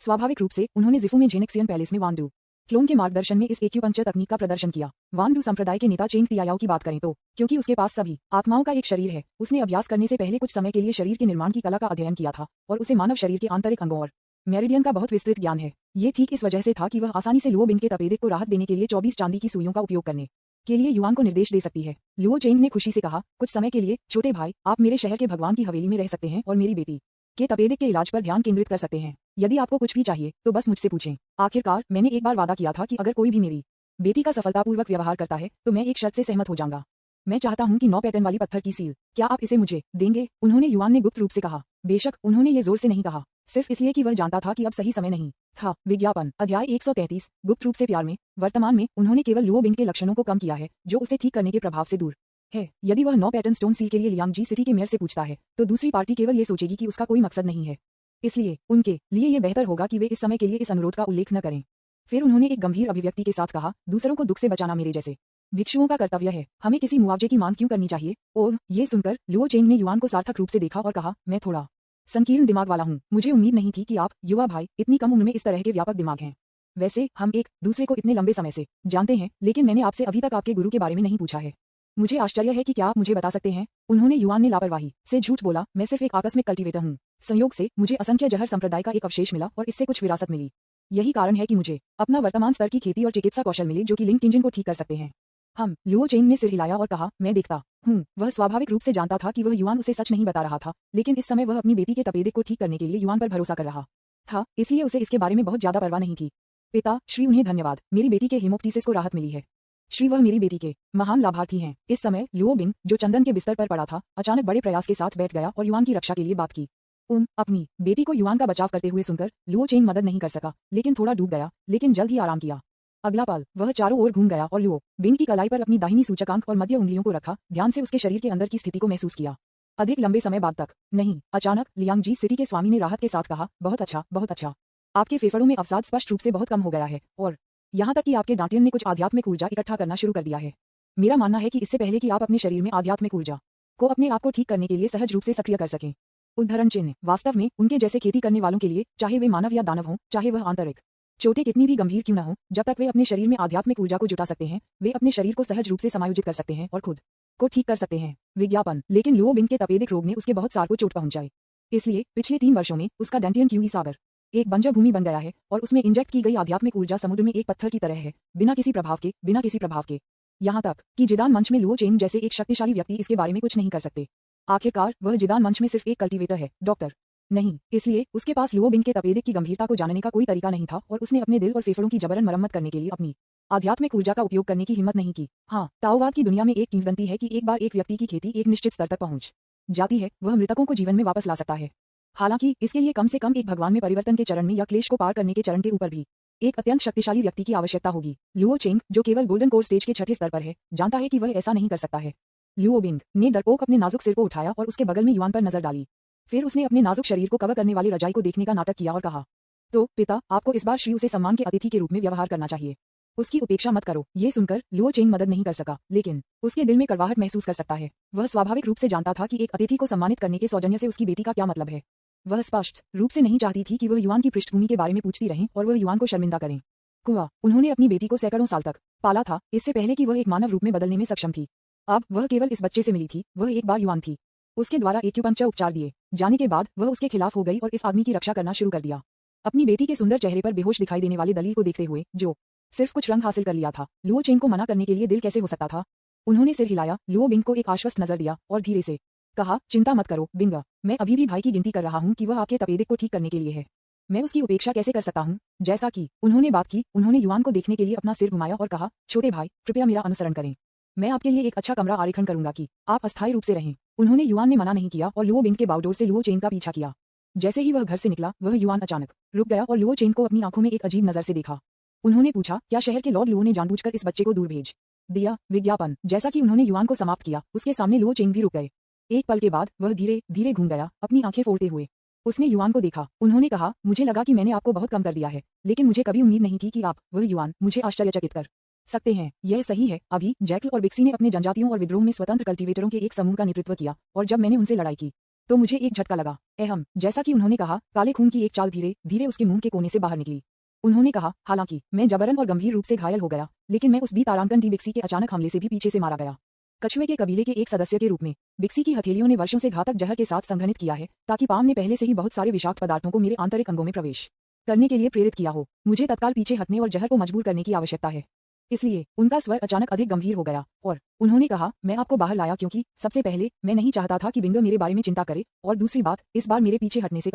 स्वाभाविक रूप से उन्होंने जिफू में जेनेक्सियन पैलेस में वांडू क्लोन के मार्गदर्शन में इस एक्यूपंक्चर तकनीक का प्रदर्शन किया। वांडू संप्रदाय के नेता चेंग तियायाओ की बात करें तो क्योंकि उसके पास सभी आत्माओं का एक शरीर है, उसने अभ्यास करने से पहले कुछ समय के लिए शरीर के निर्माण की कला का अध्ययन किया था और उसे मानव शरीर के आंतरिक अंगों और मेरिडियन का बहुत विस्तृत ज्ञान है। ये ठीक इस वजह से था कि वह आसानी से लुओ बिंग के तपेदिक को राहत देने के लिए 24 चांदी की सुइयों का उपयोग करने के लिए युआन को निर्देश दे सकती है। लुओ चेंग ने खुशी से कहा, कुछ समय के लिए छोटे भाई, आप मेरे शहर के भगवान की हवेली में रह सकते हैं और मेरी बेटी के तपेदिक के इलाज पर ध्यान केंद्रित कर सकते हैं। यदि आपको कुछ भी चाहिए तो बस मुझसे पूछें। आखिरकार मैंने एक बार वादा किया था कि अगर कोई भी मेरी बेटी का सफलतापूर्वक व्यवहार करता है तो मैं एक शर्त से सहमत हो जाऊंगा। मैं चाहता हूं कि 9 पैटर्न वाली पत्थर की सील, क्या आप इसे मुझे देंगे? उन्होंने युआन ने गुप्त रूप से कहा। बेशक, उन्होंने ये जोर से नहीं कहा, सिर्फ इसलिए कि वह जानता था कि अब सही समय नहीं था। विज्ञापन अध्याय 133 गुप्त रूप से प्यार में। वर्तमान में उन्होंने केवल लुओ बिंग के लक्षणों को कम किया है जो उसे ठीक करने के प्रभाव से दूर है। यदि वह 9 पैटर्न स्टोन सील के लिए लियांगजी सिटी के मेयर से पूछता है तो दूसरी पार्टी केवल ये सोचेगी कि उसका कोई मकसद नहीं है। इसलिए उनके लिए यह बेहतर होगा कि वे इस समय के लिए इस अनुरोध का उल्लेख न करें। फिर उन्होंने एक गंभीर अभिव्यक्ति के साथ कहा, दूसरों को दुख से बचाना मेरे जैसे भिक्षुओं का कर्तव्य है। हमें किसी मुआवजे की मांग क्यों करनी चाहिए? ओह! ये सुनकर लुओ चेंग ने युआन को सार्थक रूप से देखा और कहा, मैं थोड़ा संकीर्ण दिमाग वाला हूँ। मुझे उम्मीद नहीं थी कि आप युवा भाई इतनी कम उम्र में इस तरह के व्यापक दिमाग हैं। वैसे हम एक दूसरे को इतने लंबे समय से जानते हैं, लेकिन मैंने आपसे अभी तक आपके गुरु के बारे में नहीं पूछा है। मुझे आश्चर्य है कि क्या आप मुझे बता सकते हैं? उन्होंने युआन ने लापरवाही से झूठ बोला, मैं सिर्फ एक आकस्मिक कल्टीवेटर हूँ। संयोग से मुझे असंख्य जहर संप्रदाय का एक अवशेष मिला और इससे कुछ विरासत मिली। यही कारण है कि मुझे अपना वर्तमान स्तर की खेती और चिकित्सा कौशल मिले जो कि लिंक इंजन को ठीक कर सकते हैं। हम लुओ चेंग ने सिर हिलाया और कहा, मैं देखता हूँ। वह स्वाभाविक रूप से जानता था कि वह युआन उसे सच नहीं बता रहा था, लेकिन इस समय वह अपनी बेटी के तपेदिक को ठीक करने के लिए युआन पर भरोसा कर रहा था, इसलिए उसे इसके बारे में बहुत ज्यादा परवाह नहीं थी। पिता श्री, उन्हें धन्यवाद, मेरी बेटी के हेमोप्टीसिस को राहत मिली है। श्री, वह मेरी बेटी के महान लाभार्थी हैं। इस समय लुओ बिंग, जो चंदन के बिस्तर पर पड़ा था, अचानक बड़े प्रयास के साथ बैठ गया और युआन की रक्षा के लिए बात की। अपनी बेटी को युआन का बचाव करते हुए सुनकर लुओ चेंग मदद नहीं कर सका, लेकिन थोड़ा डूब गया, लेकिन जल्द ही आराम किया। अगला पल वह चारों ओर घूम गया और लुओ बिंग की कलाई पर अपनी दाहिनी सूचकांक और मध्य उंगलियों को रखा, ध्यान से उसके शरीर के अंदर की स्थिति को महसूस किया। अधिक लंबे समय बाद तक नहीं। अचानक लियांगजी सिटी के स्वामी ने राहत के साथ कहा, बहुत अच्छा, बहुत अच्छा। आपके फेफड़ों में अवसाद स्पष्ट रूप से बहुत कम हो गया है और यहाँ तक कि आपके दांतियन ने कुछ आध्यात्मिक ऊर्जा इकट्ठा करना शुरू कर दिया है। मेरा मानना है कि इससे पहले कि आप अपने शरीर में आध्यात्मिक ऊर्जा को अपने आप को ठीक करने के लिए सहज रूप से सक्रिय कर सकें। उद्धरण चिन्ह। वास्तव में उनके जैसे खेती करने वालों के लिए, चाहे वे मानव या दानव हों, चाहे वह आंतरिक चोटें कितनी भी गंभीर क्यों न हो, जब तक वे अपने शरीर में आध्यात्मिक ऊर्जा को जुटा सकते हैं, वे अपने शरीर को सहज रूप से समायोजित कर सकते हैं और खुद को ठीक कर सकते हैं। विज्ञापन। लेकिन लुओ बिंग के तपेदिक रोग ने उसके बहुत सार को चोट पहुंचाई। इसलिए पिछले 3 वर्षों में उसका डेंटियन क्यूई सागर एक बंजर भूमि बन गया है और उसमें इंजेक्ट की गई आध्यात्मिक ऊर्जा समुद्र में एक पत्थर की तरह है, बिना किसी प्रभाव के। यहाँ तक कि जिदान मंच में लुओ चेंग जैसे एक शक्तिशाली व्यक्ति इसके बारे में कुछ नहीं कर सकते। आखिरकार वह जिदान मंच में सिर्फ एक कल्टीवेटर है, डॉक्टर नहीं। इसलिए उसके पास लुओ बिंग के तपेदिक की गंभीरता को जानने का कोई तरीका नहीं था और उसने अपने दिल और फेफड़ों की जबरन मरम्मत करने के लिए अपनी आध्यात्मिक ऊर्जा का उपयोग करने की हिम्मत नहीं की। हाँ, ताओवाद की दुनिया में एक किंवदंती है कि एक बार एक व्यक्ति की खेती एक निश्चित स्तर तक पहुंच जाती है, वह मृतकों को जीवन में वापस ला सकता है। हालांकि इसके लिए कम से कम एक भगवान में परिवर्तन के चरण में या क्लेश को पार करने के चरण के ऊपर भी एक अत्यंत शक्तिशाली व्यक्ति की आवश्यकता होगी। लुओ चेंग, जो केवल गोल्डन कोर स्टेज के 6ठे स्तर पर है, जानता है कि वह ऐसा नहीं कर सकता है। लुओ बिंग ने डरपोक अपने नाजुक सिर को उठाया और उसके बगल में युआन पर नजर डाली। फिर उसने अपने नाजुक शरीर को कवर करने वाली रजाई को देखने का नाटक किया और कहा, तो पिता, आपको इस बार श्री उसे सम्मान के अतिथि के रूप में व्यवहार करना चाहिए। उसकी उपेक्षा मत करो। ये सुनकर लुओ चेंग मदद नहीं कर सका, लेकिन उसके दिल में कड़वाहट महसूस कर सकता है। वह स्वाभाविक रूप से जानता था कि एक अतिथि को सम्मानित करने के सौजन्य से उसकी बेटी का क्या मतलब है। वह स्पष्ट रूप से नहीं चाहती थी कि वह युआन की पृष्ठभूमि के बारे में पूछती रहें और वह युआन को शर्मिंदा करें। कुआ, उन्होंने अपनी बेटी को सैकड़ों साल तक पाला था, इससे पहले कि वह एक मानव रूप में बदलने में सक्षम थी। अब वह केवल इस बच्चे से मिली थी, वह एक बार युवान थी। उसके द्वारा एक्यूपंक्चर उपचार दिए जाने के बाद वह उसके खिलाफ हो गई और इस आदमी की रक्षा करना शुरू कर दिया। अपनी बेटी के सुंदर चेहरे पर बेहोश दिखाई देने वाले दलील को देखते हुए, जो सिर्फ कुछ रंग हासिल कर लिया था, लुओ चेंग को मना करने के लिए दिल कैसे हो सकता था। उन्होंने सिर हिलाया, लुओ बिंग को एक आश्वस्त नजर दिया और धीरे से कहा, चिंता मत करो बिंग, मैं अभी भी भाई की गिनती कर रहा हूँ कि वह आपके तपेदिक को ठीक करने के लिए है। मैं उसकी उपेक्षा कैसे कर सकता हूँ। जैसा कि उन्होंने बात की, उन्होंने युआन को देखने के लिए अपना सिर घुमाया और कहा, छोटे भाई कृपया मेरा अनुसरण करें। मैं आपके लिए एक अच्छा कमरा आरेखन करूंगा कि आप अस्थायी रूप से रहें। उन्होंने युआन ने मना नहीं किया और लुओ बिंग के बाउडोर से लुओ चेंग का पीछा किया। जैसे ही वह घर से निकला, वह युआन अचानक रुक गया और लुओ चेंग को अपनी आंखों में एक अजीब नजर से देखा। उन्होंने पूछा, क्या शहर के लॉर्ड लुओ ने जानबूझकर इस बच्चे को दूर भेज दिया। विज्ञापन। जैसा कि उन्होंने युआन को समाप्त किया, उसके सामने लुओ चेंग भी रुक गए। एक पल के बाद वह धीरे धीरे घूम गया, अपनी आंखें फोड़ते हुए। उसने युआन को देखा। उन्होंने कहा, मुझे लगा कि मैंने आपको बहुत कम कर दिया है, लेकिन मुझे कभी उम्मीद नहीं थी कि आप, वह युआन, मुझे आश्चर्यचकित कर सकते हैं। यह सही है, अभी जैकल और बिक्सी ने अपने जनजातियों और विद्रोह में स्वतंत्र कल्टीवेटरों के एक समूह का नेतृत्व किया, और जब मैंने उनसे लड़ाई की तो मुझे एक झटका लगा। अहम। जैसा कि उन्होंने कहा, काले खून की एक चाल धीरे धीरे उसके मुंह के कोने से बाहर निकली। उन्होंने कहा, हालांकि मैं जबरन और गंभीर रूप से घायल हो गया, लेकिन मैं उस बी तारांकन डी बिक्सी के अचानक हमले से भी पीछे से मारा गया। कछुए के कबीले के एक सदस्य के रूप में बिक्सी की हथेलियों ने वर्षों से घातक जहर के साथ संघनित किया है, ताकि पाम ने पहले से ही बहुत सारे विषाक्त पदार्थों को मेरे आंतरिक अंगों में प्रवेश करने के लिए प्रेरित किया हो। मुझे तत्काल पीछे हटने और जहर को मजबूर करने की आवश्यकता है। इसलिए उनका स्वर अचानक अधिक गंभीर हो गया और उन्होंने कहा, मैं आपको बाहर लाया क्योंकि सबसे पहले मैं नहीं चाहता था कि बिंग मेरे बारे में चिंता करे, और दूसरी बात, इस बार मेरे पीछे हटने से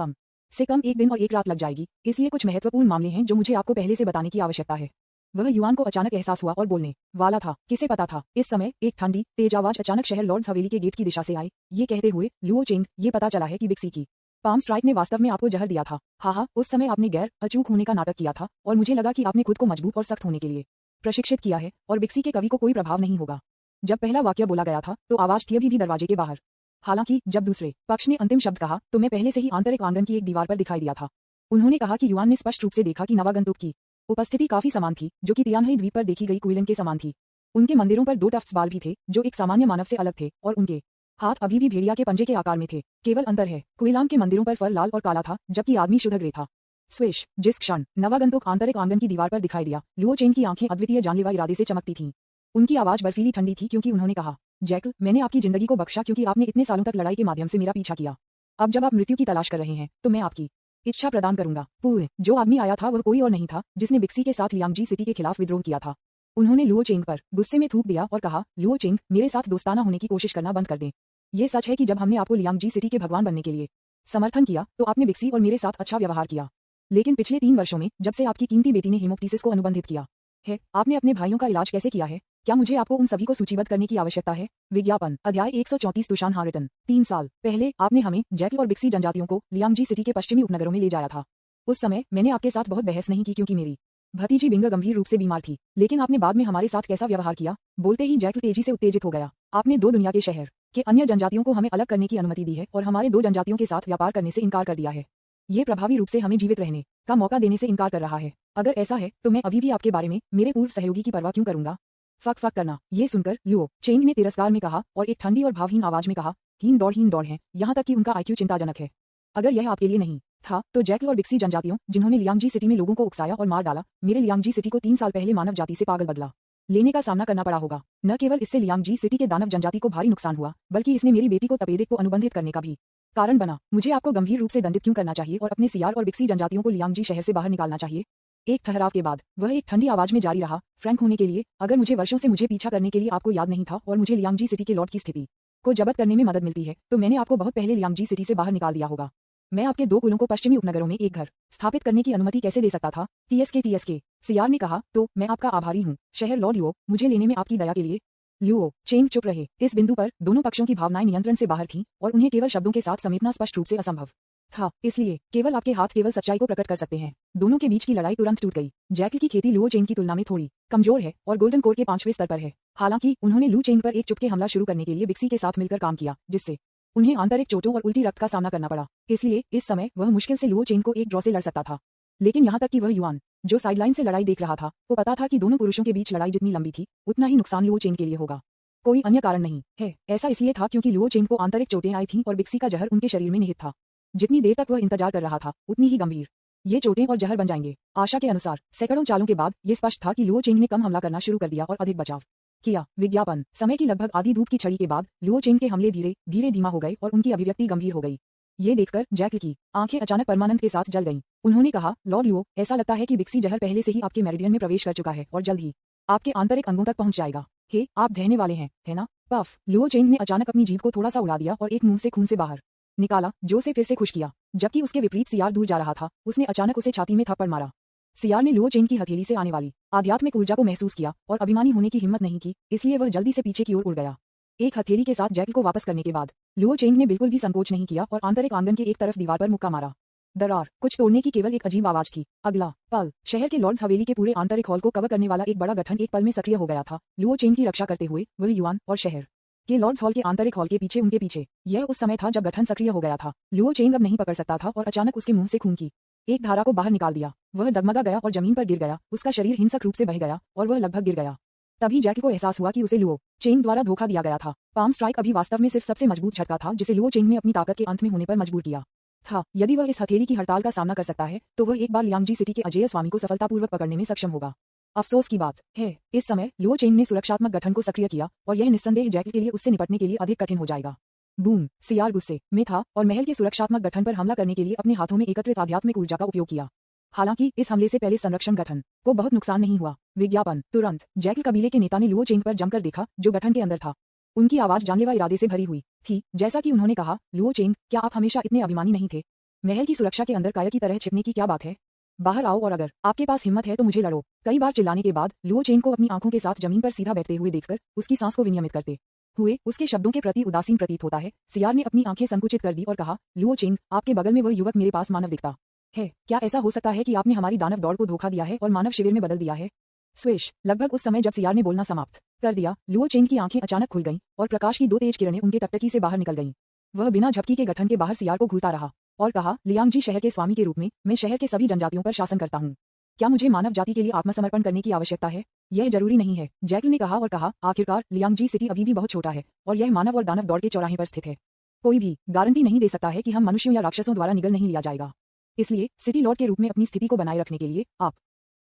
कम एक दिन और एक रात लग जाएगी, इसलिए कुछ महत्वपूर्ण मामले हैं जो मुझे आपको पहले से बताने की आवश्यकता है। वह युआन को अचानक एहसास हुआ और बोलने वाला था, किसे पता था। इस समय एक ठंडी तेज आवाज अचानक शहर लॉर्ड्स हवेली के गेट की दिशा से आई, ये कहते हुए, लुओ चेंग, ये पता चला है कि बिक्सी की पाम स्ट्राइक ने वास्तव में आपको जहर दिया था। हाँ, उस समय आपने गैर अचूक होने का नाटक किया था और मुझे लगा कि आपने खुद को मजबूत और सख्त होने के लिए प्रशिक्षित किया है और बिक्सी के कवि को कोई प्रभाव नहीं होगा। जब पहला वाक्य बोला गया था तो आवाज थी अभी भी दरवाजे के बाहर। हालांकि जब दूसरे पक्ष ने अंतिम शब्द कहा तो मैं पहले से ही आंतरिक आंगन की एक दीवार पर दिखाई दिया था। उन्होंने कहा कि युआन ने स्पष्ट रूप से देखा कि नवागंतुक की उपस्थिति काफी समान थी, जो कि तियानही द्वीप पर देखी गई क्विलन के समान थी। उनके मंदिरों पर 2 टफ्ट्स बाल भी थे जो एक सामान्य मानव से अलग थे, और उनके हाथ अभी भी भेड़िया के पंजे के आकार में थे। केवल अंतर है, क्विलान के मंदिरों पर फर लाल और काला था, जबकि आदमी शुद्ध ग्रे था। स्विश। जिस क्षण नवागंतुक आंतरिक आंगन की दीवार पर दिखाई दिया, लुओ चेंग की आंखें अद्वितीय जानलेवा इरादे से चमकती थीं। उनकी आवाज बर्फीली ठंडी थी क्योंकि उन्होंने कहा, जैकल, मैंने आपकी जिंदगी को बख्शा क्योंकि आपने इतने सालों तक लड़ाई के माध्यम से मेरा पीछा किया। अब जब आप मृत्यु की तलाश कर रहे हैं तो मैं आपकी इच्छा प्रदान करूंगा। पूह। जो आदमी आया था वह कोई और नहीं था जिसने बिक्सी के साथ लियांगजी सिटी के खिलाफ विद्रोह किया था। उन्होंने लुओ चेंग पर गुस्से में थूक दिया और कहा, लुओ चेंग, मेरे साथ दोस्ताना होने की कोशिश करना बंद कर दें। ये सच है कि जब हमने आपको लियांगजी सिटी के भगवान बनने के लिए समर्थन किया तो आपने बिक्सी और मेरे साथ अच्छा व्यवहार किया, लेकिन पिछले 3 वर्षों में जब से आपकी कीमती बेटी ने हेमोप्टीसिस को अनुबंधित किया है, आपने अपने भाइयों का इलाज कैसे किया है? क्या मुझे आपको उन सभी को सूचीबद्ध करने की आवश्यकता है? विज्ञापन। अध्याय 134 तुशान हार्टन। 3 साल पहले आपने हमें, जैकल और बिक्सी जनजातियों को लियांगजी सिटी के पश्चिमी उपनगरों में ले जाया था। उस समय मैंने आपके साथ बहुत बहस नहीं की क्योंकि मेरी भतीजी बिंग गंभीर रूप से बीमार थी, लेकिन आपने बाद में हमारे साथ कैसा व्यवहार किया। बोलते ही जैकल तेजी से उत्तेजित हो गया। आपने 2 दुनिया के शहर के अन्य जनजातियों को हमें अलग करने की अनुमति दी है और हमारे 2 जनजातियों के साथ व्यापार करने से इनकार कर दिया है। ये प्रभावी रूप से हमें जीवित रहने का मौका देने से इनकार कर रहा है। अगर ऐसा है तो मैं अभी भी आपके बारे में मेरे पूर्व सहयोगी की परवाह क्यों करूंगा? फक फक करना। ये सुनकर लुओ चेंग ने तिरस्कार में कहा और एक ठंडी और भावहीन आवाज में कहा, हीन दौड़ है, यहाँ तक कि उनका आईक्यू चिंताजनक है। अगर यह आपके लिए नहीं था तो जैकल और बिक्सी जनजातियों जिन्होंने लियांगजी सिटी में लोगों को उकसाया और मार डाला, मेरे लियांगजी सिटी को 3 साल पहले मानव जाति से पागल बदला लेने का सामना करना पड़ा होगा। न केवल इससे लियांगजी सिटी के दानव जनजाति को भारी नुकसान हुआ, बल्कि इसने मेरी बेटी को तपेदिक को अनुबंधित करने का भी कारण बना। मुझे आपको गंभीर रूप से दंडित क्यों करना चाहिए और अपने सियार और बिक्सी जनजातियों को लियांगजी शहर से बाहर निकालना चाहिए? एक ठहराव के बाद वह एक ठंडी आवाज में जारी रहा, फ्रैंक होने के लिए, अगर मुझे वर्षों से मुझे पीछा करने के लिए आपको याद नहीं था और मुझे लियांगजी सिटी के लॉर्ड की स्थिति को जब्त करने में मदद मिलती है तो मैंने आपको बहुत पहले लियांगजी सिटी से बाहर निकाल दिया होगा। मैं आपके 2 कुलों को पश्चिमी उपनगरों में एक घर स्थापित करने की अनुमति कैसे दे सकता था? टीएसके। सियार ने कहा, तो मैं आपका आभारी हूँ, शहर लॉर्ड लुओ, मुझे लेने में आपकी दया के लिए। लुओ चेंग चुप रहे। इस बिंदु पर दोनों पक्षों की भावनाएं नियंत्रण से बाहर थीं और उन्हें केवल शब्दों के साथ समेटना स्पष्ट रूप से असंभव था। इसलिए केवल आपके हाथ केवल सच्चाई को प्रकट कर सकते हैं। दोनों के बीच की लड़ाई तुरंत टूट गई। जैकल की खेती लुओ चेंग की तुलना में थोड़ी कमजोर है और गोल्डन कोर के 5वें स्तर पर है। हालांकि उन्होंने लू चेंग पर एक चुपके हमला शुरू करने के लिए बिक्सी के साथ मिलकर काम किया, जिससे उन्हें आंतरिक चोटों और उल्टी रक्त का सामना करना पड़ा। इसलिए इस समय वह मुश्किल से लुओ चेंग को एक ड्रॉ से लड़ सकता था। लेकिन यहाँ तक कि वह युआन, जो साइडलाइन से लड़ाई देख रहा था, को पता था कि दोनों पुरुषों के बीच लड़ाई जितनी लंबी थी उतना ही नुकसान लुओ चेंग के लिए होगा। कोई अन्य कारण नहीं है। ऐसा इसलिए था क्योंकि लुओ चेंग को आंतरिक चोटें आई थीं और बिक्सी का जहर उनके शरीर में निहित था। जितनी देर तक वह इंतजार कर रहा था उतनी ही गंभीर ये चोटें और जहर बन जाएंगे। आशा के अनुसार सैकड़ों चालों के बाद ये स्पष्ट था कि लुओ चेंग ने कम हमला करना शुरू कर दिया और अधिक बचाव किया। विज्ञापन। समय की लगभग आधी धूप की छड़ी के बाद लुओ चेंग के हमले धीरे धीरे धीमा हो गए और उनकी अभिव्यक्ति गंभीर हो गई। ये देखकर जैकल की आंखें अचानक परमानंद के साथ जल गईं। उन्होंने कहा, लॉर्ड लुओ, ऐसा लगता है कि बिक्सी जहर पहले से ही आपके मेरिडियन में प्रवेश कर चुका है और जल्द ही आपके आंतरिक अंगों तक पहुंच जाएगा। हे, आप ढहने वाले हैं, है ना? पफ। लुओ चेंग ने अचानक अपनी जीभ को थोड़ा सा उड़ा दिया और एक मुंह से खून से बाहर निकाला, जो उसे फिर से खुश किया। जबकि उसके विपरीत सियार दूर जा रहा था, उसने अचानक उसे छाती में थप्पड़ मारा। सियार ने लुओ चेंग की हथेली से आने वाली आध्यात्मिक ऊर्जा को महसूस किया और अभिमानी होने की हिम्मत नहीं की, इसलिए वह जल्दी से पीछे की ओर उड़ गया। एक हथेली के साथ जैकल को वापस करने के बाद लुओ चेंग ने बिल्कुल भी संकोच नहीं किया और आंतरिक आंगन के एक तरफ दीवार पर मुक्का मारा। दरार कुछ तोड़ने की केवल एक अजीब आवाज थी। अगला पल शहर के लॉर्ड्स हवेली के पूरे आंतरिक हॉल को कवर करने वाला एक बड़ा गठन एक पल में सक्रिय हो गया था। लुओ चेंग की रक्षा करते हुए वह युआन और शहर के लॉर्ड्स हॉल के आंतरिक हॉल के पीछे उनके पीछे। यह उस समय था जब गठन सक्रिय हो गया था। लुओ चेंग अब नहीं पकड़ सकता था और अचानक उसके मुंह से खून की एक धारा को बाहर निकाल दिया। वह डगमगा गया और जमीन पर गिर गया। उसका शरीर हिंसक रूप से बह गया और वह लगभग गिर गया। तभी जैकल को एहसास हुआ कि उसे लुओ चेंग द्वारा धोखा दिया गया था। पाम स्ट्राइक अभी वास्तव में सिर्फ सबसे मजबूत झटका था जिसे लुओ चेंग ने अपनी ताकत के अंत में होने पर मजबूर किया था। यदि वह इस हथेली की हड़ताल का सामना कर सकता है तो वह एक बार लियांगजी सिटी के अजेय स्वामी को सफलतापूर्वक पकड़ने में सक्षम होगा। अफसोस की बात है, इस समय लुओ चेंग ने सुरक्षात्मक गठन को सक्रिय किया और यह निस्संदेह जैकल के लिए उससे निपटने के लिए अधिक कठिन हो जाएगा। बूम। सियार गुस्से में था और महल के सुरक्षात्मक गठन पर हमला करने के लिए अपने हाथों में एकत्रित आध्यात्मिक ऊर्जा का उपयोग किया। हालांकि इस हमले से पहले संरक्षण गठन को बहुत नुकसान नहीं हुआ। विज्ञापन। तुरंत जैकल कबीले के नेता ने लुओ चेंग पर जमकर देखा, जो गठन के अंदर था। उनकी आवाज जानलेवा इरादे से भरी हुई थी। जैसा कि उन्होंने कहा, लुओ चेंग, क्या आप हमेशा इतने अभिमानी नहीं थे? महल की सुरक्षा के अंदर काया की तरह छिपने की क्या बात है? बाहर आओ और अगर आपके पास हिम्मत है तो मुझे लड़ो। कई बार चिल्लाने के बाद लुओ चेंग को अपनी आंखों के साथ जमीन पर सीधा बैठते हुए देखकर उसकी सांस को विनियमित करते हुए उसके शब्दों के प्रति उदासीन प्रतीत होता है। सियार ने अपनी आंखें संकुचित कर दी और कहा, लुओ चेंग, आपके बगल में वह युवक मेरे पास मानव दिखता है। क्या ऐसा हो सकता है कि आपने हमारी दानव दौड़ को धोखा दिया है और मानव शिविर में बदल दिया है? स्विश। लगभग उस समय जब सियार ने बोलना समाप्त कर दिया, लुओ चेंग की आंखें अचानक खुल गईं और प्रकाश की दो तेज किरणें उनके टकटकी से बाहर निकल गईं। वह बिना झपकी के गठन के बाहर सियार को घूरता रहा और कहा, लियांगजी शहर के स्वामी के रूप में मैं शहर के सभी जनजातियों पर शासन करता हूँ। क्या मुझे मानव जाति के लिए आत्मसमर्पण करने की आवश्यकता है? यह जरूरी नहीं है, जैकल ने कहा और कहा, आखिरकार लियांगजी सिटी अभी भी बहुत छोटा है और यह मानव और दानव दौड़ के चौराहे पर स्थित है। कोई भी गारंटी नहीं दे सकता है कि हम मनुष्यों या राक्षसों द्वारा निगल नहीं लिया जाएगा। इसलिए सिटी लॉर्ड के रूप में अपनी स्थिति को बनाए रखने के लिए आप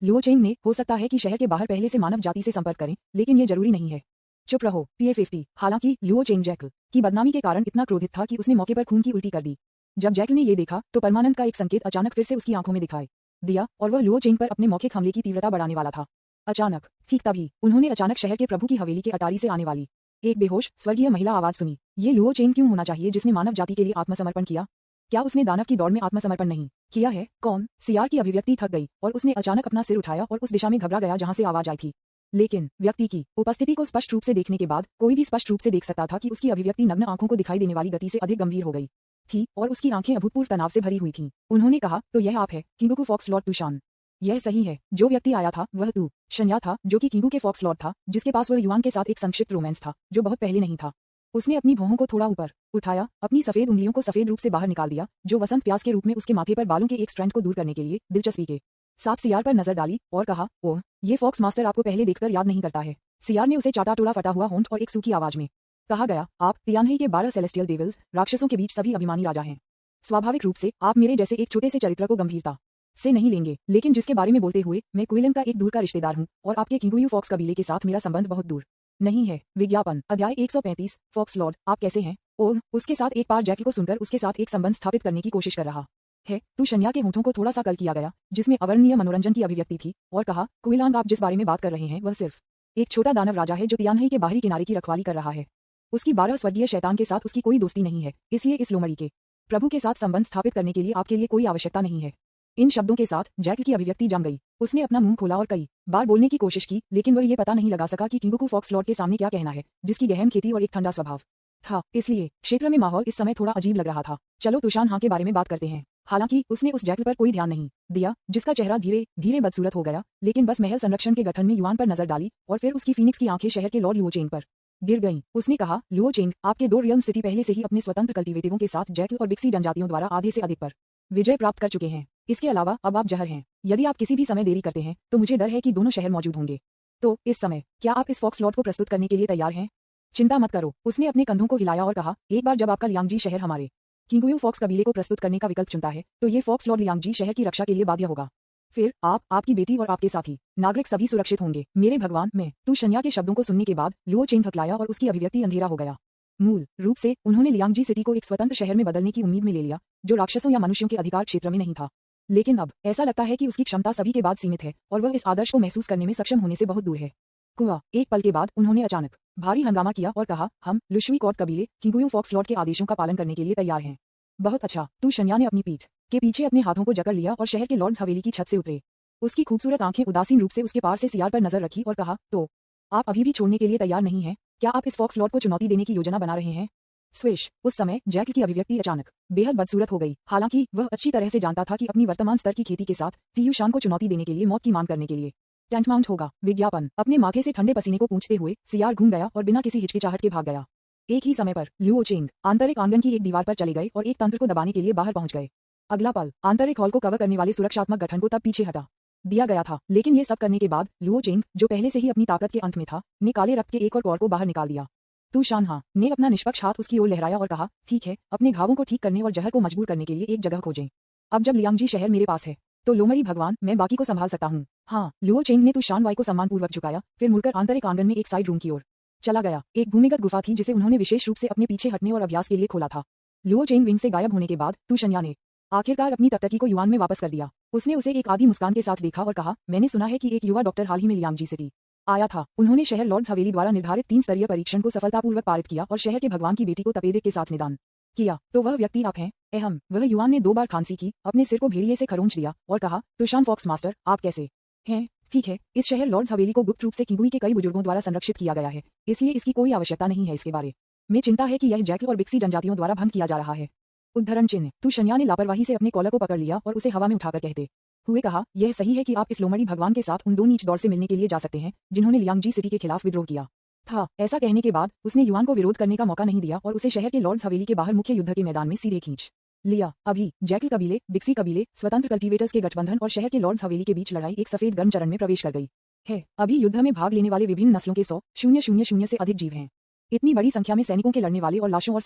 लुओ चेंग ने हो सकता है कि शहर के बाहर पहले से मानव जाति से संपर्क करें, लेकिन ये जरूरी नहीं है। चुप रहो, PA-50। हालांकि लुओ चेंग जैकल की बदनामी के कारण इतना क्रोधित था कि उसने मौके पर खून की उल्टी कर दी। जब जैकल ने ये देखा तो परमानंद का एक संकेत अचानक फिर से उसकी आंखों में दिखाई दिया और वह लुओ चेंग पर अपने मौखिक हमले की तीव्रता बढ़ाने वाला था। अचानक, ठीक तभी, उन्होंने अचानक शहर के प्रभु की हवेली के अटारी से आने वाली एक बेहोश स्वर्गीय महिला आवाज सुनी। ये लुओ चेंग क्यों होना चाहिए जिसने मानव जाति के लिए आत्मसमर्पण किया? क्या उसने दानव की दौड़ में आत्मसमर्पण नहीं किया है? कौन? सियार की अभिव्यक्ति थक गई और उसने अचानक अपना सिर उठाया और उस दिशा में घबरा गया जहां से आवाज आई थी। लेकिन व्यक्ति की उपस्थिति को स्पष्ट रूप से देखने के बाद कोई भी स्पष्ट रूप से देख सकता था कि उसकी अभिव्यक्ति नग्न आंखों को दिखाई देने वाली गति से अधिक गंभीर हो गई थी और उसकी आंखें अभूतपूर्व तनाव से भरी हुई थीं। उन्होंने कहा, तो यह आप है, किंगुकू फॉक्स लॉर्ड तुशान। यह सही है, जो व्यक्ति आया था वह तू शन्या था, जो कि किंगू के फॉक्स लॉर्ड था, जिसके पास वह युआन के साथ एक संक्षिप्त रोमांस था जो बहुत पहले नहीं था। उसने अपनी भौहों को थोड़ा ऊपर उठाया, अपनी सफेद उंगलियों को सफेद रूप से बाहर निकाल दिया, जो वसंत प्यास के रूप में उसके माथे पर बालों के एक स्ट्रैंड को दूर करने के लिए दिलचस्पी के साथ सियार पर नजर डाली और कहा, ओह, ये फॉक्स मास्टर आपको पहले देखकर याद नहीं करता है। सियार ने उसे चाटा टोड़ा फटा हुआ होंठ और एक सूखी आवाज में कहा गया, आप तियानही के 12 सेलेस्टियल डेविल्स, राक्षसों के बीच सभी अभिमानी राजा हैं। स्वाभाविक रूप से आप मेरे जैसे एक छोटे से चरित्र को गंभीरता से नहीं लेंगे, लेकिन जिसके बारे में बोलते हुए मैं क्विलन का एक दूर का रिश्तेदार हूँ और आपके किंगुयू फॉक्स कबीले के साथ मेरा संबंध बहुत दूर नहीं है। विज्ञापन। अध्याय 135। फॉक्स लॉर्ड, आप कैसे हैं? ओह, उसके साथ एक बार जैकी को सुनकर उसके साथ एक संबंध स्थापित करने की कोशिश कर रहा है। तू शन्या के होठों को थोड़ा सा कल किया गया, जिसमें अवर्णनीय मनोरंजन की अभिव्यक्ति थी, और कहा, क्विलान, आप जिस बारे में बात कर रहे हैं वह सिर्फ एक छोटा दानव राजा है जो तियानही के बाहरी किनारे की रखवाली कर रहा है। उसकी 12 स्वर्गीय शैतान के साथ उसकी कोई दोस्ती नहीं है, इसलिए इस लोमड़ी के प्रभु के साथ संबंध स्थापित करने के लिए आपके लिए कोई आवश्यकता नहीं है। इन शब्दों के साथ जैक की अभिव्यक्ति जम गई। उसने अपना मुंह खोला और कई बार बोलने की कोशिश की, लेकिन वह ये पता नहीं लगा सका कि किंगुकू फॉक्स लॉर्ड के सामने क्या कहना है, जिसकी गहन खेती और एक ठंडा स्वभाव था। इसलिए क्षेत्र में माहौल इस समय थोड़ा अजीब लग रहा था। चलो तुशान हाँ के बारे में बात करते हैं। हालांकि उसने उस जैकल पर कोई ध्यान नहीं दिया, जिसका चेहरा धीरे धीरे बदसूरत हो गया, लेकिन बस महल संरक्षण के गठन में युआन पर नजर डाली और फिर उसकी फीनिक्स की आंखें शहर के लॉर्ड लुओ चेंग पर गिर गईं। उसने कहा, लुओ चेंग, आपके 2 रियल सिटी पहले से ही अपने स्वतंत्र कल्टीवेटिवों के साथ जैकल और बिक्सी जनजातियों द्वारा आधे से अधिक पर विजय प्राप्त कर चुके हैं। इसके अलावा अब आप जहर हैं। यदि आप किसी भी समय देरी करते हैं तो मुझे डर है कि दोनों शहर मौजूद होंगे। तो इस समय क्या आप इस फॉक्स लॉर्ड को प्रस्तुत करने के लिए तैयार हैं? चिंता मत करो। उसने अपने कंधों को हिलाया और कहा, एक बार जब आपका लियांगजी शहर हमारे किंगुयू फॉक्स कबीले को प्रस्तुत करने का विकल्प चुनता है तो ये फॉक्स लॉर्ड लियांगजी शहर की रक्षा के लिए बाध्य होगा। फिर आप, आपकी बेटी और आपके साथी नागरिक सभी सुरक्षित होंगे। मेरे भगवान, मैं तू शन्या के शब्दों को सुनने के बाद लुओ चेंग थकलाया और उसकी अभिव्यक्ति अंधेरा हो गया। मूल रूप से उन्होंने लियांगजी सिटी को एक स्वतंत्र शहर में बदलने की उम्मीद में ले लिया, जो राक्षसों या मनुष्यों के अधिकार क्षेत्र में नहीं था। लेकिन अब ऐसा लगता है कि उसकी क्षमता सभी के बाद सीमित है और वह इस आदर्श को महसूस करने में सक्षम होने से बहुत दूर है। कुआ एक पल के बाद उन्होंने अचानक भारी हंगामा किया और कहा, हम लुश्वी कॉट कबीले किंगुयों फॉक्स लॉर्ड के आदेशों का पालन करने के लिए तैयार हैं। बहुत अच्छा। तू शन्या ने अपनी पीठ के पीछे अपने हाथों को जकड़ लिया और शहर के लॉर्ड्स हवेली की छत से उतरे। उसकी खूबसूरत आंखें उदासीन रूप से उसके पार से सियार पर नजर रखी और कहा, तो आप अभी भी छोड़ने के लिए तैयार नहीं हैं? क्या आप इस फॉक्स लॉर्ड को चुनौती देने की योजना बना रहे हैं? स्विश। उस समय जैक की अभिव्यक्ति अचानक बेहद बदसूरत हो गई। हालांकि वह अच्छी तरह से जानता था कि अपनी वर्तमान स्तर की खेती के साथ टीयू शान को चुनौती देने के लिए मौत की मांग करने के लिए टेंटमाउंट होगा। विज्ञापन। अपने माथे से ठंडे पसीने को पूंछते हुए सियार घूम गया और बिना किसी हिचकिचाहट के भाग गया। एक ही समय पर लुओ चेंग आंतरिक आंगन की एक दीवार पर चले गए और एक तंत्र को दबाने के लिए बाहर पहुंच गए। अगला पल आंतरिक हॉल को कवर करने वाले सुरक्षात्मक गठन को तब पीछे हटा दिया गया था। लेकिन ये सब करने के बाद लुओ चेंग, जो पहले से ही अपनी ताकत के अंत में था, ने काले रक्त के एक और कौर को बाहर निकाल दिया। तू शानहा ने अपना निष्पक्ष हाथ उसकी ओर लहराया और कहा, ठीक है, अपने घावों को ठीक करने और जहर को मजबूर करने के लिए एक जगह खोजें। अब जब लियांगजी शहर मेरे पास है तो लोमड़ी भगवान, मैं बाकी को संभाल सकता हूँ। हाँ। लुओ चेंग ने तू शान वाई को सम्मानपूर्वक झुकाया, फिर मुड़कर आंतरिक आंगन में एक साइड रूम की ओर चला गया। एक भूमिगत गुफा थी जिसे उन्होंने विशेष रूप से अपने पीछे हटने और अभ्यास के लिए खोला था। लुओ चेंग विंग से गायब होने के बाद तू शन्या ने आखिरकार अपनी टकटकी को युआन में वापस कर दिया। उसने उसे एक आधी मुस्कान के साथ देखा और कहा, मैंने सुना है कि एक युवा डॉक्टर हाल ही में लियांगजी सिटी आया था। उन्होंने शहर लॉर्ड्स हवेली द्वारा निर्धारित 3 स्तरीय परीक्षण को सफलतापूर्वक पारित किया और शहर के भगवान की बेटी को तपेदिक के साथ निदान किया। तो वह व्यक्ति आप हैं? अहम। वह युआन ने 2 बार खांसी की, अपने सिर को भेड़िए से खरोंच दिया और कहा, तुशान फॉक्स मास्टर, आप कैसे हैं? ठीक है, इस शहर लॉर्ड्स हवेली को गुप्त रूप से किंगुई के कई बुजुर्गों द्वारा संरक्षित किया गया है, इसलिए इसकी कोई आवश्यकता नहीं है। इसके बारे में चिंता है कि यह जैकल और बिक्सी जनजातियों द्वारा भंग किया जा रहा है। उद्धरण चिन्ह। तू शन्या ने लापरवाही से अपने कॉलर को पकड़ लिया और उसे हवा में उठाकर कहते हुए कहा, यह सही है कि आप इस लोमड़ी भगवान के साथ उन 2 नीच दौड़ से मिलने के लिए जा सकते हैं जिन्होंने लियांगजी सिटी के खिलाफ विद्रोह किया था। ऐसा कहने के बाद उसने युआन को विरोध करने का मौका नहीं दिया और उसे शहर के लॉर्ड्स हवेली के बाहर मुख्य युद्ध के मैदान में सीधे खींच लिया। अभी जैकल कबीले, बिक्सी कबीले, स्वतंत्र कल्टीवेटर्स के गठबंधन और शहर के लॉर्ड्स हवेली के बीच लड़ाई एक सफेद गर्म चरण में प्रवेश कर गई है। अभी युद्ध में भाग लेने वाले विभिन्न नस्लों के 100,000 से अधिक जीव हैं। इतनी बड़ी संख्या में सैनिकों के लड़ने वाले और लाशों और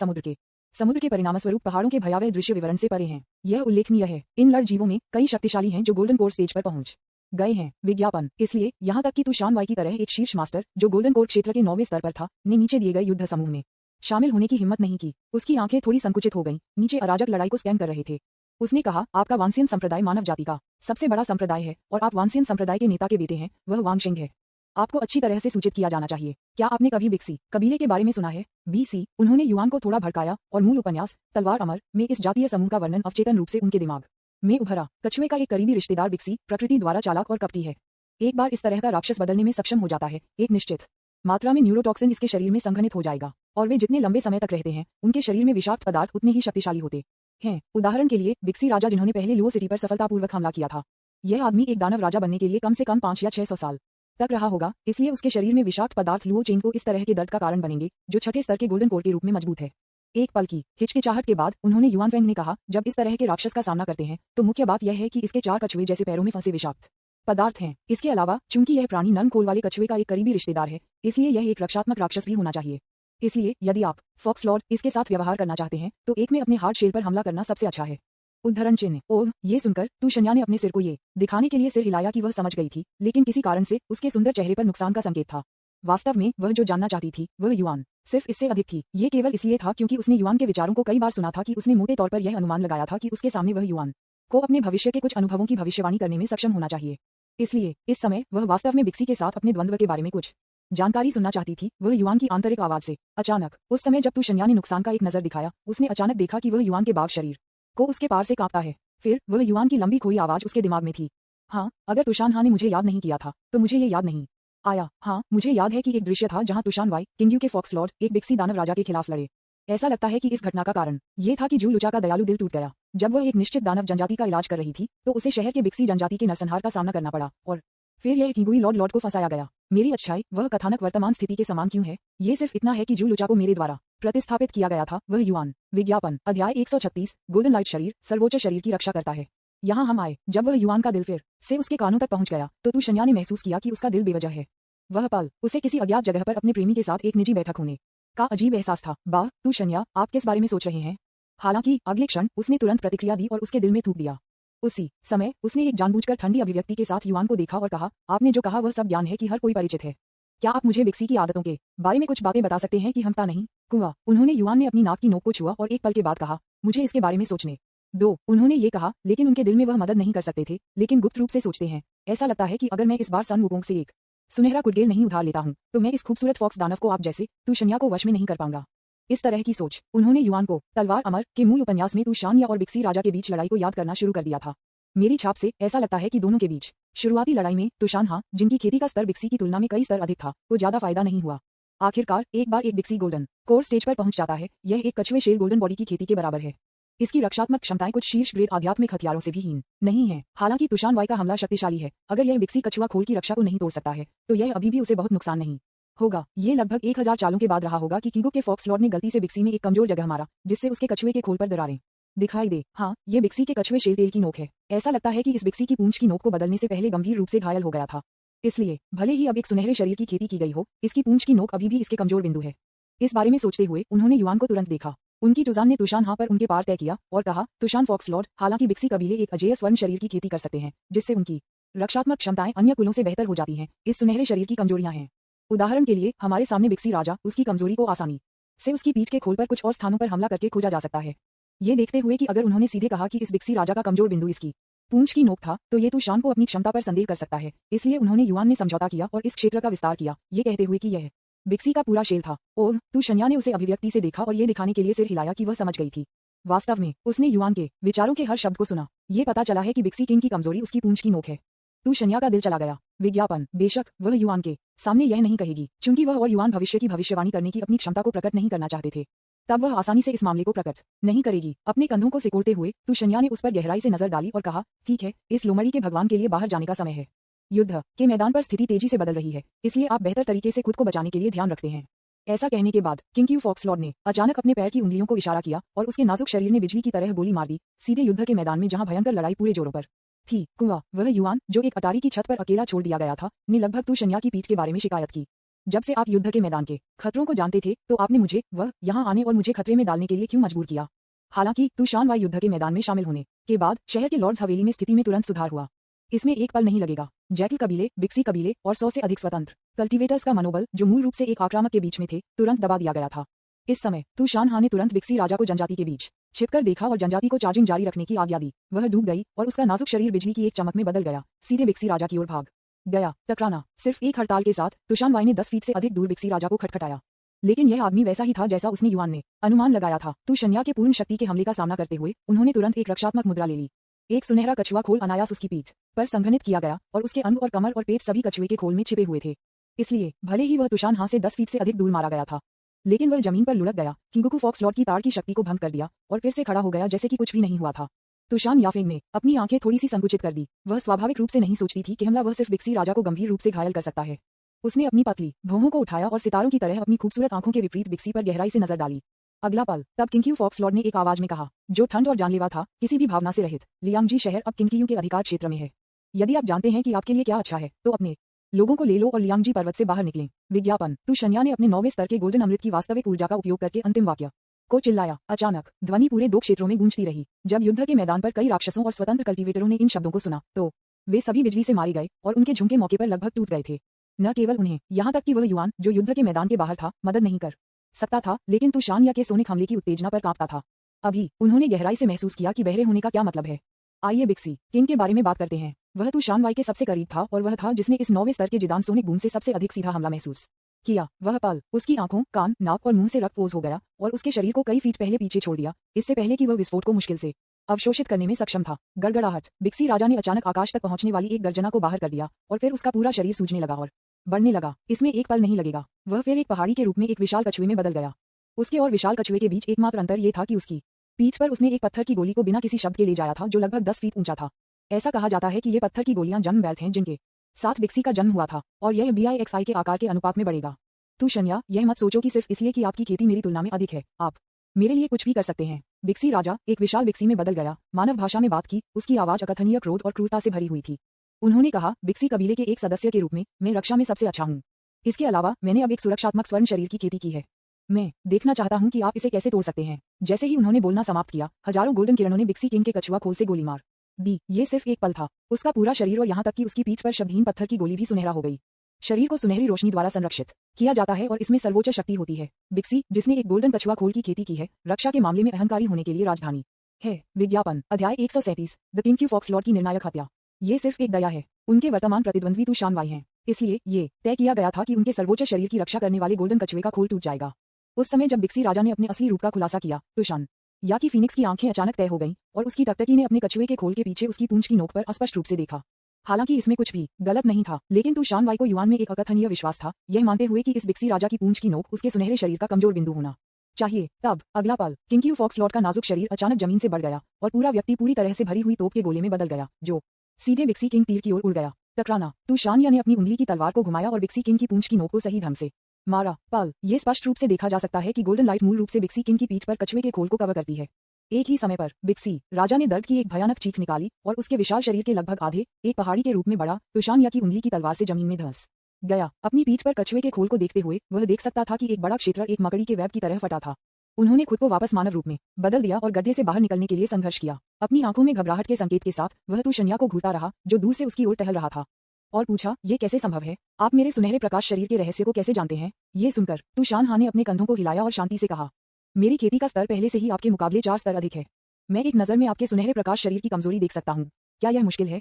समुद्र के परिणामस्वरूप पहाड़ों के भयावह दृश्य विवरण से परे हैं। यह उल्लेखनीय है, इन लड़ जीवों में कई शक्तिशाली हैं जो गोल्डन कोर स्टेज पर पहुंच गए हैं। विज्ञापन। इसलिए यहाँ तक कि तू शान वाई की तरह एक शीर्ष मास्टर, जो गोल्डन कोर क्षेत्र के 9वें स्तर पर था, ने नीचे दिए गए युद्ध समूह में शामिल होने की हिम्मत नहीं की। उसकी आंखें थोड़ी संकुचित हो गईं, नीचे अराजक लड़ाई को स्कैन कर रहे थे। उसने कहा, आपका वांसियन संप्रदाय मानव जाति का सबसे बड़ा संप्रदाय है और आप वांसियन संप्रदाय के नेता के बेटे हैं। वह वांगशिंग है। आपको अच्छी तरह से सूचित किया जाना चाहिए। क्या आपने कभी बिक्सी कबीले के बारे में सुना है? बीसी। उन्होंने युआन को थोड़ा भड़काया और मूल उपन्यास तलवार अमर में इस जातीय समूह का वर्णन अवचेतन रूप से उनके दिमाग में उभरा। कछुए का एक करीबी रिश्तेदार बिक्सी प्रकृति द्वारा चालाक और कपटी है। एक बार इस तरह का राक्षस बदलने में सक्षम हो जाता है, एक निश्चित मात्रा में न्यूरोटॉक्सिन इसके शरीर में संघनित हो जाएगा और वे जितने लंबे समय तक रहते हैं, उनके शरीर में विषाक्त पदार्थ उतने ही शक्तिशाली होते हैं। उदाहरण के लिए बिक्सी राजा, जिन्होंने पहले लुओ सिटी पर सफलतापूर्वक हमला किया था, यह आदमी एक दानव राजा बनने के लिए कम से कम 5 या 600 साल तक रहा होगा। इसलिए उसके शरीर में विषाक्त पदार्थ लुओ चेंग को इस तरह के दर्द का कारण बनेंगे, जो 6ठे स्तर के गोल्डन कोर के रूप में मजबूत है। एक पल की हिचकिचाहट के बाद उन्होंने युआन फेंग ने कहा, जब इस तरह के राक्षस का सामना करते हैं तो मुख्य बात यह है कि इसके 4 कछुए जैसे पैरों में फंसे विषाक्त पदार्थ हैं। इसके अलावा चूंकि यह प्राणी नर्म खोल वाले कछुए का एक करीबी रिश्तेदार है, इसलिए यह एक रक्षात्मक राक्षस भी होना चाहिए। इसलिए यदि आप फॉक्स लॉर्ड इसके साथ व्यवहार करना चाहते हैं तो एक में अपने हार्ड शेल पर हमला करना सबसे अच्छा है। उद्धरण चिन्ह। ओह, ये सुनकर तू शन्या ने अपने सिर को ये दिखाने के लिए सिर हिलाया कि वह समझ गई थी, लेकिन किसी कारण से उसके सुंदर चेहरे पर नुकसान का संकेत था। वास्तव में वह जो जानना चाहती थी वह युआन सिर्फ इससे अधिक थी। ये केवल इसलिए था क्योंकि उसने युआन के विचारों को कई बार सुना था कि उसने मोटे तौर पर यह अनुमान लगाया था कि उसके सामने वह युआन को अपने भविष्य के कुछ अनुभवों की भविष्यवाणी करने में सक्षम होना चाहिए। इसलिए इस समय वह वास्तव में बिक्सी के साथ अपने द्वंद्व के बारे में कुछ जानकारी सुनना चाहती थी। वह युआन की आंतरिक आवाज से अचानक उस समय जब तू शन्या ने नुकसान का एक नजर दिखाया, उसने अचानक देखा कि वह युआन के बाग शरीर को उसके पार से कांपता है। फिर वह युआन की लंबी खोई आवाज उसके दिमाग में थी, हाँ, अगर तुशान हाँ ने मुझे याद नहीं किया था तो मुझे ये याद नहीं आया। हाँ, मुझे याद है कि एक दृश्य था जहाँ तुशान वाई किंगयू के फॉक्स लॉर्ड एक बिक्सी दानव राजा के खिलाफ लड़े। ऐसा लगता है कि इस घटना का कारण ये था कि जू लुचा का दयालु दिल टूट गया। जब वह एक निश्चित दानव जनजाति का इलाज कर रही थी तो उसे शहर के बिक्सी जनजाति के नरसंहार का सामना करना पड़ा और फिर यह किंगुई लॉर्ड को फंसाया गया। मेरी अच्छाई, वह कथानक वर्तमान स्थिति के समान क्यों है? ये सिर्फ इतना है कि जू लुचा को मेरे द्वारा प्रतिस्थापित किया गया था। वह युआन। विज्ञापन। अध्याय 136। गोल्डन लाइट शरीर सर्वोच्च शरीर की रक्षा करता है। यहाँ हम आए जब वह युआन का दिल फिर से उसके कानों तक पहुंच गया तो तू शन्या ने महसूस किया कि उसका दिल बेवजह है। वह पल उसे किसी अज्ञात जगह पर अपने प्रेमी के साथ एक निजी बैठक होने का अजीब एहसास था। वाह, तू शन्या, आप किस बारे में सोच रहे हैं? हालांकि अगले क्षण उसने तुरंत प्रतिक्रिया दी और उसके दिल में थूक दिया। उसी समय उसने एक जानबूझकर ठंडी अभिव्यक्ति के साथ युआन को देखा और कहा, आपने जो कहा वह सब ज्ञान है कि हर कोई परिचित है। क्या आप मुझे बिक्सी की आदतों के बारे में कुछ बातें बता सकते हैं कि हम ता नहीं कुआ। उन्होंने युआन ने अपनी नाक की नोक को छुआ और एक पल के बाद कहा, मुझे इसके बारे में सोचने दो। उन्होंने ये कहा, लेकिन उनके दिल में वह मदद नहीं कर सकते थे, लेकिन गुप्त रूप से सोचते हैं। ऐसा लगता है कि अगर मैं इस बार सन वुकोंग से एक सुनहरा कुडगेल नहीं उधार लेता हूँ तो मैं इस खूबसूरत फॉक्स दानव को आप जैसे तुशन्या को वश में नहीं कर पाऊंगा। इस तरह की सोच उन्होंने युआन को तलवार अमर के मूल उपन्यास में तुशान्या और बिक्सी राजा के बीच लड़ाई को याद करना शुरू कर दिया था। मेरी छाप से ऐसा लगता है कि दोनों के बीच शुरुआती लड़ाई में तुशान्हा, जिनकी खेती का स्तर बिक्सी की तुलना में कई स्तर अधिक था, को ज्यादा फायदा नहीं हुआ। आखिरकार एक बार एक बिक्सी गोल्डन कोर स्टेज पर पहुंच जाता है, यह एक कछुए शेल गोल्डन बॉडी की खेती के बराबर है। इसकी रक्षात्मक क्षमताएं कुछ शीर्ष ग्रेड आध्यात्मिक हथियारों से भी हीन नहीं है। हालांकि तुशान वाई का हमला शक्तिशाली है, अगर यह बिक्सी कछुआ खोल की रक्षा को नहीं तोड़ सकता है तो यह अभी भी उसे बहुत नुकसान नहीं होगा। ये लगभग 1000 चालों के बाद रहा होगा कि किंगो के फॉक्स लॉर्ड ने गलती से बिक्सी में एक कमजोर जगह मारा, जिससे उसके कछुए के खोल पर दरारें दिखाई दे। हाँ, ये बिक्सी के कछुए शेल टेल की नोक है। ऐसा लगता है कि इस बिक्सी की पूंछ की नोक को बदलने से पहले गंभीर रूप से घायल हो गया था। इसलिए भले ही अब एक सुनहरे शरीर की खेती की गई हो, इसकी पूंछ की नोक अभी भी इसके कमजोर बिंदु है। इस बारे में सोचते हुए उन्होंने युआन को तुरंत देखा। उनकी टुजान ने तुशान पर उनके पार तय किया और कहा, तुशान फॉक्स लॉर्ड, हालांकि बिक्सी कबीले एक अजेय स्वर्ण शरीर की खेती कर सकते हैं, जिससे उनकी रक्षात्मक क्षमताएं अन्य कुलों से बेहतर हो जाती हैं। इस सुनहरे शरीर की कमजोरियां हैं। उदाहरण के लिए हमारे सामने बिक्सी राजा उसकी कमजोरी को आसानी से उसकी पीठ के खोल पर कुछ और स्थानों पर हमला करके खोजा जा सकता है। ये देखते हुए कि अगर उन्होंने सीधे कहा कि इस बिक्सी राजा का कमजोर बिंदु इसकी पूंछ की नोक था, तो ये तुशान को अपनी क्षमता पर संदेह कर सकता है। इसलिए उन्होंने युआन ने समझौता किया और इस क्षेत्र का विस्तार किया, ये कहते हुए कि यह बिक्सी का पूरा शेल था। ओह, तुशन्या ने उसे अभिव्यक्ति से देखा और ये दिखाने के लिए सिर हिलाया कि वह समझ गई थी। वास्तव में उसने युआन के विचारों के हर शब्द को सुना। ये पता चला है कि बिक्सी किंग की कमजोरी उसकी पूंछ की नोक है। तुशन्या का दिल चला गया। विज्ञापन, बेशक वह युआन के सामने यह नहीं कहेगी, क्योंकि वह और युआन भविष्य की भविष्यवाणी करने की अपनी क्षमता को प्रकट नहीं करना चाहते थे, तब वह आसानी से इस मामले को प्रकट नहीं करेगी। अपने कंधों को सिकोड़ते हुए तुशन्या ने उस पर गहराई से नजर डाली और कहा, ठीक है, इस लोमड़ी के भगवान के लिए बाहर जाने का समय है। युद्ध के मैदान पर स्थिति तेजी से बदल रही है, इसलिए आप बेहतर तरीके से खुद को बचाने के लिए ध्यान रखते हैं। ऐसा कहने के बाद किंग फॉक्स लॉर्ड ने अचानक अपने पैर की उंगलियों को इशारा किया और उसके नाजुक शरीर ने बिजली की तरह गोली मार दी, सीधे युद्ध के मैदान में जहां भयंकर लड़ाई पूरे जोरों पर थी। कुआ, वह युआन जो एक अटारी की छत पर अकेला छोड़ दिया गया था, ने लगभग तुशन्या की पीठ के बारे में शिकायत की। जब से आप युद्ध के मैदान के खतरों को जानते थे, तो आपने मुझे वह यहाँ आने और मुझे खतरे में डालने के लिए क्यों मजबूर किया? हालांकि तुशान वाई युद्ध के मैदान में शामिल होने के बाद शहर के लॉर्ड्स हवेली में स्थिति में तुरंत सुधार हुआ। इसमें एक पल नहीं लगेगा। जैकल कबीले, बिक्सी कबीले और 100 से अधिक स्वतंत्र कल्टीवेटर्स का मनोबल, जो मूल रूप से एक आक्रामक के बीच में थे, तुरंत दबा दिया गया था। इस समय तुशान ने तुरंत बिक्सी राजा को जनजाति के बीच छिपकर देखा और जनजाति को चार्जिंग जारी रखने की आज्ञा दी। वह डूब गई और उसका नाजुक शरीर बिजली की एक चमक में बदल गया, सीधे बिक्सी राजा की ओर भाग गया। टकराना सिर्फ एक हड़ताल के साथ तुशान वाई ने 10 फीट से अधिक दूर बिक्सी राजा को खटखटाया, लेकिन यह आदमी वैसा ही था जैसा उसने युआन ने अनुमान लगाया था। तुशन्या के पूर्ण शक्ति के हमले का सामना करते हुए उन्होंने तुरंत एक रक्षात्मक मुद्रा ले ली। एक सुनहरा कछुआ खोल अनायास उसकी पीठ पर संघनित किया गया और उसके अंग और कमर और पेट सभी कछुए के खोल में छिपे हुए थे। इसलिए भले ही वह तुशान से 10 फीट से अधिक दूर मारा गया था, लेकिन वह जमीन पर लुढ़क गया। किंगोकू फॉक्स लॉर्ड की ताड़ की शक्ति को भंग कर दिया और फिर से खड़ा हो गया जैसे कि कुछ भी नहीं हुआ था। तुशान याफेंग ने अपनी आंखें थोड़ी सी संकुचित कर दी। वह स्वाभाविक रूप से नहीं सोचती थी कि हमला वह सिर्फ बिक्सी राजा को गंभीर रूप से घायल कर सकता है। उसने अपनी पतली भौहों को उठाया और सितारों की तरह अपनी खूबसूरत आंखों के विपरीत बिक्सी पर गहराई से नजर डाली। अगला पल तब किंग फॉक्स लॉर्ड ने एक आवाज में कहा, जो ठंड और जानलेवा था, किसी भी भावना से रहित, लियांगजी शहर अब किंग के अधिकार क्षेत्र में है। यदि आप जानते हैं कि आपके लिए क्या अच्छा है, तो अपने लोगों को ले लो और लियांगजी पर्वत से बाहर निकलें। विज्ञापन, तुशन्या ने अपने 9वें स्तर के गोल्डन अमृत की वास्तविक ऊर्जा का उपयोग करके अंतिम वाक्य को चिल्लाया। अचानक ध्वनि पूरे 2 क्षेत्रों में गूंजती रही। जब युद्ध के मैदान पर कई राक्षसों और स्वतंत्र कल्टीवेटरों ने इन शब्दों को सुना, तो वे सभी बिजली से मारे गए और उनके झुमके मौके पर लगभग टूट गए थे। न केवल उन्हें, यहाँ तक कि वह युआन जो युद्ध के मैदान के बाहर था, मदद नहीं कर सकता था, लेकिन तुशान के सोनिक हमले की उत्तेजना पर कांपता था। अभी उन्होंने गहराई से महसूस किया कि बहरे होने का क्या मतलब है। आइए बिक्सी किंग के बारे में बात करते हैं। वह तुशान वाई के सबसे करीब था और वह था जिसने इस 9वें स्तर के जिदान सोनिक बूम से सबसे अधिक सीधा हमला महसूस किया। वह पल उसकी आंखों, कान, नाक और मुंह से रक्तपोज हो गया और उसके शरीर को कई फीट पहले पीछे छोड़ दिया, इससे पहले कि वह विस्फोट को मुश्किल से अवशोषित करने में सक्षम था। गड़गड़ाहट, बिक्सी राजा ने अचानक आकाश तक पहुंचने वाली एक गर्जना को बाहर कर दिया और फिर उसका पूरा शरीर सूजने लगा और बढ़ने लगा। इसमें एक पल नहीं लगेगा, वह फिर एक पहाड़ी के रूप में एक विशाल कछुए में बदल गया। उसके और विशाल कछुए के बीच एकमात्र अंतर यह था कि उसकी पीठ पर उसने एक पत्थर की गोली को बिना किसी शब्द के ले जाया था, जो लगभग 10 फीट ऊंचा था। ऐसा कहा जाता है कि ये पत्थर की गोलियां जन्म बेल्ट हैं जिनके साथ बिक्सी का जन्म हुआ था, और यह BIXI के आकार के अनुपात में बढ़ेगा। तुशन्या, यह मत सोचो कि सिर्फ इसलिए कि आपकी खेती मेरी तुलना में अधिक है, आप मेरे लिए कुछ भी कर सकते हैं। बिक्सी राजा एक विशाल बिक्सी में बदल गया, मानव भाषा में बात की, उसकी आवाज अकथनीय क्रोध और क्रूरता से भरी हुई थी। उन्होंने कहा, बिक्सी कबीले के एक सदस्य के रूप में मैं रक्षा में सबसे अच्छा हूँ। इसके अलावा मैंने अब एक सुरक्षात्मक स्वर्ण शरीर की खेती की है। मैं देखना चाहता हूं कि आप इसे कैसे तोड़ सकते हैं। जैसे ही उन्होंने बोलना समाप्त किया, हजारों गोल्डन किरणों ने बिक्सी किंग के कछुआ खोल से गोली मार डी ये सिर्फ एक पल था। उसका पूरा शरीर और यहाँ तक कि उसकी पीठ पर शब्दहीन पत्थर की गोली भी सुनहरा हो गई। शरीर को सुनहरी रोशनी द्वारा संरक्षित किया जाता है और इसमें सर्वोच्च शक्ति होती है। बिक्सी, जिसने एक गोल्डन कछुआ खोल की खेती की है, रक्षा के मामले में अहंकारी होने के लिए राजधानी है। विज्ञापन अध्याय 137 the king Q fox lord की निर्णायक हत्या। ये सिर्फ एक दया है। उनके वर्तमान प्रतिद्वंद्वी तुशान वाई हैं, इसलिए ये तय किया गया था कि उनके सर्वोच्च शरीर की रक्षा करने वाले गोल्डन कछुए का खोल टूट जाएगा। उस समय जब बिक्सी राजा ने अपने असली रूप का खुलासा किया, तुशान या की फीनिक्स की आंखें अचानक तय हो गईं और उसकी टकटकी ने अपने कछुए के खोल के पीछे उसकी पूंछ की नोक पर स्पष्ट रूप से देखा। हालांकि इसमें कुछ भी गलत नहीं था, लेकिन तुशान वाई को युआन में एक अकथनीय विश्वास था, यह मानते हुए कि इस बिक्सी राजा की पूंछ की नोक उसके सुनहरे शरीर का कमजोर बिंदु होना चाहिए। तब अगला पल किंग क्यू फॉक्स लॉर्ड का नाजुक शरीर अचानक जमीन से बढ़ गया और पूरा व्यक्ति पूरी तरह से भरी हुई तोप के गोले में बदल गया, जो सीधे बिक्सी किंग तीर की ओर उड़ गया। टकराना, तुशान या ने अपनी उंगली की तलवार को घुमाया और बिक्सी किंग की पूंछ की नोक को सही ढंग से मारा। पल ये स्पष्ट रूप से देखा जा सकता है कि गोल्डन लाइट मूल रूप से बिक्सी किंग की पीठ पर कछुए के खोल को कवर करती है। एक ही समय पर बिक्सी राजा ने दर्द की एक भयानक चीख निकाली और उसके विशाल शरीर के लगभग आधे एक पहाड़ी के रूप में बढ़ा तुशान या की उंगली की तलवार से जमीन में धंस गया। अपनी पीठ पर कछुए के खोल को देखते हुए वह देख सकता था कि एक बड़ा क्षेत्र एक मकड़ी के वेब की तरह फटा था। उन्होंने खुद को वापस मानव रूप में बदल दिया और गड्ढे से बाहर निकलने के लिए संघर्ष किया। अपनी आंखों में घबराहट के संकेत के साथ वह तुशन्या को घूरता रहा, जो दूर से उसकी ओर टहल रहा था, और पूछा, ये कैसे संभव है? आप मेरे सुनहरे प्रकाश शरीर के रहस्य को कैसे जानते हैं? ये सुनकर तुशान हा ने अपने कंधों को हिलाया और शांति से कहा, मेरी खेती का स्तर पहले से ही आपके मुकाबले 4 स्तर अधिक है। मैं एक नजर में आपके सुनहरे प्रकाश शरीर की कमजोरी देख सकता हूँ। क्या यह मुश्किल है?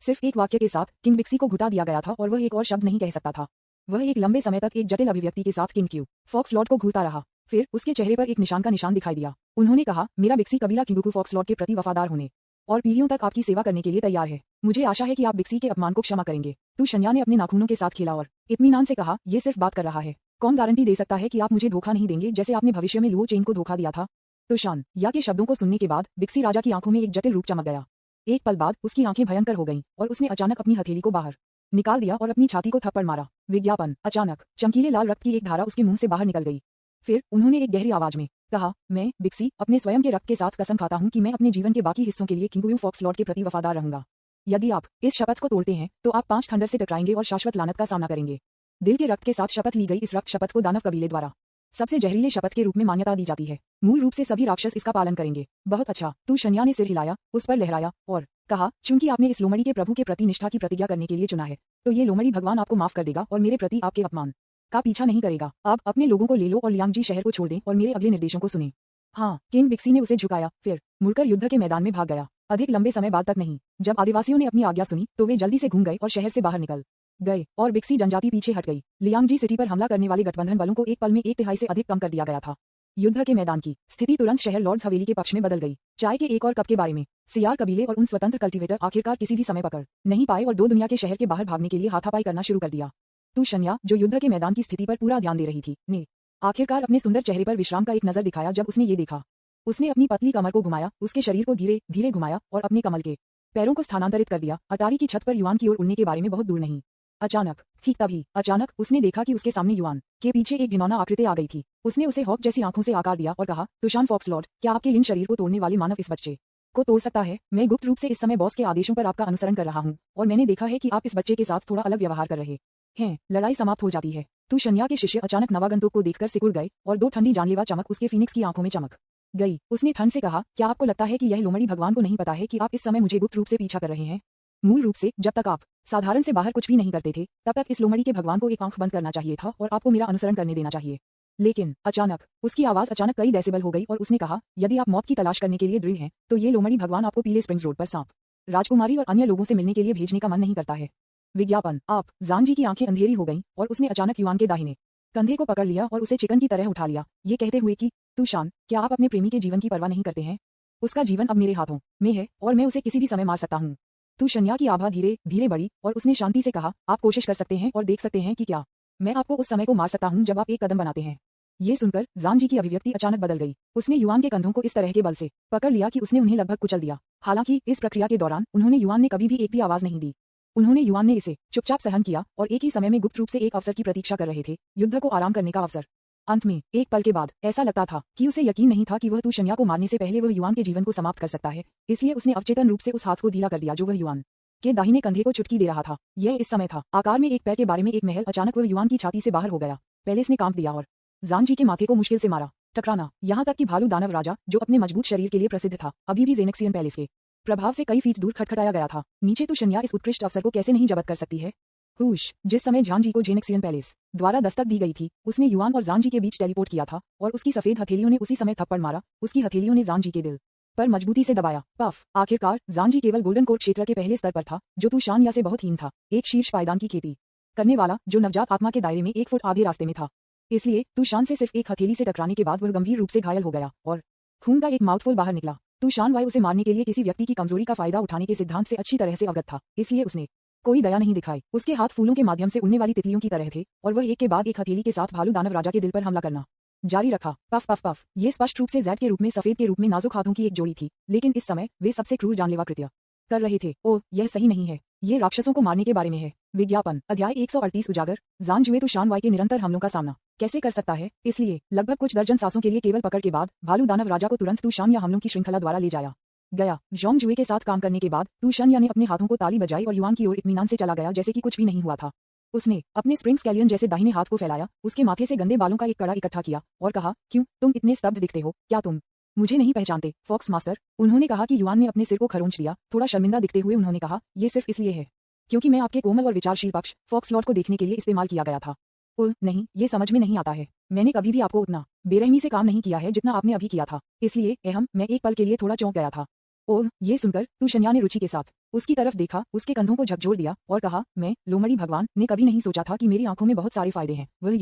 सिर्फ एक वाक्य के साथ किंग बिक्सी को घुटा दिया गया था और वह एक और शब्द नहीं कह सकता था। वह एक लंबे समय तक एक जटिल अभिव्यक्ति के साथ किंग क्यू फॉक्स लॉर्ड को घूरता रहा। फिर उसके चेहरे पर एक निशान का निशान दिखाई दिया। उन्होंने कहा, मेरा बिक्सी कबीला किंग फॉक्स लॉर्ड के प्रति वफादार होने और पीढ़ियों तक आपकी सेवा करने के लिए तैयार है। मुझे आशा है कि आप बिक्सी के अपमान को क्षमा करेंगे। तुशन्या ने अपने नाखूनों के साथ खेला और इत्मीनान से कहा, यह सिर्फ बात कर रहा है। कौन गारंटी दे सकता है कि आप मुझे धोखा नहीं देंगे, जैसे आपने भविष्य में लुओ चेन को धोखा दिया था? तुशान या के शब्दों को सुनने के बाद बिक्सी राजा की आंखों में एक जटिल रूप चमक गया। एक पल बाद उसकी आंखें भयंकर हो गईं और उसने अचानक अपनी हथेली को बाहर निकाल दिया और अपनी छाती को थप्पड़ मारा। विज्ञापन अचानक चमकीले लाल रक्त की एक धारा उसके मुंह से बाहर निकल गई। फिर उन्होंने एक गहरी आवाज में कहा, मैं बिक्सी अपने स्वयं के रक्त के साथ कसम खाता हूं कि मैं अपने जीवन के बाकी हिस्सों के लिए किंग फॉक्स लॉर्ड के प्रति वफादार रहूंगा। यदि आप इस शपथ को तोड़ते हैं तो आप 5 थंडर से टकराएंगे और शाश्वत लानत का सामना करेंगे। दिल के रक्त के साथ शपथ ली गई इस रक्त शपथ को दानव कबीले द्वारा सबसे जहरीले शपथ के रूप में मान्यता दी जाती है। मूल रूप से सभी राक्षस इसका पालन करेंगे। बहुत अच्छा। तुशन्या ने सिर हिलाया, उस पर लहराया और कहा, चूंकि आपने इस लोमड़ी के प्रभु के प्रति निष्ठा की प्रतिज्ञा करने के लिए चुना है, तो ये लोमड़ी भगवान आपको माफ कर देगा और मेरे प्रति आपके अपमान का पीछा नहीं करेगा। आप अपने लोगों को ले लो और लियांगजी शहर को छोड़ दें और मेरे अगले निर्देशों को सुनें। हाँ। किंग बिक्सी ने उसे झुकाया, फिर मुड़कर युद्ध के मैदान में भाग गया। अधिक लंबे समय बाद तक नहीं। जब आदिवासियों ने अपनी आज्ञा सुनी तो वे जल्दी से घूम गए और शहर से बाहर निकल गए और बिक्सी जनजाति पीछे हट गई। लियांगजी सिटी पर हमला करने वाले गठबंधन बलों को एक पल में 1/3 से अधिक कम कर दिया गया था। युद्ध के मैदान की स्थिति तुरंत शहर लॉर्ड्स हवेली के पक्ष में बदल गई। चाय के एक और कप के बारे में सियार कबीले और उन स्वतंत्र कल्टीवेटर आखिरकार किसी भी समय पकड़ नहीं पाए और 2 दुनिया के शहर के बाहर भागने के लिए हाथापाई करना शुरू कर दिया। तुशन्या, जो युद्ध के मैदान की स्थिति पर पूरा ध्यान दे रही थी, ने आखिरकार अपने सुंदर चेहरे पर विश्राम का एक नजर दिखाया जब उसने ये देखा। उसने अपनी पतली कमर को घुमाया, उसके शरीर को धीरे धीरे घुमाया और अपने कमल के पैरों को स्थानांतरित कर दिया। अटारी की छत पर युआन की ओर उड़ने के बारे में बहुत दूर नहीं। अचानक, ठीक तभी अचानक उसने देखा कि उसके सामने युआन के पीछे एक घिनौना आकृति आ गई थी। उसने उसे हॉक जैसी आंखों से आकार दिया और कहा, तुशान फॉक्स लॉर्ड, क्या आपके इन शरीर को तोड़ने वाले मानव इस बच्चे को तोड़ सकता है? मैं गुप्त रूप से इस समय बॉस के आदेशों पर आपका अनुसरण कर रहा हूँ और मैंने देखा है कि आप इस बच्चे के साथ थोड़ा अलग व्यवहार कर रहे हैं। लड़ाई समाप्त हो जाती है। तुशन्या के शिष्य अचानक नवागंतुक को देखकर सिकुड़ गए और 2 ठंडी जानलेवा चमक उसके फीनिक्स की आंखों में चमक गई। उसने ठंड से कहा, क्या आपको लगता है कि यह लोमड़ी भगवान को नहीं पता है कि आप इस समय मुझे गुप्त रूप से पीछा कर रहे हैं? मूल रूप से जब तक आप साधारण से बाहर कुछ भी नहीं करते थे, तब तक इस लोमड़ी के भगवान को एक आंख बंद करना चाहिए था और आपको मेरा अनुसरण करने देना चाहिए। लेकिन अचानक उसकी आवाज अचानक कई डेसिबल हो गई और उसने कहा, यदि आप मौत की तलाश करने के लिए दृढ़ हैं, तो ये लोमड़ी भगवान आपको पीले स्प्रिंग्स रोड पर सांप राजकुमारी और अन्य लोगों से मिलने के लिए भेजने का मन नहीं करता है। विज्ञापन आप जानजी की आंखें अंधेरी हो गईं और उसने अचानक युआन के दाहिने कंधे को पकड़ लिया और उसे चिकन की तरह उठा लिया, ये कहते हुए कि तुशान, क्या आप अपने प्रेमी के जीवन की परवाह नहीं करते हैं? उसका जीवन अब मेरे हाथों में है और मैं उसे किसी भी समय मार सकता हूँ। तुशन्या की आभा धीरे धीरे बढ़ी और उसने शांति से कहा, आप कोशिश कर सकते हैं और देख सकते हैं कि क्या मैं आपको उस समय को मार सकता हूँ जब आप एक कदम बनाते हैं। ये सुनकर जानजी की अभिव्यक्ति अचानक बदल गई। उसने युआन के कंधों को इस तरह के बल से पकड़ लिया कि उसने उन्हें लगभग कुचल दिया। हालांकि इस प्रक्रिया के दौरान उन्होंने युआन ने कभी भी एक भी आवाज नहीं दी। उन्होंने युआन ने इसे चुपचाप सहन किया और एक ही समय में गुप्त रूप से एक अवसर की प्रतीक्षा कर रहे थे, युद्ध को आराम करने का अवसर। अंत में एक पल के बाद ऐसा लगता था कि उसे यकीन नहीं था कि वह तुशन्या को मारने से पहले वह युआन के जीवन को समाप्त कर सकता है, इसलिए उसने अवचेतन रूप से उस हाथ को ढीला कर दिया जो वह युआन के दाहिने कंधे को चुटकी दे रहा था। यह इस समय था आकार में एक पैर के बारे में एक महल। अचानक वह युआन की छाती से बाहर हो गया। पेलेस ने कांप दिया और जानजी के माथे को मुश्किल से मारा। टकराना, यहाँ तक कि भालू दानव राजा, जो अपने मजबूत शरीर के लिए प्रसिद्ध था, अभी भी जेनेक्सियन पैलेस के प्रभाव से कई फीट दूर खटखटाया गया था। नीचे तो शन्या इस उत्कृष्ट अवसर को कैसे नहीं जब्त कर सकती है। हुश, जिस समय झांजी को जेनेक्सियन पैलेस द्वारा दस्तक दी गई थी, उसने युआन और झांजी के बीच टेलीपोर्ट किया था और उसकी सफेद हथेलियों ने उसी समय थप्पड़ मारा। उसकी हथेलियों ने झांजी के दिल पर मजबूती से दबाया। पफ, आखिरकार झांजी केवल गोल्डन कोर्ट क्षेत्र के पहले स्तर पर था, जो तूशान या से बहुत हीन था, एक शीर्ष पायदान की खेती करने वाला जो नवजात आत्मा के दायरे में 1 फुट आधे रास्ते में था। इसलिए तूशान से सिर्फ एक हथेली से टकराने के बाद वह गंभीर रूप से घायल हो गया और खून का एक माउथफुल बाहर निकला। तूशान वाई उसे मारने के लिए किसी व्यक्ति की कमजोरी का फायदा उठाने के सिद्धांत से अच्छी तरह से अवगत था, इसलिए उसने कोई दया नहीं दिखाई। उसके हाथ फूलों के माध्यम से उड़ने वाली तितलियों की तरह थे और वह एक के बाद एक हथेली के साथ भालू दानव राजा के दिल पर हमला करना जारी रखा। पफ पफ पफ, ये स्पष्ट रूप से जैड के रूप में सफेद के रूप में नाजुक हाथों की एक जोड़ी थी, लेकिन इस समय वे सबसे क्रूर जानलेवा कृत्य कर रहे थे। ओह, यह सही नहीं है, ये राक्षसों को मारने के बारे में है। विज्ञापन अध्याय 138 उजागर। जान जुए तो शान वाई के निरंतर हमलों का सामना कैसे कर सकता है, इसलिए लगभग कुछ दर्जन सांसों के लिए केवल पकड़ के बाद भालू दानव राजा को तुरंत तूशान या हमलों की श्रृंखला द्वारा ले जाया गया। जॉन्ग जुए के साथ काम करने के बाद तूशान ने अपने हाथों को ताली बजाई और युआन की ओर इत्मीनान से चला गया जैसे कि कुछ भी नहीं हुआ था। उसने अपने स्प्रिंग स्कैलियन जैसे दाहिने हाथ को फैलाया, उसके माथे से गंदे बालों का एक कड़ा इकट्ठा किया और कहा, क्यों तुम इतने स्तब्ध दिखते हो, क्या तुम मुझे नहीं पहचानते फॉक्स मास्टर? उन्होंने कहा कि युआन ने अपने सिर को खरोंच दिया। थोड़ा शर्मिंदा दिखते हुए उन्होंने कहा, ये सिर्फ इसलिए है क्योंकि मैं आपके कोमल और विचारशील पक्ष फॉक्स लॉर्ड को देखने के लिए इस्तेमाल किया गया था। ओह नहीं, ये समझ में नहीं आता है। मैंने कभी भी आपको उतना बेरहमी से काम नहीं किया है जितना आपने अभी किया था, इसलिए मैं एक पल के लिए थोड़ा चौंक गया था। ओह, ये सुनकर तूशन्या ने रुचि के साथ उसकी तरफ देखा, उसके कंधों को झकझोर दिया और कहा, मैं लोमड़ी भगवान ने कभी नहीं सोचा था कि मेरी आंखों में बहुत सारे फायदे हैं। वह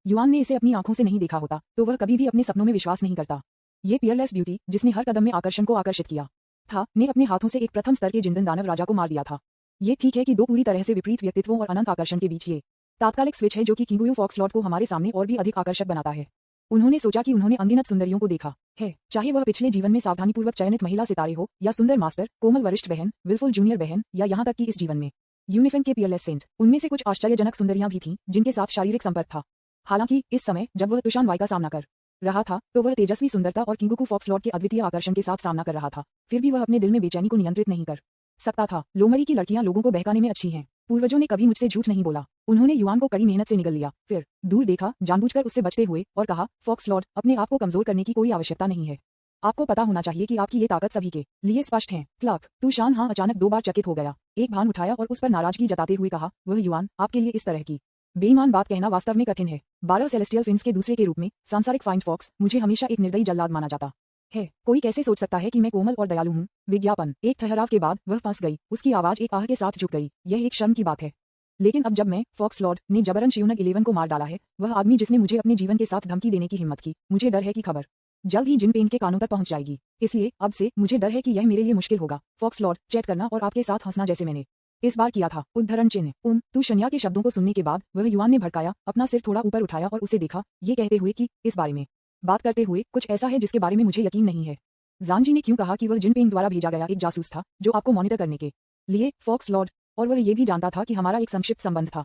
युआन ने इसे अपनी आंखों से नहीं देखा होता तो वह कभी भी अपने सपनों में विश्वास नहीं करता। ये पियरलेस ब्यूटी जिसने हर कदम में आकर्षण को आकर्षित किया था, ने अपने हाथों से एक प्रथम स्तर के जिंदन दानव राजा को मार दिया था। ये ठीक है कि दो पूरी तरह से विपरीत व्यक्तित्वों और अनंत आकर्षण के बीच ये तात्कालिक स्विच है जो कि किंगुयू फॉक्स लॉर्ड को हमारे सामने और भी अधिक आकर्षक बनाता है। उन्होंने सोचा कि उन्होंने अनगिनत सुंदरियों को देखा है, चाहे वह पिछले जीवन में सावधानीपूर्वक चयनित महिला सितारे हो या सुंदर मास्टर, कोमल वरिष्ठ बहन, विलफुल जूनियर बहन या यहाँ तक कि इस जीवन में यूनिफेन के पियरलेस सेंट। उनमें से कुछ आश्चर्यजनक सुंदरियां भी थीं जिनके साथ शारीरिक संपर्क था। हालांकि इस समय जब वह तुशान वाई का सामना कर रहा था तो वह तेजस्वी सुंदरता और किंगुकू फॉक्स लॉर्ड के अद्वितीय आकर्षण के साथ सामना कर रहा था। फिर भी वह अपने दिल में बेचैनी को नियंत्रित नहीं कर सकता था। लोमड़ी की लड़कियां लोगों को बहकाने में अच्छी हैं। पूर्वजों ने कभी मुझसे झूठ नहीं बोला। उन्होंने युआन को कड़ी मेहनत से निगल लिया, फिर दूर देखा जानबूझकर उससे बचते हुए और कहा, फॉक्स लॉर्ड, अपने आप को कमजोर करने की कोई आवश्यकता नहीं है। आपको पता होना चाहिए कि आपकी ये ताकत सभी के लिए स्पष्ट है। क्लर्क तूशान हाँ अचानक 2 बार चकित हो गया, एक भान उठाया और उस पर नाराजगी जताते हुए कहा, वह युआन, आपके लिए इस तरह की बेईमान बात कहना वास्तव में कठिन है। 12 सेलेस्टियल फिन्स के दूसरे के रूप में सांसारिक फाइंड फॉक्स मुझे हमेशा एक निर्दयी जल्लाद माना जाता है। कोई कैसे सोच सकता है कि मैं कोमल और दयालु हूँ? विज्ञापन। एक ठहराव के बाद वह फंस गई, उसकी आवाज एक आह के साथ झुक गई। यह एक शर्म की बात है, लेकिन अब जब मैं फॉक्स लॉर्ड ने जबरन शियूनग 11 को मार डाला है, वह आदमी जिसने मुझे अपने जीवन के साथ धमकी देने की हिम्मत की, मुझे डर है कि खबर जल्द ही जिन पेन के कानों तक पहुंच जाएगी। इसलिए अब से मुझे डर है कि यह मेरे लिए मुश्किल होगा फॉक्स लॉर्ड, चैट करना और आपके साथ हंसना जैसे मैंने इस बार किया था। उद्धरण चिन्ह। तूशन्या के शब्दों को सुनने के बाद वह युआन ने भड़काया, अपना सिर थोड़ा ऊपर उठाया और उसे देखा, ये कहते हुए कि इस बारे में बात करते हुए कुछ ऐसा है जिसके बारे में मुझे यकीन नहीं है। जानजी ने क्यों कहा कि वह जिनपेंग द्वारा भेजा गया एक जासूस था जो आपको मॉनिटर करने के लिए फॉक्स लॉर्ड, और वह ये भी जानता था कि हमारा एक संक्षिप्त संबंध था।